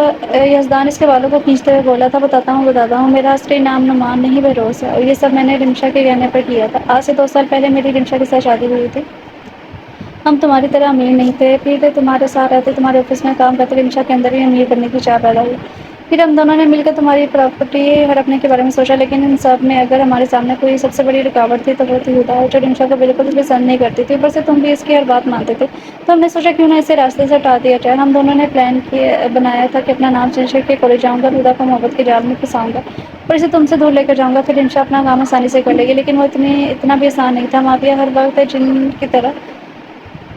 یزدان اس کے بالوں کو کھینچتے ہوئے بولا تھا، بتاتا ہوں، میرا اصلی نام نعمان نہیں بہروز ہے، اور یہ سب میں نے رمشا کے کہنے پر کیا تھا۔ آج سے 2 سال پہلے میری رمشا کے ساتھ شادی ہوئی تھی۔ ہم تمہاری طرح امیر نہیں تھے، پھر تمہارے ساتھ رہتے، تمہارے آفس میں کام کرتے، رمشا کے اندر بھی امیر بننے کی چاہ پیدا ہوئی۔ پھر ہم دونوں نے مل کر تمہاری پراپرٹی ہڑپنے کے بارے میں سوچا، لیکن ان سب میں اگر ہمارے سامنے کوئی سب سے بڑی رکاوٹ تھی تو وہ تھی ہدا، جو رمشا کو بالکل بھی پسند نہیں کرتی تھی۔ اوپر سے تم بھی اس کی ہر بات مانتے تھے، تو ہم نے سوچا کیوں نہ اسے راستے سے ہٹا دیا جائے۔ ہم دونوں نے پلان بنایا تھا کہ اپنا نام چینج کر کے کالج جاؤں گا، ہدا کو محبت کے جال میں پھنساؤں گا اور اسے تم سے دور لے کر جاؤں گا، پھر رمشا اپنا کام آسانی سے کر لے گی۔ لیکن وہ اتنا بھی آسان نہیں تھا۔ مافیا ہر وقت جن کی طرح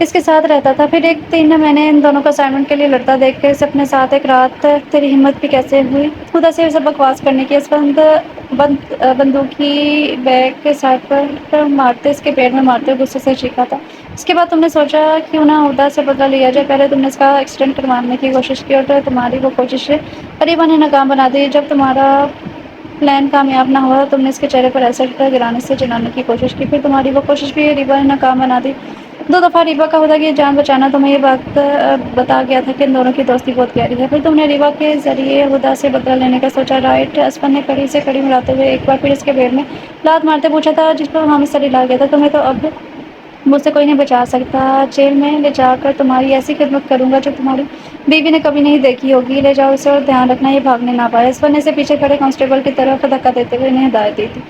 اس کے ساتھ رہتا تھا۔ پھر ایک دن میں نے ان دونوں کو اسائنمنٹ کے لیے لڑتا دیکھ کر اسے اپنے ساتھ ایک رات تیری ہمت بھی کیسے ہوئی خدا سے سب بکواس کرنے کی؟ اس بندوقی بیگ کے سائڈ پر مارتے، اس کے پیڑ میں مارتے ہوئے غصے سے چیخا تھا۔ اس کے بعد تم نے سوچا کیوں نہ ہدا سے بدلہ لیا جائے؟ پہلے تم نے اس کا ایکسیڈنٹ کروانے کی کوشش کی اور تمہاری وہ کوشش ریبا نے ناکام بنا دی۔ جب تمہارا پلان کامیاب نہ ہوا، تم نے اس کے چہرے پر ایسڈ گرانے سے جلانے کی کوشش کی، پھر تمہاری وہ کوشش بھی ریبا نے ناکام بنا دی۔ 2 دفعہ ریبا کا ہدا کی جان بچانا تمہیں یہ بات بتا گیا تھا کہ ان دونوں کی دوستی بہت گہری ہے۔ پھر تم نے ریبا کے ذریعے ہدا سے بدلہ لینے کا سوچا، رائٹ؟ اسفن نے کڑی سے کڑی ملاتے ہوئے ایک بار پھر اس کے پیڑ میں لات مارتے پوچھا تھا، جس پر حامد سے ڈلا گیا تھا، تمہیں تو اب مجھ سے کوئی نہیں بچا سکتا۔ جیل میں لے جا کر تمہاری ایسی خدمت کروں گا جو تمہاری بیوی نے کبھی نہیں دیکھی ہوگی۔ لے جاؤ اسے اور دھیان رکھنا یہ بھاگنے نہ پائے۔ اسفن نے اسے پیچھے کھڑے کانسٹیبل کی طرف دھکا دیتے ہوئے انہیں ہدایت دی تھی،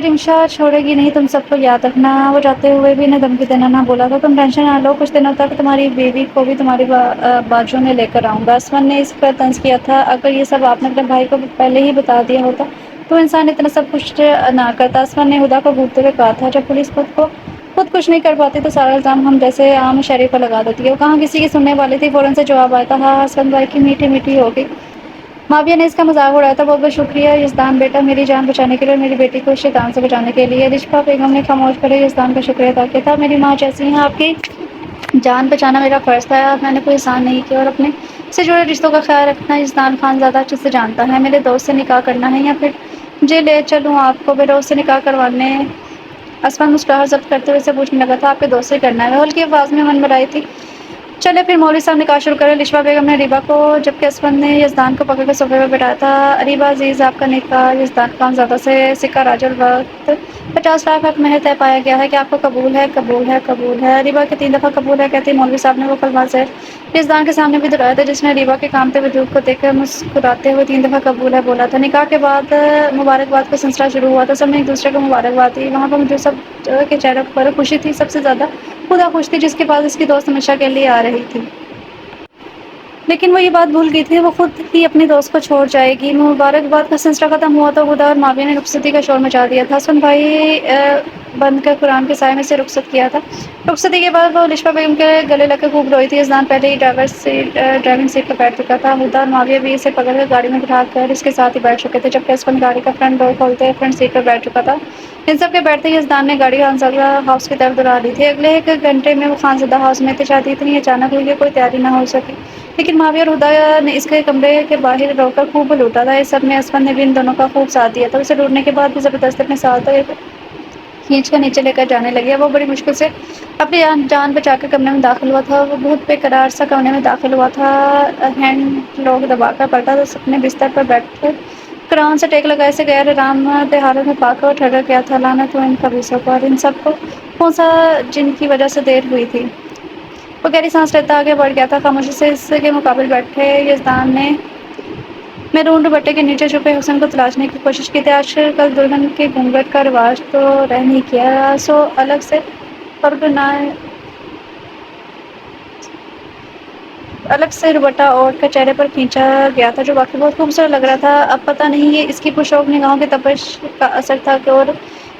رمشا چھوڑے گی نہیں تم سب کو، یاد رکھنا۔ وہ جاتے ہوئے بھی انہیں دھمکی دینا نہ بولا تھا، تم ٹینشن نہ لو، کچھ دنوں تک تمہاری بیوی کو بھی تمہاری بازو میں لے کر آؤں گا۔ اسفن نے اس پر طنز کیا تھا، اگر یہ سب آپ نے اپنے بھائی کو پہلے ہی بتا دیا ہوتا تو انسان اتنا سب کچھ نہ کرتا۔ اسفن نے ہدا کو گھورتے ہوئے کہا تھا، جب پولیس خود کچھ نہیں کر پاتی تو سارا الزام ہم جیسے عام شہری پر لگا دیتی ہے۔ وہ کہاں کسی کی سننے والی تھی، فوراً سے جواب آیا تھا، ہاں اسفن بھائی کی میٹھی میٹھی ہو گئی۔ مافیا نے اس کا مذاق اڑایا تھا، بہت بہت شکریہ یزدان بیٹا، میری جان بچانے کے لیے اور میری بیٹی کو اس شیطان سے بچانے کے لیے۔ رشفا بیگم نے خاموش کھڑے یزدان کا شکریہ ادا کیا تھا، میری ماں جیسی ہیں، آپ کی جان بچانا میرا فرض تھا، میں نے کوئی احسان نہیں کیا، اور اپنے سے جڑے رشتوں کا خیال رکھنا یزدان خان زیادہ اچھے سے جانتا ہے۔ میرے دوست سے نکاح کرنا ہے یا پھر جی لے چلوں آپ کو؟ بہروز سے نکاح کروانے؟ اسفن مسکراہٹ ضبط کرتے ہوئے سے پوچھنے لگا تھا، آپ کے دوست سے کرنا ہے؟ ہلکی آواز میں من بڑائی تھی، چلے پھر مولوی صاحب نکاح شروع کرے۔ رشفا بیگم نے ریبا کو، جبکہ اسفن نے یزدان کو پکڑ کر صوفے پر بٹھایا تھا، ریبا عزیز آپ کا نکاح یزدان خان زادہ سے سکہ راج الوقت 50 لاکھ حق مہر طے پایا گیا ہے، کیا آپ کو قبول ہے؟ قبول ہے، قبول ہے، ریبا کے 3 دفعہ قبول ہے کہتے ہی مولوی صاحب نے وہ کلمہ زہر یزدان کے سامنے بھی دہرایا تھا، جس نے ریبا کے کانپتے وجود کو دیکھ کر مسکراتے ہوئے 3 دفعہ قبول ہے بولا تھا۔ نکاح کے بعد مبارکباد کا سلسلہ شروع ہوا تھا، سب نے ایک دوسرے کو مبارکباد دی۔ وہاں پر مجھے سب کے چہروں پر خوشی تھی، سب سے زیادہ خدا خوش تھی جس کے پاس اس کی دوست ہمیشہ کے لیے آ رہی تھی، لیکن وہ یہ بات بھول گئی تھی وہ خود ہی اپنی دوست کو چھوڑ جائے گی۔ مبارکباد کا سلسلہ ختم ہوا تو ہدا اور ماویہ نے رخصتی کا شور مچا دیا تھا۔ اسفن بھائی بند کر قرآن کے سائے میں سے رخصت کیا تھا۔ رخصتی کے بعد وہ رشفا بیگم کے گلے لگ کر خوب روئی تھی۔ یزدان پہلے ہی ڈرائیونگ سیٹ پر بیٹھ چکا تھا، ہدا اور ماویہ بھی اسے پکڑ کر گاڑی میں بٹھا کر اس کے ساتھ ہی بیٹھ چکے تھے، جبکہ اسفن گاڑی کا فرنٹ ڈور کھولتے فرنٹ سیٹ پر بیٹھ چکا تھا۔ ان سب کے بیٹھتے ہی یزدان نے گاڑی خانزادہ ہاؤس کی طرف دوڑا لی تھی۔ اگلے 1 گھنٹے میں وہ خانزادہ ہاؤس میں تھے، شادی اتنی اچانک ہوئی کہ کوئی تیاری نہ ہو سکی، لیکن ماویہ اور ہدا نے اس کے کمرے کے باہر رو کر خوب لوٹا تھا۔ اس سب میں اسفن نے بھی ان دونوں کا خوب ساتھ دیا تھا، اسے ڈوبنے کے بعد بھی زبردستی اپنے ساتھ کھینچ کر نیچے لے کر جانے لگے۔ وہ بڑی مشکل سے اپنی جان بچا کر کمرے میں داخل ہوا تھا، وہ بہت بے قرار سا کمرے میں داخل ہوا تھا، ہینڈ لاک دبا کر پڑتا اپنے بستر پر بیٹھ کر قرآن سے ٹیک لگائے سے غیر ارادی حالت میں پا کر ٹھہر گیا تھا، لعنت ہو ان خبیثوں پر، ان سب کو کون سا جن کی وجہ سے دیر ہوئی تھی؟ وہ گہری سانس لیتا آگے بڑھ گیا تھا، خاموشی سے اس کے مقابل بیٹھے یزدان نے میں ڈھونڈ بٹے کے نیچے چھپے حسن کو تلاشنے کی کوشش کی تھی، آج کل دلہن کے گھونگھٹ کا رواج تو رہ نہیں کیا، سو الگ سے دوپٹہ اوڑھ کر چہرے پر کھینچا گیا تھا جو واقعی بہت خوبصورت لگ رہا تھا۔ اب پتہ نہیں یہ اس کی پرشوق نگاہوں کی تپش کا اثر تھا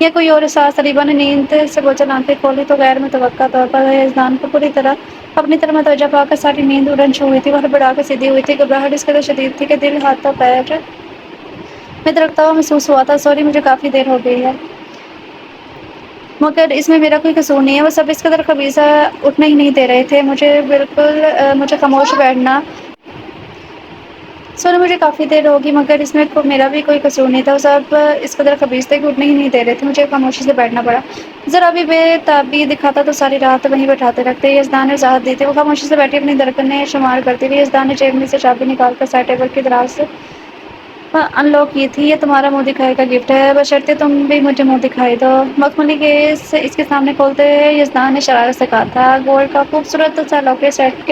یا کوئی اور احساس۔ طریبہ نے نیند سے بوجھل آنکھیں کھولی تو غیر متوقع طور پر یزدان کو پوری طرح اپنی طرف متوجہ پا کر ساری نیند اڑن چھو ہوئی تھی۔ وہ ہڑبڑا کر سیدھی ہوئی تھی، گھبراہٹ اس قدر شدید تھی کہ دل، ہاتھوں پیر میں دھڑکتا ہوا محسوس ہوا تھا۔ سوری، مجھے کافی دیر ہو گئی ہے، مگر اس میں میرا کوئی قصور نہیں ہے۔ وہ سب اس قدر خبیث اٹھنے ہی نہیں دے رہے تھے، مجھے خاموش بیٹھنا۔ سوری، مجھے کافی دیر ہوگی مگر اس میں میرا بھی کوئی قصور نہیں تھا۔ وہ سب اس قدر خبیث تھے کہ اٹھنے ہی نہیں دے رہے تھے، مجھے خاموشی سے بیٹھنا پڑا۔ ذرا بھی بے تابی دکھاتا تو ساری رات وہیں بیٹھاتے رکھتے۔ یزدان نے وضاحت دی تھی۔ وہ خاموشی سے بیٹھی اپنی دھڑکنیں شمار کرتی رہی۔ یزدان نے جیب میں سے چابی نکال کر سائڈ ٹیبل کی دراز سے ان لاک کی تھی۔ یہ تمہارا منہ دکھائی کا گفٹ ہے، بشرطیہ تم بھی مجھے منہ دکھائی دو۔ مخملی کیس اس کے سامنے کھولتے ہوئے یزدان نے شرارت سے کہا تھا۔ گولڈ کا خوبصورت سا لاکٹ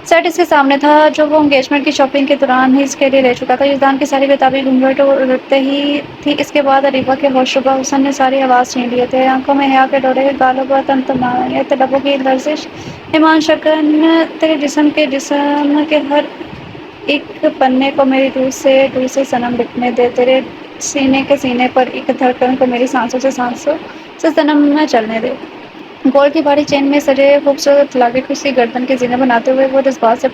سیٹ اس کے سامنے تھا جو وہ انگیجمنٹ کی شاپنگ کے دوران ہی اس کے لیے لے چکا تھا۔ یزدان کی ساری بے-تابی گھونگھٹ اڑتے ہی تھی۔ اس کے بعد اریبہ کے ہوش ربا حسن نے ساری حواس چھین لیے تھے۔ آنکھوں میں حیا کے ڈورے، گالوں پر تمتمائے لبوں کی لرزش، ایمان شکن تیرے جسم کے ہر ایک پنے کو میری روح سے صنم لکھنے دے، تیرے سینے کے سینے پر ایک دھڑکن کو میری سانسوں سے صنم نہ چلنے دے۔ گولڈ کی بھاری چین میں سجے خوبصورت لاکٹ کو اس کی گردن کے زینے بناتے ہوئے وہ جذبات سے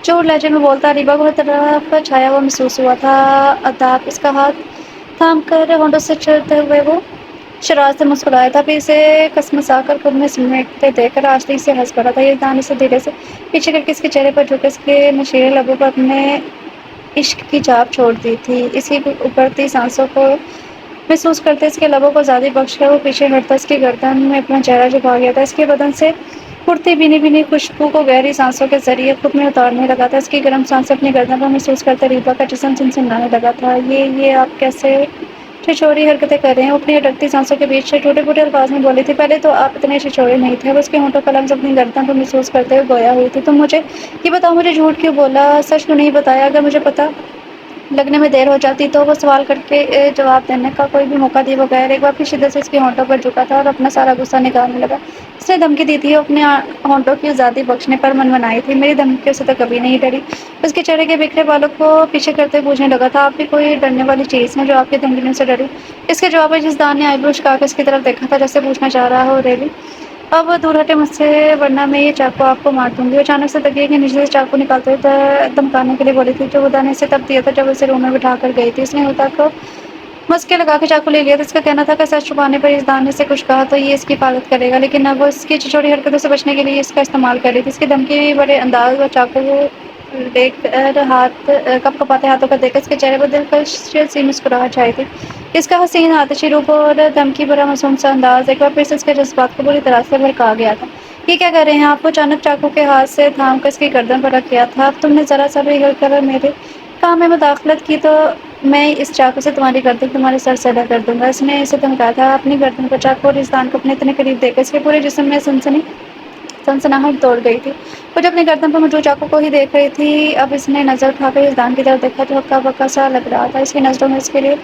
چور لہجے میں بولتا۔ اریبہ کو ہر طرف چھایا ہوا محسوس ہوا تھا۔ اداب اس کا ہاتھ تھام کر ہونٹوں سے چرتے ہوئے وہ شرارت سے مسکرایا تھا، پھر اسے کسمسا کر خود میں سمیٹتے دیکھ کر آہستگی سے ہنس پڑا تھا۔ یزدان اسے دھیرے سے پیچھے کر کے اس کے چہرے پر جھک کر اس کے نشیرے لبوں پر اپنے عشق کی چاپ چھوڑ دی تھی۔ اس کی ابھرتی سانسوں کو محسوس کرتے اس کے لبوں کو آزادی بخش کر وہ پیچھے ہٹتا اس کی گردن میں اپنا چہرہ جھکا گیا تھا۔ اس کے بدن سے اڑتی بھینی بھینی خوشبو کو گہری سانسوں کے ذریعے خود میں اتارنے لگا تھا۔ اس کی گرم سانسیں اپنی گردن پر محسوس کرتے اریبہ کا جسم سنسنانے لگا تھا۔ یہ آپ کیسے چھچوری حرکتیں کر رہے ہیں؟ وہ اپنی اٹکتی سانسوں کے بیچ سے ٹوٹے پھوٹے الفاظ میں بولی تھی۔ پہلے تو آپ اتنے چھچورے نہیں تھے۔ وہ اس کے ہونٹوں کا لمس اپنی گردن پر محسوس کرتے ہوئے گویا ہوئی تھی۔ تم مجھے یہ بتاؤ، مجھے جھوٹ کیوں بولا؟ سچ کیوں نہیں بتایا؟ اگر مجھے پتہ لگنے میں دیر ہو جاتی تو؟ وہ سوال کر کے جواب دینے کا کوئی بھی موقع دیے بغیر ایک بار پھر شدت سے اس کے ہونٹوں پر جھکا تھا اور اپنا سارا غصہ نکالنے لگا۔ اس نے دھمکی دی تھی، وہ اپنے ہونٹوں کی آزادی بخشنے پر منمنائی تھی۔ میری دھمکیوں سے تو کبھی نہیں ڈری۔ اس کے چہرے کے بکھرے بالوں کو پیچھے کرتے ہوئے پوچھنے لگا تھا۔ آپ بھی کوئی ڈرنے والی چیز ہیں جو آپ کی دھمکیوں سے ڈری؟ اس کے جواب میں یزدان نے آئی برو جھکا کر اس کی طرف دیکھا تھا جیسے پوچھنا چاہ رہا ہو، ریلی؟ اب دور ہٹے مجھ سے ورنہ میں یہ چاقو آپ کو مار دوں گی۔ وہ اچانک سے تکیے کے نیچے سے چاقو نکالتے ہوئے دمکانے کے لیے بولی تھی جو خدا نے اسے تب دیا تھا جب اسے روم میں بٹھا کر گئی تھی۔ اس نے ہوتا کو مسکے لگا کے چاقو لے لیا تھا۔ اس کا کہنا تھا کہ سچ چھپانے پر یزدان نے اسے کچھ کہا تو یہ اس کی حفاظت کرے گا، لیکن اب وہ اس کی چھچوری حرکتوں سے بچنے کے لیے اس کا استعمال کر رہی تھی۔ اس کی دھمکی بھرے انداز اور چاقو لے کر کپ کپاتے ہاتھوں کو دیکھ کر اس کے چہرے پر دلکش سی مسکراہٹ چھائی تھی۔ اس کا حسین آتشی روپ اور دھمکی بھرا معصوم سا انداز ایک بار پھر سے اس کے جذبات کو پوری طرح سے بھڑکا گیا تھا۔ یہ کیا کر رہے ہیں آپ؟ وہ اچانک چاقو کے ہاتھ سے تھام کر اس کی گردن پر رکھ گیا تھا۔ اب تم نے ذرا سا بھی ہل کر میرے کام میں مداخلت کی تو میں اس چاقو سے تمہاری گردن تمہارے سر سے ادا کر دوں گا۔ اس نے اسے دھمکایا تھا۔ اپنی گردن پر چاقو اور یزدان کو اپنے اتنے قریب دیکھ کر اس کے پورے جسم میں سنسناہٹ دوڑ گئی تھی۔ وہ جو اپنی گردن پر موجود چاقو کو ہی دیکھ رہی تھی، اب اس نے نظر اٹھا کر یزدان کی طرف دیکھا جو ہکا بکا سا لگ رہا تھا۔ اس کی نظروں میں اس کے لیے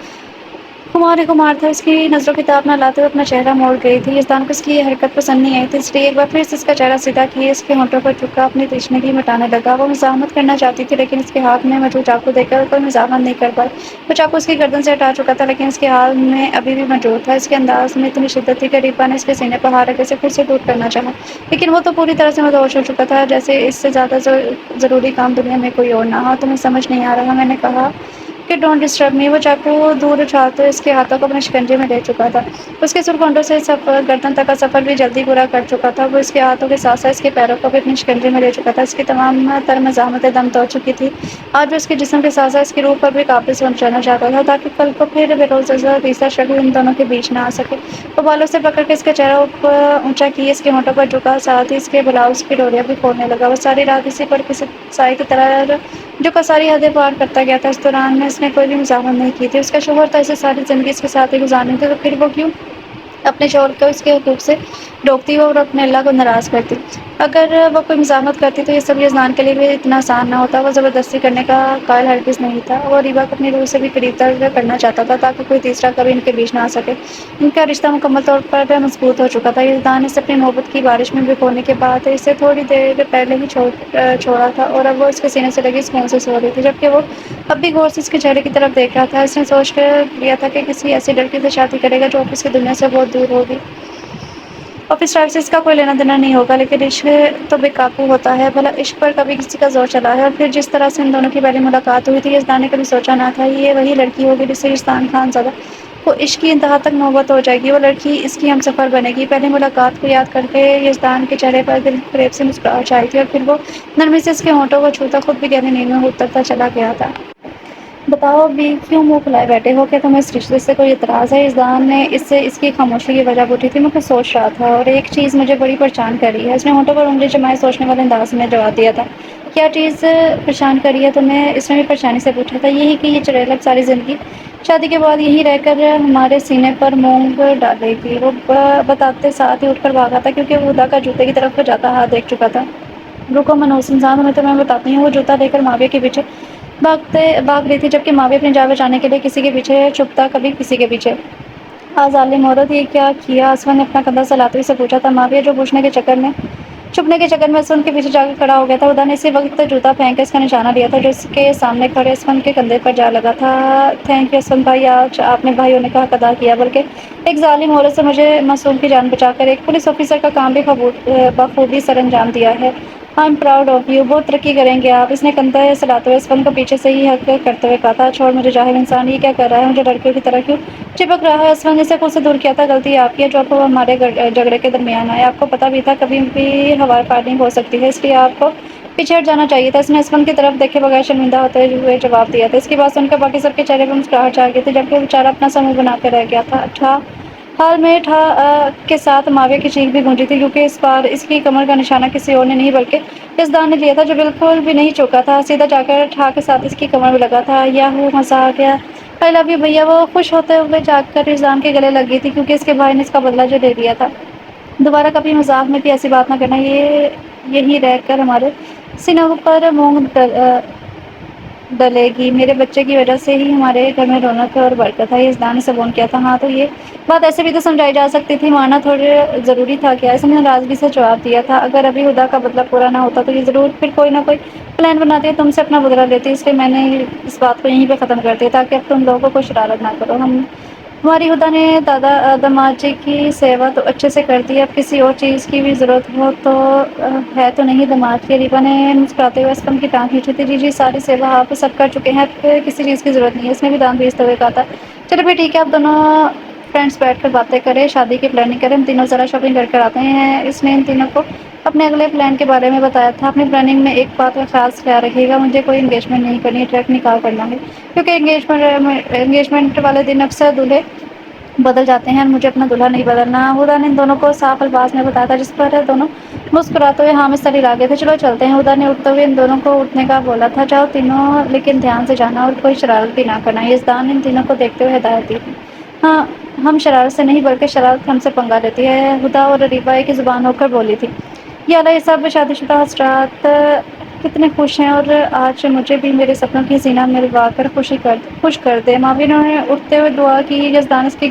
خمار ہی خمار تھا۔ اس کی نظروں کی تاب نہ لاتے ہوئے اپنا چہرہ موڑ گئی تھی۔ یزدان کو اس کی یہ حرکت پسند نہیں آئی تھی، اس لیے ایک بار پھر سے اس کا چہرہ سیدھا کیے اس کے ہونٹوں پر جھکا اپنی تشنگی مٹانے لگا۔ وہ مزاحمت کرنا چاہتی تھی لیکن اس کے ہاتھ میں موجود چاقو دیکھ کر کوئی مزاحمت نہیں کر پائی۔ وہ چاقو اس کی گردن سے ہٹا چکا تھا لیکن اس کے ہاتھ میں ابھی بھی موجود تھا۔ اس کے انداز میں اتنی شدت تھی کہ اریبہ نے اس کے سینے پر ہاتھ رکھ کے اسے خود سے دور کرنا چاہا، لیکن وہ تو پوری طرح سے مدہوش ہو چکا تھا، جیسے اس سے زیادہ ضروری کام دنیا میں کوئی اور نہ ہو۔ تمہیں سمجھ نہیں آ رہا، میں نے کہا کہ ڈونٹ ڈسٹرب می۔ وہ چاقو دور اچھالتے ہوئے اس کے ہاتھوں کو اپنے شکنجے میں لے چکا تھا۔ اس کے سرخ ہونٹوں سے گردن تک کا سفر بھی جلدی پورا کر چکا تھا۔ وہ اس کے ہاتھوں کے ساتھ ساتھ اس کے پیروں کو بھی اپنے شکنجے میں لے چکا تھا۔ اس کی تمام تر مزاحمتیں دم توڑ چکی تھی۔ آج وہ اس کے جسم کے ساتھ ساتھ اس کی روح پر بھی قابض ہونا چاہتا تھا تاکہ کل کو پھر بروز تیسرا شخص ان دونوں کے بیچ نہ آ سکے۔ وہ بالوں سے پکڑ کے اس کا چہرہ اونچا کیے اس کے ہونٹوں پر جھکا، ساتھ ہی اس کے بلاؤز کی ڈوریاں بھی کھولنے لگا۔ وہ ساری رات اسی پر کسی سائے کی طرح جھکا ساری حدیں پار کرتا گیا تھا۔ اس دوران اس نے کوئی بھی مزاحمت نہیں کی تھی۔ اس کا شوہر تھا، اسے ساری زندگی اس کے ساتھ ہی گزارنی تھی، تو پھر وہ کیوں اپنے شوہر کو اس کے حقوق سے روکتی اور اپنے اللہ کو ناراض کرتی۔ اگر وہ کوئی مزاحمت کرتی تو یہ سب یزدان کے لیے بھی اتنا آسان نہ ہوتا۔ وہ زبردستی کرنے کا قائل ہرگز نہیں تھا۔ وہ ریبا کو اپنی روح سے بھی قریب تر کرنا چاہتا تھا تاکہ کوئی تیسرا کبھی ان کے بیچ نہ آ سکے۔ ان کا رشتہ مکمل طور پر مضبوط ہو چکا تھا۔ یزدان نے اسے اپنی محبت کی بارش میں بھگونے کے بعد اسے تھوڑی دیر پہلے ہی چھوڑا تھا اور اب وہ اس کے سینے سے لگی سکون سے سو رہی تھی، جبکہ وہ اب بھی غور سے اس کے چہرے کی طرف دیکھ رہا تھا۔ اس نے سوچ کر لیا تھا کہ کسی ایسی لڑکی سے شادی کرے گا جو آفس کی دنیا سے بہت دور ہوگی۔ آفس لائف سے اس کا کوئی لینا دینا نہیں ہوگا، لیکن عشق تو بے قابو ہوتا ہے۔ بھلا عشق پر کبھی کسی کا زور چلا ہے؟ اور پھر جس طرح سے ان دونوں کی پہلی ملاقات ہوئی تھی، یزدان نے کبھی سوچا نہ تھا یہ وہی لڑکی ہوگی جس سے یزدان خان زادہ کو عشق کی انتہا تک محبت ہو جائے گی۔ وہ لڑکی اس کی ہمسفر بنے گی۔ پہلی ملاقات کو یاد کر کے یزدان کے چہرے پر دل فریب سے مسکراہٹ چھائی تھی اور پھر وہ نرمی سے اس کے ہونٹوں کو چھوتا خود بھی گہری نیند میں اترتا چلا گیا تھا۔ بتاؤ ابھی کیوں منہ پھلائے بیٹھے ہو؟ کیا تمہیں اس رشتے سے کوئی اعتراض ہے؟ یزدان نے اس سے اس کی خاموشی کی وجہ پوچھی تھی۔ میں کچھ سوچ رہا تھا اور ایک چیز مجھے بڑی پریشان کر رہی ہے۔ اس نے ہونٹوں پر انگلی جمائے سوچنے والے انداز میں جواب دیا تھا۔ کیا چیز پریشان کر رہی ہے تمہیں؟ اس نے بھی پریشانی سے پوچھا تھا۔ یہی کہ یہ چڑیل اب ساری زندگی شادی کے بعد یہیں رہ کر ہمارے سینے پر مونگ ڈالے گی۔ وہ بتاتے ساتھ ہی اٹھ کر بھاگا تھا کیونکہ وہ خدا کا جوتے کی طرف جاتا ہاتھ دیکھ چکا تھا۔ رکو منحوس انسان، میں تمہیں بتاتی ہوں۔ وہ جوتا لے کر ماویہ کے پیچھے بھاگ رہی تھی، جبکہ ماویہ اپنی جان بچانے کے لیے کسی کے پیچھے چھپتا، کبھی کسی کے پیچھے۔ ظالم عورت، یہ کیا کیا؟ اسون نے اپنا کندھا سلاتے ہوئے سے پوچھا تھا۔ ماویہ جو چھپنے کے چکر میں اسون کے پیچھے جا کر کھڑا ہو گیا تھا۔ خدا نے اسی وقت جوتا پھینک کر اس کا نشانہ لیا تھا جو اس کے سامنے کھڑے اسون کے کندھے پر جا لگا تھا۔ تھینک یو اسون بھائی، آج آپ نے بھائی ہونے کا حق ادا کیا، بلکہ ایک ظالم عورت سے مجھے معصوم کی جان بچا کر ایک پولیس آفیسر کا کام بھی بخوبی سر انجام دیا ہے۔ I am proud of you. بہت ترقی کریں گے آپ۔ اس نے کندھا سلاتے ہوئے اسون کو پیچھے سے ہی حق کرتے ہوئے کہا تھا۔ چھوڑ مجھے جاہل انسان، یہ کیا کر رہا ہے؟ مجھے لڑکیوں کی طرح کیوں چپک رہا ہے؟ اسون نے اسے خود سے دور کیا تھا۔ غلطی آپ کی ہے جو آپ کو ہمارے جھگڑے کے درمیان آئے۔ آپ کو پتہ بھی تھا کبھی بھی ہوا فائرنگ ہو سکتی ہے، اس لیے آپ کو پیچھے ہٹ جانا چاہیے تھا۔ اس نے اسون کی طرف دیکھے بغیر شرمندہ ہوتے ہوئے جواب دیا تھا۔ اس کی بات سن کر باقی سب کے چہرے پر مسکراہٹ چھا گئی تھی، جبکہ وہ بیچارہ اپنا سا منہ بنا کے رہ گیا تھا۔ حال میں ٹھا کے ساتھ ماویہ کی چیخ بھی گونجی تھی، کیونکہ اس بار اس کی کمر کا نشانہ کسی اور نے نہیں بلکہ یزدان نے لیا تھا، جو بالکل بھی نہیں چوکا تھا۔ سیدھا جا کر ٹھا کے ساتھ اس کی کمر میں لگا تھا۔ یاہو، مزہ آ گیا۔ آئی لو یو بھیا۔ وہ خوش ہوتے ہوئے جا کر یزدان کے گلے لگ گئی تھی، کیونکہ اس کے بھائی نے اس کا بدلہ جو لے لیا تھا۔ دوبارہ کبھی مذاق میں بھی ایسی بات نہ کرنا، یہیں رہ کر ہمارے سینوں پر مونگ ڈلے گی۔ میرے بچے کی وجہ سے ہی ہمارے گھر میں رونق اور برکت ہے۔ یزدان نے صبور کیا تھا۔ ہاں تو یہ بات ایسے بھی تو سمجھائی جا سکتی تھی، مارنا تھوڑی ضروری تھا کیا؟ اس نے ناراضگی سے جواب دیا تھا۔ اگر ابھی خدا کا بدلہ پورا نہ ہوتا تو یہ ضرور پھر کوئی نہ کوئی پلان بناتی ہے، تم سے اپنا بدلہ لیتی، اس لیے میں نے اس بات کو یہیں پہ ختم کر دیا تاکہ اب تم لوگوں کو کوئی شرارت نہ کرو۔ ہماری خدا نے داماد جی کی سیوا تو اچھے سے کر دی، اب کسی اور چیز کی بھی ضرورت تو نہیں؟ داماد کی ریبا نے مسکراتے ہوئے اسپن کی ٹانگ کھینچی تھی۔ جی ساری سیوا آپ سب کر چکے ہیں، اب کسی چیز کی ضرورت نہیں ہے، اس نے بھی دانت بھیجتے ہوئے کہا تھا۔ چلو پھر ٹھیک ہے، اب دونوں فرینڈس بیٹھ کر باتیں کریں، شادی کی پلاننگ کریں، ہم تینوں ذرا شاپنگ کر کر آتے ہیں۔ اس نے ان تینوں کو اپنے اگلے پلان کے بارے میں بتایا تھا۔ اپنی پلاننگ میں ایک بات کا خاص خیال رکھیے گا، مجھے کوئی انگیجمنٹ نہیں کرنی، ڈائریکٹ نکاح کرنا ہے، کیونکہ انگیجمنٹ والے دن اکثر دولہے بدل جاتے ہیں اور مجھے اپنا دولہا نہیں بدلنا۔ خدا نے ان دونوں کو صاف الفاظ میں بتایا تھا، جس پر دونوں مسکراتے ہوئے ہاں میں سر ہلا گئے تھے۔ چلو چلتے ہیں۔ خدا نے اٹھتے ہوئے ان دونوں کو اٹھنے کا بولا تھا۔ جاؤ تینوں، لیکن دھیان سے جانا اور کوئی شرارت بھی نہ کرنا۔ یزدان نے ان تینوں کو دیکھتے ہوئے ہدایت دی تھی۔ ہاں، ہم شرارت سے نہیں بلکہ شرارت ہم سے پنگا لیتی ہے، خدا اور ریبا ایک ہی زبان ہو کر بولی تھی۔ یا اللہ، یہ سب شادی شدہ حضرات کتنے خوش ہیں، اور آج مجھے بھی میرے سپنوں کی زینہ ملوا کر خوش کر دے۔ ماویہ نے اٹھتے ہوئے دعا کی۔ یزدان اس کی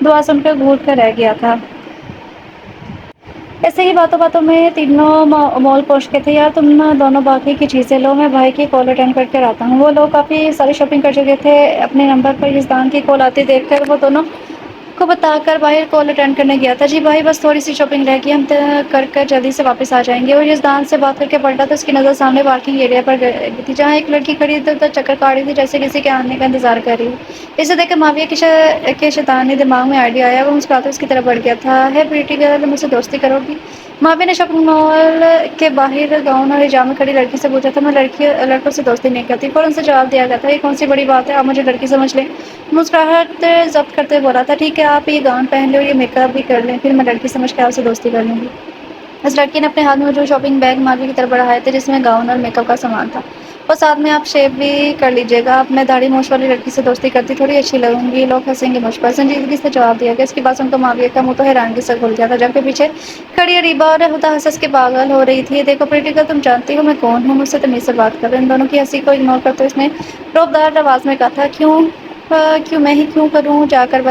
دعا سن کر گھونٹ کر رہ گیا تھا۔ ایسے ہی باتوں باتوں میں تینوں مال پہنچ گئے تھے۔ یار تم دونوں باقی کی چیزیں لو، میں بھائی کی کال اٹینڈ کر کے آتا ہوں۔ وہ لوگ کافی ساری شاپنگ کر چکے تھے۔ اپنے نمبر پر یزدان کی کال آتی دیکھ کر وہ دونوں کو بتا کر باہر کال اٹینڈ کرنے گیا تھا۔ جی بھائی، بس تھوڑی سی شاپنگ رہ گئی، ہم کر جلدی سے واپس آ جائیں گے۔ اور یزدان سے بات کر کے پلٹا تو اس کی نظر سامنے پارکنگ ایریا پر گئی تھی، جہاں ایک لڑکی کھڑی ادھر ادھر چکر کاٹ رہی تھی، جیسے کسی کے آنے کا انتظار کر رہی ہے۔ اسے دیکھ کر ماویہ کے شیطانی دماغ میں آئیڈیا آیا۔ وہ مسکراتے اس کی طرف بڑھ گیا تھا۔ ہے پریٹی گرل، مجھ سے دوستی کرو گی؟ ماویہ نے شاپنگ مال کے باہر گاؤن اور حجاب میں کھڑی لڑکی سے پوچھا تھا۔ میں لڑکوں سے دوستی نہیں کرتی، فوراً سے جواب دیا گیا تھا۔ یہ کون سی بڑی بات ہے، آپ مجھے لڑکی سمجھ لیں؟ مسکراہٹ ضبط کرتے ہوئے بولا تھا۔ ٹھیک ہے، آپ یہ گاؤن پہن لیں اور یہ میک اپ بھی کر لیں، پھر میں لڑکی سمجھ کے آپ سے دوستی کر لوں گی۔ اس لڑکی نے اپنے ہاتھ میں جو شاپنگ بیگ ماویہ کی طرف بڑھائے تھے، جس میں گاؤن اور میک اپ کا سامان تھا، اور ساتھ میں آپ شیو بھی کر لیجیے گا. اب میں داڑھی موچھ والی لڑکی سے دوستی کرتی تھوڑی اچھی لگوں گی, لوگ ہنسیں گے مجھ پر. سنجیدگی سے جواب دیا گیا. اس کی بات سن کر معاویہ کا منہ تو حیرانگی سے کھل گیا تھا, جبکہ پیچھے کھڑی اریبہ اور ہدیٰ ہنس ہنس کے پاگل ہو رہی تھی. دیکھو پریٹی گرل, تم جانتی ہو میں کون ہوں؟ مجھ سے تمیز سے بات کرو. ان دونوں کی ہنسی کو اگنور کرتے ہوئے اس نے رعبدار آواز میں کہا تھا, کیوں میں ہی کیوں کروں جا کر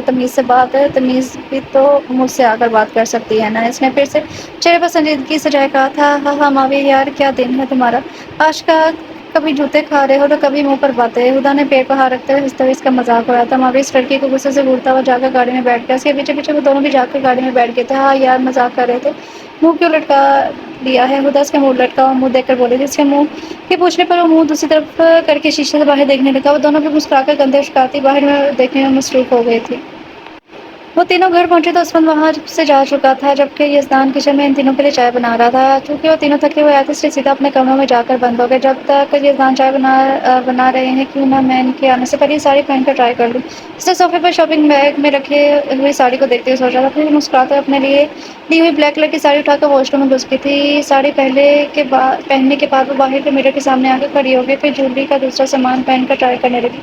تمیز سے بات؟ تمیز بھی تو مجھ سے آ کر بات کر سکتی ہے نا. اس نے پھر سے چہرے پر سنجیدگی سے جائے کہا تھا. ہاں ہاں معاویہ یار, کیا دن ہے تمہارا آج کا. کبھی جوتے کھا رہے ہو تو کبھی منہ پر باتیں. ہدیٰ نے پیٹ پر ہاتھ رکھتے ہوئے ہنستے ہوئے اس کا مذاق اڑایا تھا. معاویہ اس لڑکی کو غصے سے گھورتا ہوا جا کر گاڑی میں بیٹھ گیا. اس کے پیچھے پیچھے وہ دونوں بھی جا کر گاڑی میں بیٹھ گئے تھے. ہاں یار, مذاق کر رہے تھے. منہ کیوں لٹکا لیا ہے؟ ہدیٰ اس کا منہ لٹکا ہوا منہ دیکھ کر بولی. اس کے منہ کے پوچھنے پر وہ منہ دوسری طرف کر کے شیشے سے باہر دیکھنے لگا. وہ دونوں بھی مسکرا کر کندھے اچکاتی باہر میں دیکھنے میں مصروف ہو گئی تھی. وہ تینوں گھر پہنچے تو عصمت وہاں سے جا چکا تھا, جبکہ یزدان کچن میں ان تینوں کے لیے چائے بنا رہا تھا. چونکہ وہ تینوں تھکے ہوئے آئے تھے, اس لیے سیدھا اپنے کمروں میں جا کر بند ہو گئے. جب تک یزدان چائے بنا رہے ہیں, کیوں نہ میں ان کے آنے سے پہلے یہ ساڑی پہن کر ٹرائی کر لوں. اس نے صوفے پر شاپنگ بیگ میں رکھے ہوئی ساڑی کو دیکھتے ہوئے سوچا تھا. پھر مسکراتے ہوئے اپنے لیے لی ہوئی بلیک کلر کی ساڑی اٹھا کر واش روم میں گھس گئی تھی. ساڑی پہننے کے بعد وہ باہر کے مرر کے سامنے آ کر کھڑی ہو گئی. پھر جویلری کا دوسرا سامان پہن کر ٹرائی کرنے لگی.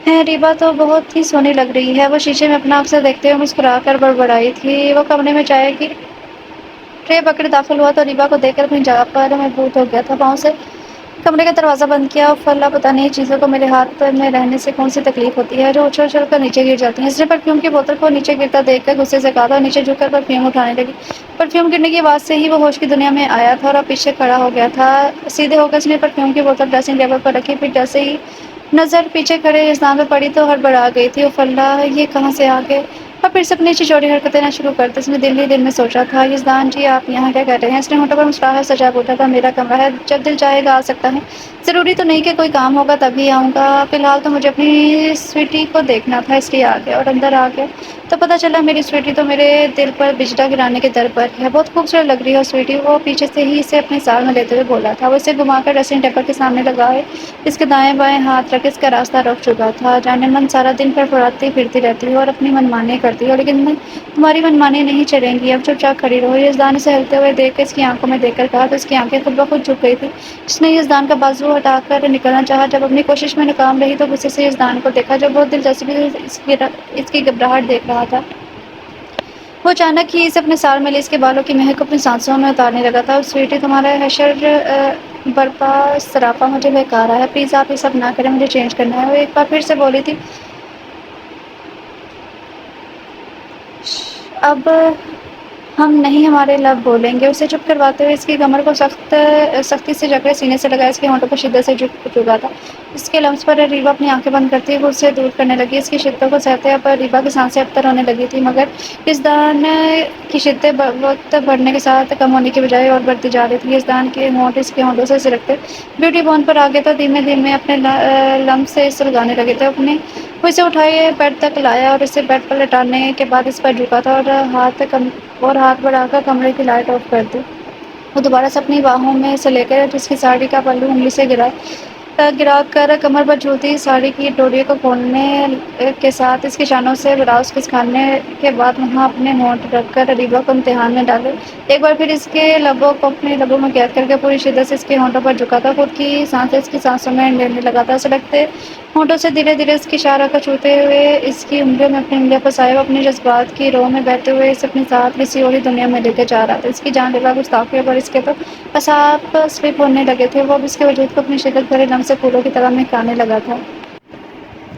اریبہ تو بہت ہی سونی لگ رہی ہے. وہ شیشے میں اپنا اکثر دیکھتے ہوئے مسکرا کر بڑبڑائی تھی. وہ کمرے میں چائے کی ٹرے پکڑے داخل ہوا تو اریبہ کو دیکھ کر اپنی جگہ پر مبہوت ہو گیا تھا. پاؤں سے کمرے کا دروازہ بند کیا. اف اللہ, پتہ نہیں چیزوں کو میرے ہاتھ میں رہنے سے کون سی تکلیف ہوتی ہے جو اچھل اچھل کر نیچے گر جاتی ہیں. اس نے پرفیوم کی بوتل کو نیچے گرتا دیکھ کر غصے سے کہا تھا, اور نیچے جھک کر پرفیوم اٹھانے لگی. پرفیوم گرنے کی آواز سے ہی وہ ہوش کی دنیا میں آیا تھا اور اب پیچھے کھڑا ہو گیا تھا. سیدھے ہو کر اس نے پرفیوم کی بوتل ڈریسنگ ٹیبل پر رکھی. پھر جیسے ہی نظر پیچھے کھڑے یزدان پہ پڑی تو ہڑبڑا گئی تھی. اف اللہ, یہ کہاں سے آ گئے؟ اور پھر سے اپنی چوری حرکتیں نہ شروع کرتے. اس نے دل ہی دل میں سوچا تھا, یزدان جی آپ یہاں کیا کر رہے ہیں؟ اس نے ہونٹوں پر مسکراہٹ سجا پوچھا تھا. میرا کمرہ ہے, جب دل چاہے گا آ سکتا ہے. ضروری تو نہیں کہ کوئی کام ہوگا تبھی آؤں گا. فی الحال تو مجھے اپنی سویٹی کو دیکھنا تھا, اس لیے آ گیا. اور اندر آ گیا تو پتہ چلا میری سویٹی تو میرے دل پر بجلا گرانے کے در پر ہے. بہت خوبصورت لگ رہی ہو سویٹی. وہ پیچھے سے ہی اسے اپنے ساتھ میں لیتے ہوئے بولا تھا. وہ اسے گھما کر ڈریسنگ ٹیبل کے سامنے لگائے اس کے دائیں بائیں ہاتھ رکھ اس کا راستہ روک چکا تھا. جانے من سارا دن فڑفڑاتی پھرتی رہتی ہو اور اپنی منمانی کرتی ہو, لیکن تمہاری منمانی نہیں چلیں گی. اب چپ چاپ کھڑی رہو. یزدان اسے ہلتے ہوئے دیکھ کر اس کی آنکھوں میں دیکھ کر کہا تو اس کی آنکھیں خود بخود جھک گئی تھی. اس نے یزدان کا بازو ہٹا کر نکلنا چاہا. جب اپنی کوشش میں ناکام رہی تو غصے سے یزدان کو دیکھا جو بہت دلچسپی سے اس کی گھبراہٹ دیکھ رہا تھا. وہ اچانک ہی اسے اپنے سار میں لے اس کے بالوں کی مہک اپنی سانسوں میں اتارنے لگا تھا. سویٹی تمہارا حشر برپا سراپا مجھے بہکا رہا ہے. پلیز آپ یہ سب نہ کریں, مجھے چینج کرنا ہے. وہ ایک بار پھر سے بولی تھی. اب ہم نہیں ہمارے لب بولیں گے. اسے چپ کرواتے ہوئے اس کی کمر کو سختی سے جکڑے سینے سے لگایا. اس کے ہونٹوں پر شدت سے جھک چکا تھا. اس کے لمس پر اریبہ اپنی آنکھیں بند کرتی ہوئے اسے دور کرنے لگی. اس کی شدتوں کو سہتے اب اریبہ کی سانسیں ابتر ہونے لگی تھی, مگر یزدان کی شدتیں وقت بڑھنے کے ساتھ کم ہونے کی بجائے اور بڑھتی جا رہی تھی. یزدان کے ہونٹ اس کے ہونٹوں سے سلگتے بیوٹی بون پر آ گئے تو دھیمے دھیمے اپنے لمس سے سلگانے لگے تھے. وہ اسے اٹھائے بیڈ تک لایا اور اسے بیڈ پر لٹانے کے بعد اس پر جھکا تھا اور ہاتھ بڑھا کر کمرے کی لائٹ آف کر دی. وہ دوبارہ سے اپنی باہوں میں سے لے کر جس کی ساڑی کا پہلو انگلی سے گرا کر کمر پر جھولتی ساڑی کی ڈوریوں کو کھولنے کے ساتھ اس کی شانوں سے براؤز کھسکانے کے بعد وہاں اپنے ہونٹ رکھ کر اریبہ کو امتحان میں ڈالے. ایک بار پھر اس کے لبوں کو اپنے لبوں میں قید کر کے پوری شدت سے اس کے ہونٹوں پر جھکا تھا. خود کی سانسیں اس کی سانسوں میں لینے لگا تھا. سلگتے ہونٹوں سے دھیرے دھیرے اس کی اشارہ کو چھوتے ہوئے اس کی انگلیوں میں اپنی انگلیاں پھنسائے. وہ اپنے جذبات کی رو میں بہتے ہوئے اسے اپنے ساتھ کسی اور ہی دنیا میں لے کے جا رہا تھا. اس کی جان لیوا گستاخیوں پر اس کے تو اعصاب سلپ ہونے لگے تھے. وہ اب اس کے وجود کو اپنی شدت بھرے لمس سے پھولوں کی طرح مہکانے لگا تھا.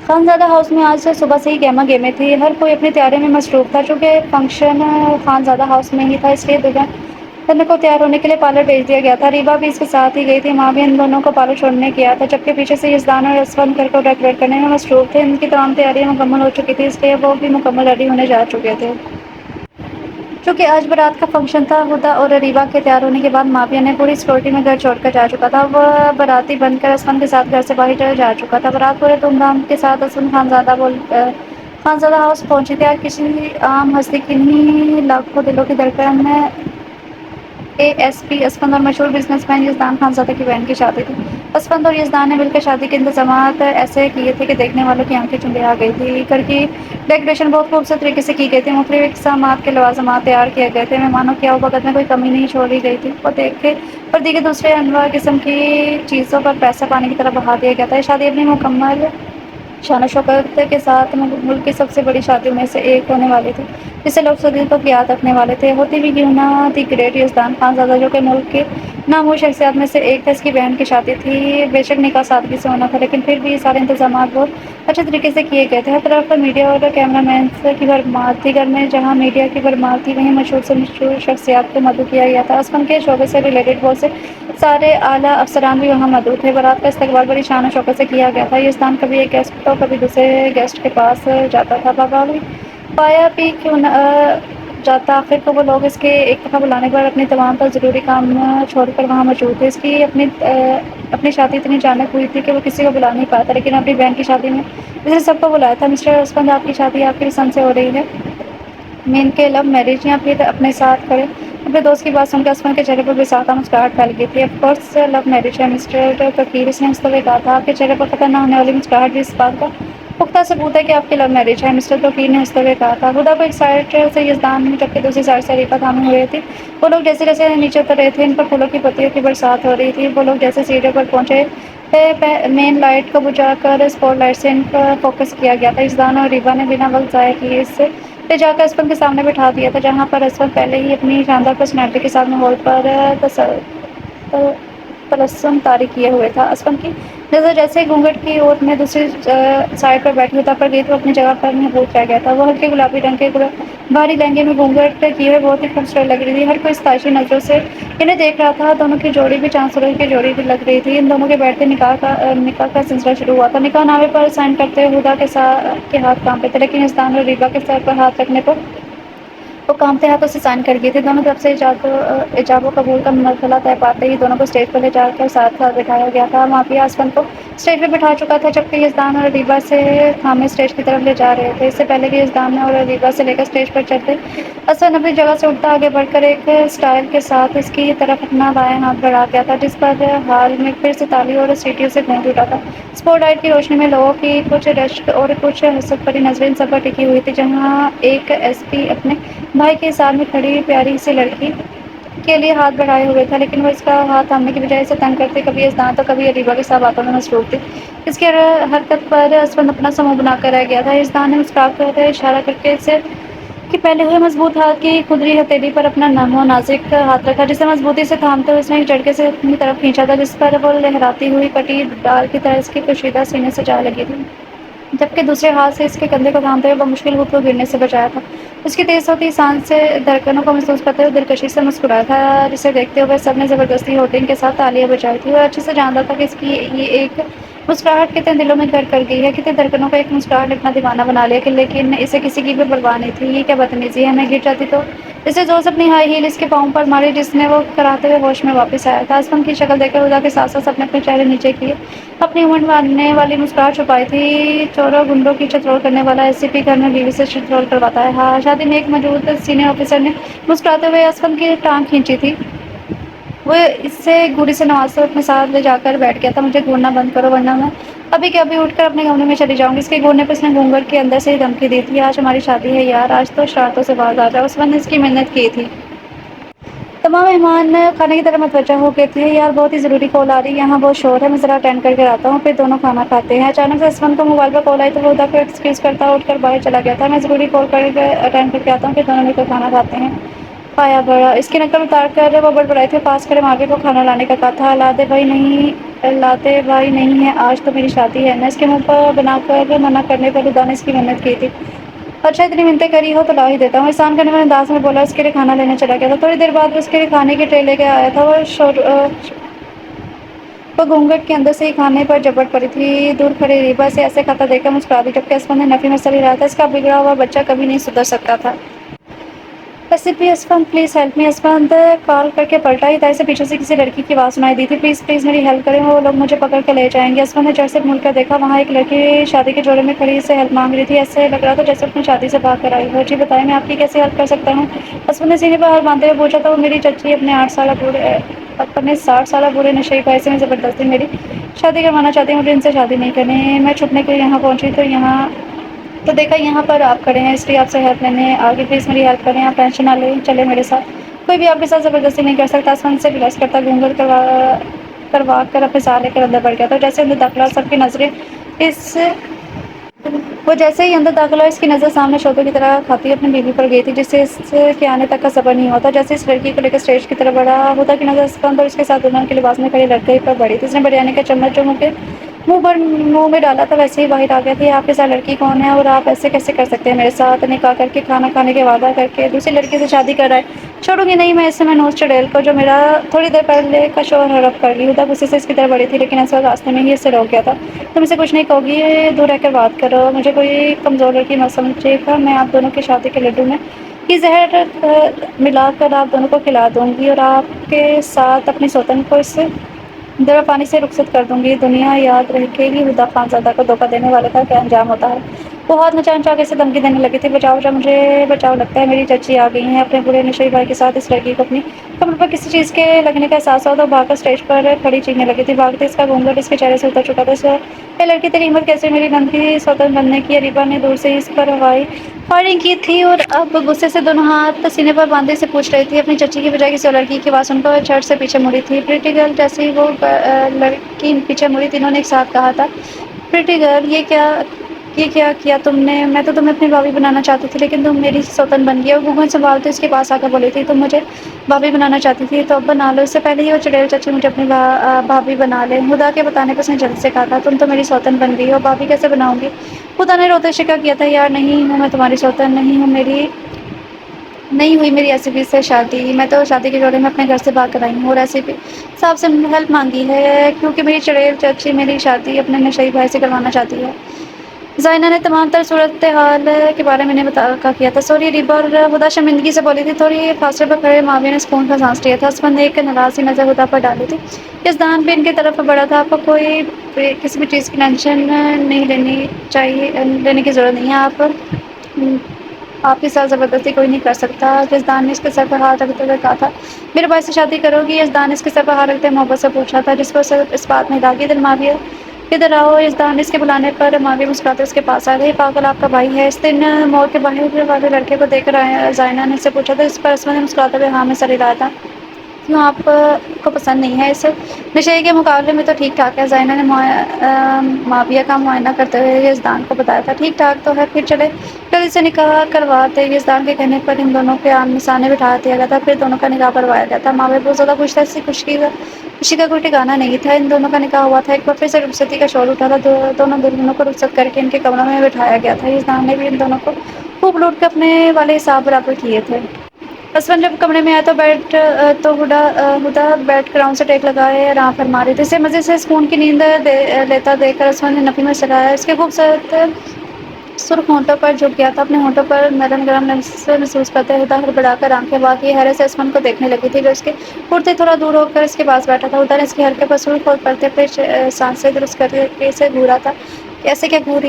خانزادہ ہاؤس میں آج سے صبح سے ہی گہما گہمی تھی. ہر کوئی اپنے تیاری میں مصروف تھا. چونکہ فنکشن خانزادہ ہاؤس میں ہی تھا, اس لیے دلہن کو تیار ہونے کے لیے پارلر بھیج دیا گیا تھا. اریبہ بھی اس کے ساتھ ہی گئی تھی. ماں بھی ان دونوں کو پارلر چھوڑنے گیا تھا, جبکہ پیچھے سے یزدان اور عصمت گھر کو ڈیکوریٹ کرنے میں مصروف تھے. ان کی تمام تیاریاں مکمل ہو چکی تھی, اس لیے وہ بھی مکمل ریڈی ہونے جا چکے تھے. چونکہ آج بارات کا فنکشن تھا, ہدیٰ اور اریبہ کے تیار ہونے کے بعد معاویہ نے پوری سیکورٹی میں گھر چھوڑ کر جا چکا تھا. وہ باراتی بن کر عصمت کے ساتھ گھر سے باہر جا چکا تھا. بارات پورے دھوم دھام کے ساتھ عصمت خانزادہ ہاؤس پہنچی تھی. آج کسی عام ہستی کی نہیں لاکھوں دلوں کی دھڑکن ASP اسفند اور مشہور بزنس مین یزدان خانزادہ کی بہن کی شادی تھی۔ اسفند اور یزدان نے مل کر شادی کے انتظامات ایسے کیے تھے کہ دیکھنے والوں کی آنکھیں چندی آ گئی تھی۔ گھر کی ڈیکوریشن بہت خوبصورت طریقے سے کی گئی تھی، مختلف اقسامات کے لوازمات تیار کیے گئے تھے، مہمانوں کی آؤ بھگت میں کوئی کمی نہیں چھوڑی گئی تھی اور دیکھے اور دیگر دوسرے انواع قسم کی چیزوں پر پیسہ پانی کی طرح بہا دیا گیا تھا۔ یہ شادی اپنی مکمل شان و شوکت کے ساتھ ملک کی سب سے بڑی شادیوں میں سے ایک ہونے والی تھی، جسے لوگ صدیوں تک یاد رکھنے والے تھے۔ ہوتی بھی کیوں نہ تھی گریٹ یزدان خانزادہ، جو کہ ملک کے نامور شخصیات میں سے ایک تھا، اس کی بہن کی شادی تھی۔ بے شک نکاح سادگی سے ہونا تھا، لیکن پھر بھی سارے انتظامات بہت اچھے طریقے سے کیے گئے تھے۔ ہر طرف پر میڈیا اور کیمرہ مینس کی بھرمار تھی۔ گھر میں جہاں میڈیا کی بھرمار تھی، وہیں مشہور سے مشہور شخصیات کو مدعو کیا گیا تھا۔ اسفند کے شعبے سے ریلیٹڈ بہت سے سارے اعلیٰ افسران بھی وہاں مدعو تھے۔ بارات کا استقبال بڑی شان و شوکت سے کیا گیا تھا۔ یزدان کبھی ایک گیسٹ تو کبھی دوسرے گیسٹ کے پاس جاتا تھا، پایا بھی کیوں نہ جاتا، آخر کو وہ لوگ اس کے ایک دفعہ بلانے پر اپنے تمام تر ضروری کام چھوڑ کر وہاں موجود تھے۔ اس کی اپنی شادی اتنی اچانک ہوئی تھی کہ وہ کسی کو بلا نہیں پایا تھا، لیکن اپنی بہن کی شادی میں اس نے سب کو بلایا تھا۔ مسٹر اسفند، آپ کی شادی آپ کی پسند سے ہو رہی ہے، مین کے لو میرج یا پھر اپنے ساتھ کریں؟ اپنے دوست کی بات سن کر اسفند کے چہرے پر بےساختہ مسکراہٹ پھیل گئی تھی۔ آف کورس لو میرج ہے مسٹر فقیر، اس نے ہنستے ہوئے کہا تھا۔ آپ کے چہرے پر ختم نہ ہونے والی مسکراہٹ بھی اس بات کا پختہ ثبوت ہے کہ آپ کی لو میرج ہے، مسٹر توقیر نے ہنستے ہوئے کہا تھا۔ خدا کو ایک سائڈ سے یزدان جبکہ دوسری سائڈ سے ریفا تھامے ہوئے تھی۔ وہ لوگ جیسے جیسے نیچے اتر رہے تھے، ان پر پھولوں کی پتیوں کی برسات ہو رہی تھی۔ وہ لوگ جیسے سیڑھیوں پر پہنچے، مین لائٹ کو بجھا کر اسپاٹ لائٹ سے ان پر فوکس کیا گیا تھا۔ یزدان اور ریفا نے بنا وقت ضائع کیے اسے لے جا کر اسفند کے سامنے بٹھا دیا تھا، جہاں پر اسفند پہلے ہی اپنی شاندار پرسنالٹی کے ساتھ ماحول پر تلسم طاری کیے ہوئے تھا۔ اسفند کی نظر جیسے گھونگھٹ کی اوٹ میں دوسری سائڈ پر بیٹھی ہوتا پر گئی تو اپنی جگہ پر محبوب رہ گیا تھا۔ وہ ہلکے گلابی رنگ کے بھاری لہنگے میں گھونگھٹ کیے ہوئے بہت ہی خوبصورت لگ رہی تھی۔ ہر کوئی ستائشی نظروں سے انہیں دیکھ رہا تھا۔ دونوں کی جوڑی بھی چاند سورج کی جوڑی بھی لگ رہی تھی۔ ان دونوں کے بیٹھتے نکاح کا سلسلہ شروع ہوا تھا۔ نکاح نامے پر سائن کرتے ہوئے ہدا کے ہاتھ کانپے تھے، لیکن یزدان اور ریفا کے سر پر ہاتھ رکھنے پر وہ کانپتے ہاتھوں سے سائن کر گئے تھے۔ دونوں طرف سے ایجاب و قبول کا مرحلہ طے پاتے ہی دونوں کو اسٹیج پر لے جا کر ساتھ ساتھ بٹھایا گیا تھا۔ مافیا اسفند کو اسٹیج پہ بٹھا چکا تھا، جبکہ یزدان اور ریفا سے تھامے اسٹیج کی طرف لے جا رہے تھے۔ اس سے پہلے کہ یزدان اور ریفا سے لے کر اسٹیج پر چڑھتے، اسفند اپنی جگہ سے اٹھتا آگے بڑھ کر ایک اسٹائل کے ساتھ اس کی طرف اپنا بایاں ہاتھ بڑھا گیا تھا، جس پر ہال میں پھر سے تالیوں اور سیٹیوں سے گونج اٹھا تھا۔ اسپاٹ لائٹ کی روشنی میں لوگوں کی کچھ رشک اور کچھ حسد بھری نظریں ان سب پر ٹکی ہوئی تھی۔ جہاں ایک ایس پی اپنے بھائی کے حصار میں کھڑی پیاری سی لڑکی کے لیے ہاتھ بڑھائے ہوئے تھا، لیکن وہ اس کا ہاتھ تھامنے کی بجائے اسے تنگ کرتے کبھی یزدان تو کبھی ریفا کے ساتھ باتوں میں مصروف تھی۔ اس کی حرکت پر اسفند اپنا سا منہ بنا کر رہ گیا تھا۔ یزدان نے مسکرا کر اشارہ کر کے اسے کہ پہلے ہوئے مضبوط ہاتھ کی کھدری ہتھیلی پر اپنا نرم و نازک ہاتھ رکھا، جسے مضبوطی سے تھامتے ہوئے اس نے ایک جھٹکے سے اپنی طرف کھینچا تھا، جس پر وہ لہراتی ہوئی پٹی ڈال کی طرح اس کے کشیدہ سینے سے جا لگی تھی، جبکہ دوسرے ہاتھ سے اس کے کندھے کو تھامتے ہوئے بمشکل خود کو گرنے سے بچایا تھا۔ اس کی تیز ہوتی سانس سے دھڑکنوں کو محسوس کرتے ہوئے دلکشی سے مسکرایا تھا، جسے دیکھتے ہوئے سب نے زبردستی ہوردنگ کے ساتھ تالیاں بجائی تھیں۔ وہ اچھے سے جانتا تھا کہ اس کی یہ ایک مسکراہٹ کتنے دلوں میں گھر کر گئی ہے، کتنے دھڑکنوں کا ایک مسکراہٹ اتنا دیوانہ بنا لیا، لیکن اسے کسی کی بھی پرواہ نہیں تھی۔ یہ کیا بدتمیزی ہے، میں گر جاتی تو؟ اسے زور سے اپنی ہائی ہیل اس کے پاؤں پر ماری، جس نے وہ کراتے ہوئے ہوش میں واپس آیا تھا۔ اسفند کی شکل دیکھ کر ہدا کے ساتھ ساتھ اپنے چہرے نیچے کیے، اپنی امنڈ مارنے والی مسکراہٹ چھپائی تھی۔ چوروں گنڈوں کی چترول کرنے والا ایس سی پی گھر میں بیوی سے چترول کرواتا ہے؟ ہاں، شادی میں ایک موجود سینئر آفیسر نے مسکراتے ہوئے اسفند کی ٹانگ کھینچی تھی۔ وہ اسے گھوڑی سے نوازتے ہوئے اپنے ساتھ لے جا کر بیٹھ گیا تھا۔ مجھے گھورنا بند کرو ورنہ میں ابھی کے ابھی اٹھ کر اپنے کمرے میں چلی جاؤں گی۔ اس کے گھورنے پر اس نے گھونگھٹ کے اندر سے ہی دھمکی دی تھی۔ آج ہماری شادی ہے یار، آج تو شرارتوں سے باز آ جاؤ۔ اسفند نے اس کی منت کی تھی۔ تمام مہمان کھانے کی طرف متوجہ ہو گئے تھے۔ یار بہت ہی ضروری کال آ رہی ہے، یہاں بہت شور ہے، میں ذرا اٹینڈ کر کے آتا ہوں، پھر دونوں کھانا کھاتے ہیں۔ اچانک سے اسفند کو موبائل پر کال آئی تو وہ ہدا کو ایکسکیوز کرتا اٹھ کر باہر چلا گیا تھا۔ میں ضروری کال اٹینڈ کر کے آتا ہوں، پھر دونوں مل کر کھانا کھاتے ہیں۔ پایا بڑا اس کی نقل اتار کر وہ بڑبڑائی تھے، پاس کھڑے ماگے کو کھانا لانے کا کہا تھا۔ لاتے بھائی نہیں ہے، آج تو میری شادی ہے نا۔ اس کے منہ پر بنا کر منع کرنے پر ہدا نے اس کی منت کی تھی۔ اچھا، اتنی منتیں کری ہو تو لا ہی دیتا ہوں، احسان کرنے والے انداز میں بولا۔ اس کے لیے کھانا لینے چلا گیا تھا۔ تھوڑی دیر بعد وہ اس کے لیے کھانے کی ٹرے لے کے آیا تھا۔ وہ گھونگھٹ کے اندر سے ہی کھانے پر جھپٹ پڑی تھی۔ دور کھڑی ریفا اسے ایسے کھاتا دیکھ کر مسکرا دی، جبکہ اسفند نے نفی میں سر ہلایا تھا۔ اس کا بگڑا ہوا بچہ کبھی نہیں سدھر سکتا تھا۔ ریسیپی Asfand please help me Asfand call کر کے پلٹا ہی سے پیچھے سے کسی لڑکی کی آواز سنائی دی تھی پلیز پلیز میری ہیلپ کریں وہ لوگ مجھے پکڑ کے لے جائیں گے اسفند نے جھٹ سے مڑ کر دیکھا وہاں ایک لڑکی شادی کے جوڑے میں کھڑی سے ہیلپ مانگ رہی تھی ایسے لگ رہا تھا جیسے اپنی شادی سے بھاگ کر آئی ہو جی بتائیں میں آپ کی کیسے ہیلپ کر سکتا ہوں اسفند نے سینے پر ہاتھ باندھے ہوئے پوچھا تو وہ میری چچی اپنے 60 سالہ بوڑھے نشئی پیسے میں زبردستی میری شادی کروانا چاہتی ہوں مجھے ان سے شادی نہیں کرنی میں چھپنے کے لیے یہاں پہنچی تو دیکھا یہاں پر آپ کھڑے ہیں اس لیے آپ سے ہیلپ لینے آگے پلیز میری ہیلپ کریں آپ ٹینشن نہ لیں چلے میرے ساتھ کوئی بھی آپ کے ساتھ زبردستی نہیں کر سکتا اسفند سے بحث کرتا گھونگھٹ کروا کر اپنے سار لے کر اندر بڑھ گیا تو جیسے اندر داخلہ سب کی نظریں اس وہ جیسے ہی اندر داخلہ اس کی نظر سامنے شوتوں کی طرح کھاتی اپنی بیوی پر گئی تھی جس سے اس کے آنے تک کا صبر نہیں ہوتا جیسے اس لڑکی کو لے کر اسٹیج کی طرف بڑھا ہوتا کہ نظر اسفند اور اس کے ساتھ دلہن کے لباس میں کھڑی لڑکی پر پڑی تھی اس نے بریانی کا چمچ جو منہ میں ڈالا تھا ویسے ہی باہر آ گیا تھا آپ کے ساتھ لڑکی کون ہے اور آپ ایسے کیسے کر سکتے ہیں میرے ساتھ نکاح کر کے کھانا کھانے کے وعدہ کر کے دوسری لڑکی سے شادی کر رہا ہے چھوڑوں گی نہیں میں اس سے میں نوز چڑیل کو جو میرا تھوڑی دیر پہلے کا شوہر ہڑپ کر لی تب اسی سے اس کی طرف بڑی تھی لیکن اس وقت راستے میں ہی اس سے روک گیا تھا تم اسے کچھ نہیں کہو گی دور رہ کر بات کرو مجھے کوئی کمزور لڑکی مت سمجھیے گا میں آپ دونوں کی شادی کے لڈو میں یہ زہر ملا کر آپ دونوں کو کھلا دوں گی اور آپ کے ساتھ اپنی سوتن کو اس سے در پانی سے رخصت کر دوں گی دنیا یاد رکھے گی ہدا خانزادہ کو دھوکا دینے والے کا کیا انجام ہوتا ہے وہ ہاتھ مچان چا کے سے دھمکی دینے لگی تھی بچاؤ جا مجھے بچاؤ لگتا ہے میری چچی آ گئی ہیں اپنے بڑے نشئی بھائی کے ساتھ اس لڑکی کو اپنی کمر پر کسی چیز کے لگنے کا احساس ہوا تو بھاگ کر اسٹیج پر کھڑی چیخنے لگی تھی بھاگتے اس کا گھونگھٹ اس کے چہرے سے اتر چکا تھا اے لڑکی تیری ہمت کیسے میری ننھی سوتن بننے کی اریبہ نے دور سے اس پر فائرنگ کی تھی اور اب غصے سے دونوں ہاتھ سینے پر باندھے سے پوچھ رہی تھی اپنی چچی کی بجائے کسی اور لڑکی کی آواز سن کر جھٹ سے پیچھے مڑی تھی پریٹی گرل جیسے ہی وہ لڑکی پیچھے مڑی تھی انہوں نے ایک ساتھ کہا تھا پریٹی گرل یہ کیا تم نے میں تو تمہیں اپنی بھابھی بنانا چاہتی تھی لیکن تم میری سوتن بن گئی اور گھونگھٹ سنبھالتے اس کے پاس آ کر بولی تھی تم مجھے بھابھی بنانا چاہتی تھی تو اب بنا لو اس سے پہلے ہی وہ چڑیل چچی مجھے اپنی بھابھی بنا لے خدا کے بتانے پر اس نے جلدی سے کہا تھا تم تو میری سوتن بن گئی ہو بھابھی کیسے بناؤں گی خدا نے روتے شکا کیا تھا یار نہیں ہوں میں تمہاری سوتن نہیں ہوئی میری ایسی بھی سے شادی میں تو شادی کے جوڑے میں اپنے گھر سے بھاگ کر آئی ہوں اور ایسی بھی صاحب سے ہیلپ مانگی ہے کیونکہ میری چڑیل چچی میری شادی اپنے نشئی بھائی سے کروانا چاہتی ہے زائنہ نے تمام تر صورتحال کے بارے میں کیا تھا سوری ریبا اور ہدا شرمندگی سے بولی تھی تھوڑی فاصلے پر کھڑے معاویہ نے سکون کا سانس لیا تھا اسفند نے ایک ناراض سی نظر ہدا پر ڈالی تھی یزدان بھی ان کی طرف بڑھا تھا آپ کو کوئی کسی بھی چیز کی ٹینشن نہیں لینے کی ضرورت نہیں ہے آپ کے ساتھ زبردستی کوئی نہیں کر سکتا یزدان نے اس کے سر پر ہاتھ رکھتے ہوئے کہا تھا میرے بھائی سے شادی کرو گی یزدان نے اس کے سر پر ہاتھ رکھتے محبت سے پوچھا تھا جس پر صرف اس بات میں داغی دل معاویہ ادھر آؤ یزدان اس کے بلانے پر معاویہ مسکراتے اس کے پاس آ گئی پاگل آپ کا بھائی ہے اس دن مور کے باہر والے لڑکے کو دیکھ کر زائنہ نے اس سے پوچھا تھا اس پر اسفند نے مسکراتے ہوئے ہاں میں سر ہلایا تھا کیوں آپ کو پسند نہیں ہے اس نشئی کے مقابلے میں تو ٹھیک ٹھاک ہے زائنہ نے معاویہ کا معائنہ کرتے ہوئے یزدان کو بتایا تھا ٹھیک ٹھاک تو ہے پھر چلے جلدی سے نکاح کرواتے یزدان کے کہنے پر ان دونوں کے آمنے سامنے بٹھا دیا گیا تھا پھر دونوں کا نکاح کروایا گیا تھا معاویہ بہت زیادہ خوش تھا اس خوشی کا کوئی ٹھکانا نہیں تھا ان دونوں کا نکاح ہوا تھا ایک بار پھر سے رخصتی کا شور اٹھا تھا دونوں دلہنوں کو رخصت کر کے ان کے کمروں میں بٹھایا گیا تھا یزدان نے بھی ان دونوں کو خوب لوٹ کے اپنے والے حساب برابر کیے تھے اسفند جب کمرے میں آیا تو ہدا بیٹھ کر سے ٹیک لگائے آرام فرما رہی تھی اسے مزے سے سکون کی نیند لیتا دیکھ کر اسفند نے نفی میں سلایا اس کے خوبصورت سرخ ہونٹوں پر جھک گیا تھا اپنے ہونٹوں پر نرم گرم لمس محسوس کرتے ہدا ہڑبڑا کر آنکھیں واقعی حیرت سے اسفند کو دیکھنے لگی تھی جو اس کے کرتے تھوڑا دور ہو کر اس کے پاس بیٹھا تھا ہدا نے اس کے ہلکے پر سر خود پڑتے پھر سانسیں درست کر کے اسے گھورا تھا ایسے کیا گھور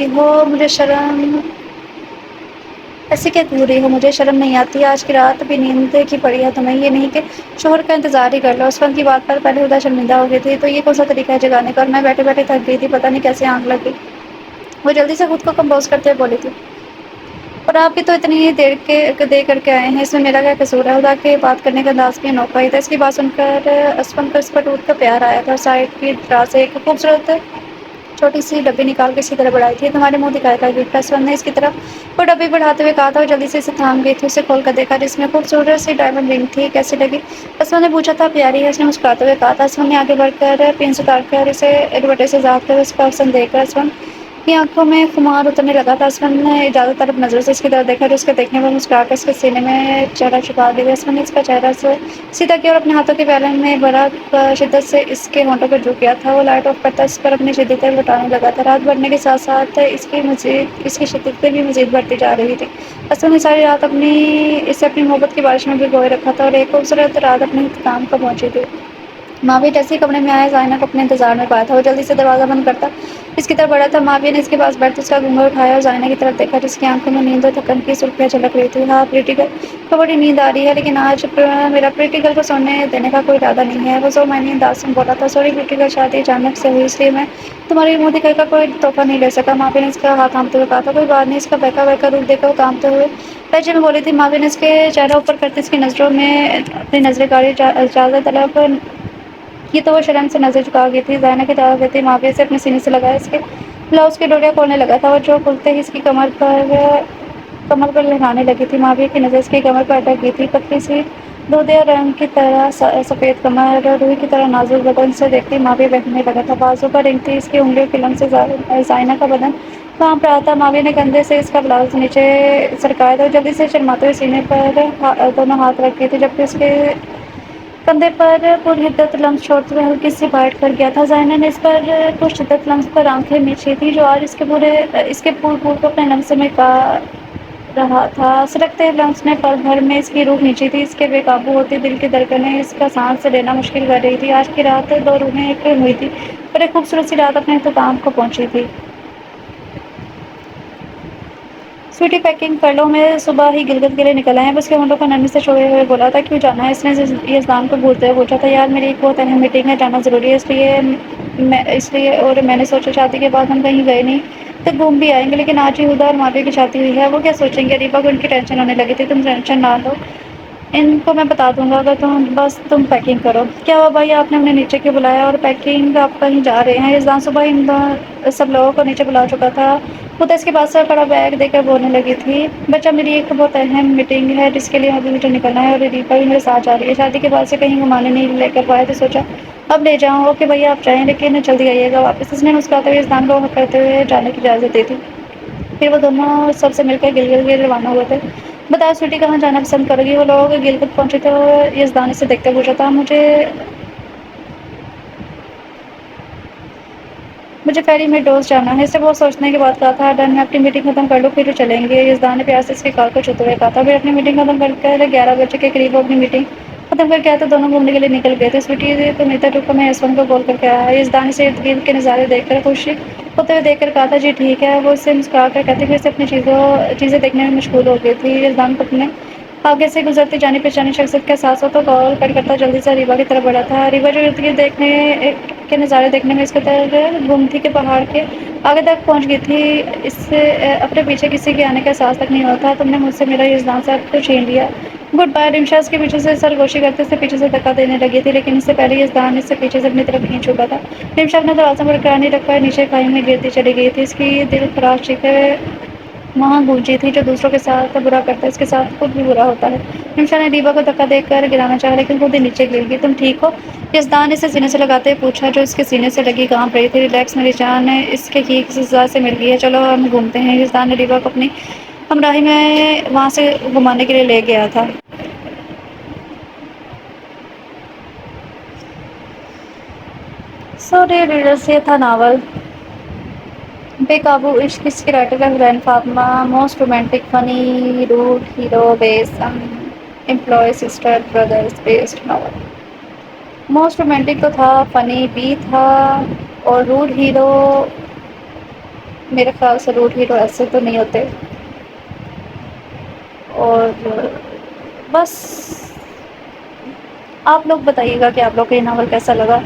رہی ہو مجھے شرم نہیں آتی آج کی رات بھی نیند کی پڑی ہے تمہیں یہ نہیں کہ شوہر کا انتظار ہی کر لو اسفند کی بات پر پہلے ہدا شرمندہ ہو گئی تھی تو یہ کون سا طریقہ ہے جگانے کا اور میں بیٹھے بیٹھے تھک گئی تھی پتہ نہیں کیسے آنکھ لگ گئی وہ جلدی سے خود کو کمپوز کرتے ہوئے بولی تھی اور آپ بھی تو اتنی دیر کر کے آئے ہیں اس میں میرا کیا قصور ہے خدا کے بات کرنے کا انداز بھی انوکھا ہی تھا اس کی بات سن کر اسفند کو اس پر ٹوٹ کر پیار آیا تھا سائڈ کی طرف سے ایک خوبصورت چھوٹی سی ڈبی نکال کے اس کی طرف بڑھائی تھی تمہارے منہ دکھایا تھا گفٹ اسفند نے اس کی طرف وہ ڈبی بڑھاتے ہوئے کہا تھا اور جلدی سے اسے تھام گئی تھی اسے کھول کر دیکھا جس میں خوبصورت سی ڈائمنڈ رنگ تھی کیسی لگی اسفند نے پوچھا تھا پیاری ہے اس نے مسکراتے ہوئے کہا تھا اسفند نے آگے بڑھ کر پنس اتار کر اسے ایک بٹے سے اس کا پسند دے کر اسفند کی آنکھوں میں خمار اترنے لگا تھا۔ اسمن نے اجازت طلب نظر سے اس کی طرف دیکھا تو اس کے دیکھنے پر مسکرا کر اس کے سینے میں چہرہ چھپا دیا۔ اسمن نے اس کا چہرہ سے سیدھا کیا اور اپنے ہاتھوں کے پھیلے میں بڑا شدت سے اس کے ہونٹوں پر جھک گیا تھا۔ وہ لائٹ آف کرتا اس پر اپنی شدتیں لٹانے لگا تھا۔ رات بڑھنے کے ساتھ ساتھ اس کی شدتیں بھی مزید بڑھتی جا رہی تھیں۔ اسمن نے ساری رات اسے اپنی محبت کی بارش میں بھگوئے رکھا تھا اور ایک خوبصورت رات اپنے اختتام کو پہنچی تھی۔ ماویہ جیسے ہی کمرے میں آیا، زائنہ کو اپنے انتظار میں پایا تھا۔ وہ جلدی سے دروازہ بند کرتا اس کی طرف بڑھا تھا۔ ماویہ نے اس کے پاس بیٹھ اس کا گھونگھر اٹھایا اور زائنہ کی طرف دیکھا جس کی آنکھوں میں نیند اور تھکن کی سرخیاں جھلک رہی تھیں۔ ہاں پریٹی گرل، کو بڑی نیند آ رہی ہے لیکن آج میرا پریٹی گرل کو سونے دینے کا کوئی ارادہ نہیں ہے۔ وہ ذومعنی انداز میں بولا تھا۔ سوری پریٹی گرل، شادی اچانک سے ہوئی اس لیے میں تمہاری مودی گھر کا کوئی تحفہ نہیں لے سکا۔ ماویہ نے اس کا ہاتھ تھامتے ہوئے کہا تھا۔ کوئی بات نہیں، اس کا بہکا بہکا روپ دیکھ کر وہ کانپتے ہوئے لہجے میں بولی تھی۔ ماویہ نے اس کے چہرہ اوپر کرتے اس کی نظروں میں اپنی نظریں گاڑی۔ اجازت طلب کی تو وہ شرم سے نظر جھکا گئی تھی۔ زائنہ کی اجازت دیتے ہی ماویہ سے اپنے سینے سے لگا اس کے بلاؤز کی ڈوریاں کھولنے لگا تھا اور جو کھلتے ہی اس کی کمر پر لہرانے لگی تھی۔ ماویہ کی نظر اس کی کمر پر اٹک گئی تھی۔ پتلی سی دودھیا رنگ کی طرح سفید کمر اور روئی کی طرح نازک بدن سے دیکھتے ہی ماویہ بہکنے لگا تھا۔ بازو پر رینگتی اس کی انگلیوں کی لمس سے زائنہ کا بدن کانپ رہا تھا۔ ماویہ نے کندھے سے اس کا بلاؤز نیچے سرکایا تھا اور جلدی سے شرماتے ہوئے سینے پر دونوں ہاتھ رکھ دیے تھے جبکہ اس کے کندھے پر پرحدت لمس چھوڑتے ہوئے ہلکی سی بائٹ کر گیا تھا۔ زائنہ نے اس پر پرشدت لمس پر آنکھیں میچی تھیں جو آج اس کے پھول پھول کو اپنے لمسے میں کا رہا تھا۔ سرکتے لمس نے پل بھر میں اس کی روح کھینچی تھی۔ اس کے بے قابو ہوتی دل کی دھڑکنیں اس کا سانس لینا مشکل کر رہی تھی۔ آج کی رات دو روحیں ایک ہوئی تھیں اور ایک خوبصورت سی رات اپنے اختتام کو پہنچی تھی۔ سویٹی پیکنگ کر لو، میں صبح ہی گلگت کے لیے نکل آئے ہیں۔ اس کے ہونٹوں کو نرمی سے چھوڑے ہوئے بولا تھا۔ کیوں جانا ہے؟ اس نے یزدان کو گھورتے ہوئے پوچھا تھا۔ یار میری ایک بہت اہم میٹنگ ہے، جانا ضروری ہے، اس لیے اور میں نے سوچا شادی کے بعد ہم کہیں گئے نہیں تو گھوم بھی آئیں گے، لیکن آج ہی ہدا اور ماویہ کی شادی ہوئی ہے، وہ کیا سوچیں گے؟ اریبہ کو ان کی ٹینشن ہونے لگی تھی۔ تم ٹینشن نہ لو، ان کو میں بتا دوں گا، اگر تم پیکنگ کرو۔ کیا ہوا بھائی، آپ نے انہیں نیچے کیوں بلایا اور پیکنگ آپ کہیں جا رہے ہیں؟ یزدان صبح ان سب لوگوں کو نیچے بلا چکا تھا۔ وہ تو اس کے پاس سے پڑا بیگ دے کر بولنے لگی تھی۔ بچہ میری ایک بہت اہم میٹنگ ہے جس کے لیے ابھی مجھے نکلنا ہے اور اریبہ بھی میرے ساتھ جا رہی ہے۔ شادی کے بعد سے کہیں گھمانے نہیں لے کر پائے تو سوچا اب لے جاؤں۔ اوکے بھیا آپ جائیں لیکن جلدی آئیے گا واپس۔ اس نے مسکراتے ہوئے یزدان کو کرتے ہوئے جانے کی اجازت دی تھی۔ پھر وہ دونوں سب سے مل کر گلگت کے لیے روانہ ہوئے تھے۔ بتاؤ سویٹی، کہاں جانا پسند کرو گی؟ وہ لوگ گلگت پہنچے تو یزدان اسے دیکھتے پوچھا تھا۔ مجھے فیری میں ڈوز جانا ہے، اس نے بہت سوچنے کے بعد کہا تھا۔ ڈن، میں اپنی میٹنگ ختم کر لوں پھر چلیں گے، یزدان نے پیار سے اس کے کال کو چھوتے ہوئے کہا تھا۔ پھر اپنی میٹنگ ختم کر کر 11 بجے کے قریب وہ اپنی میٹنگ ختم کر کے آئے تو دونوں گھومنے کے لیے نکل گئے تھے۔ سویٹی تم ادھر رکو، میں یسونت کو کال کر کے آیا۔ یزدان اسے ارد گرد کے نظارے دیکھ کر خوش ہوتے ہوئے دیکھ کر کہا تھا جی ٹھیک ہے۔ وہ اسے مسکرا کر کہتے ہوئے اسے اپنی چیزیں دیکھنے میں مشغول ہو گئی تھی۔ یزدان کو اپنے آگے سے گزرتی جانی پہچانی شخصیت کا احساس ہو تو کال کٹ کرتا جلدی سے اریبہ کی طرف بڑھا تھا۔ اریبہ جو ارد گرد کے نظارے دیکھنے میں اس قدر گم تھی کہ پہاڑ کے آگے تک پہنچ گئی تھی، اس سے اپنے پیچھے کسی کے آنے کا احساس تک نہیں ہوتا۔ تم نے مجھ سے میرا یزدان صاحب کو چھین لیا، گڈ بائے۔ رمشا اس کے پیچھے سے سرگوشی کرتے اسے پیچھے سے دھکا دینے لگی تھی لیکن اس سے پہلے یزدان اس سے پیچھے سے اپنی طرف کھینچ چکا تھا۔ رمشا اپنا توازن برقرار نہیں رکھ کر نیچے کھائی میں گرتی چلی گئی تھی۔ اس کی دل خراش چیخیں وہاں گونجی تھی۔ جو دوسروں کے ساتھ برا کرتا ہے اس کے ساتھ خود بھی برا ہوتا ہے۔ رمشا نے اریبہ کو دھکا دے کر گرانا چاہا لیکن خود ہی نیچے گر گئی۔ تم ٹھیک ہو؟ یزدان نے اسے سینے سے لگاتے ہوئے پوچھا جو اس کے سینے سے لگی کانپ رہی تھی۔ ریلیکس میری جان، اس کے کی کسی سزا سے مل گئی ہے، چلو ہم گھومتے ہیں۔ یزدان نے اریبہ کو اپنی ہمراہی میں وہاں سے گھمانے کے لیے لے گیا تھا۔ سوری ریڈرز، یہ تھا ناول بے قابو عشق۔ اس کی رائٹر ہے Hussain Fatima. Most romantic, funny, rude hero based employee sister brothers based novel. Most romantic تو تھا، فنی بھی تھا اور روڈ ہیرو، میرے خیال سے روڈ ہیرو ایسے تو نہیں ہوتے۔ اور بس آپ لوگ بتائیے گا کہ آپ لوگ کو یہ ناول کیسا لگا۔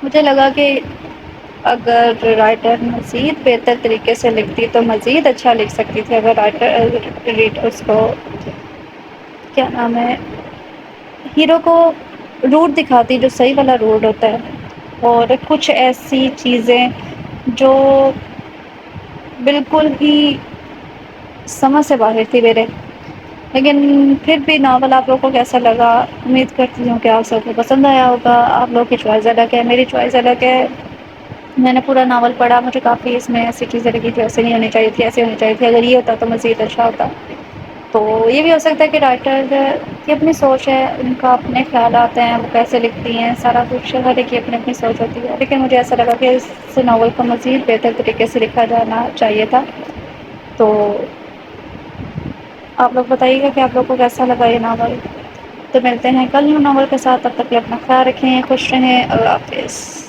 مجھے لگا کہ اگر رائٹر مزید بہتر طریقے سے لکھتی تو مزید اچھا لکھ سکتی تھی۔ اگر رائٹر اس کو کیا نام ہے ہیرو کو روٹ دکھاتی جو صحیح والا روٹ ہوتا ہے، اور کچھ ایسی چیزیں جو بالکل ہی سمجھ سے باہر تھی میرے، لیکن پھر بھی ناول آپ لوگوں کو کیسا لگا؟ امید کرتی ہوں کہ آپ سب کو پسند آیا ہوگا۔ آپ لوگوں کی چوائس الگ ہے، میری چوائس الگ ہے، میں نے پورا ناول پڑھا، مجھے کافی اس میں ایسی چیزیں لگی جو ایسے نہیں ہونی چاہیے تھی، ایسے ہونی چاہیے تھی، اگر یہ ہوتا تو مزید اچھا ہوتا۔ تو یہ بھی ہو سکتا ہے کہ رائٹر کی اپنی سوچ ہے، ان کا اپنے خیالات ہیں، وہ کیسے لکھتی ہیں، سارا کچھ ہر ایک کی اپنی اپنی سوچ ہوتی ہے، لیکن مجھے ایسا لگا کہ اس ناول کو مزید بہتر طریقے سے لکھا جانا چاہیے تھا۔ تو آپ لوگ بتائیے گا کہ آپ لوگ کو کیسا لگا یہ ناول؟ تو ملتے ہیں کل نیو ناول کے ساتھ، تب تک کے اپنا خیال رکھیں، خوش رہیں، اللہ حافظ۔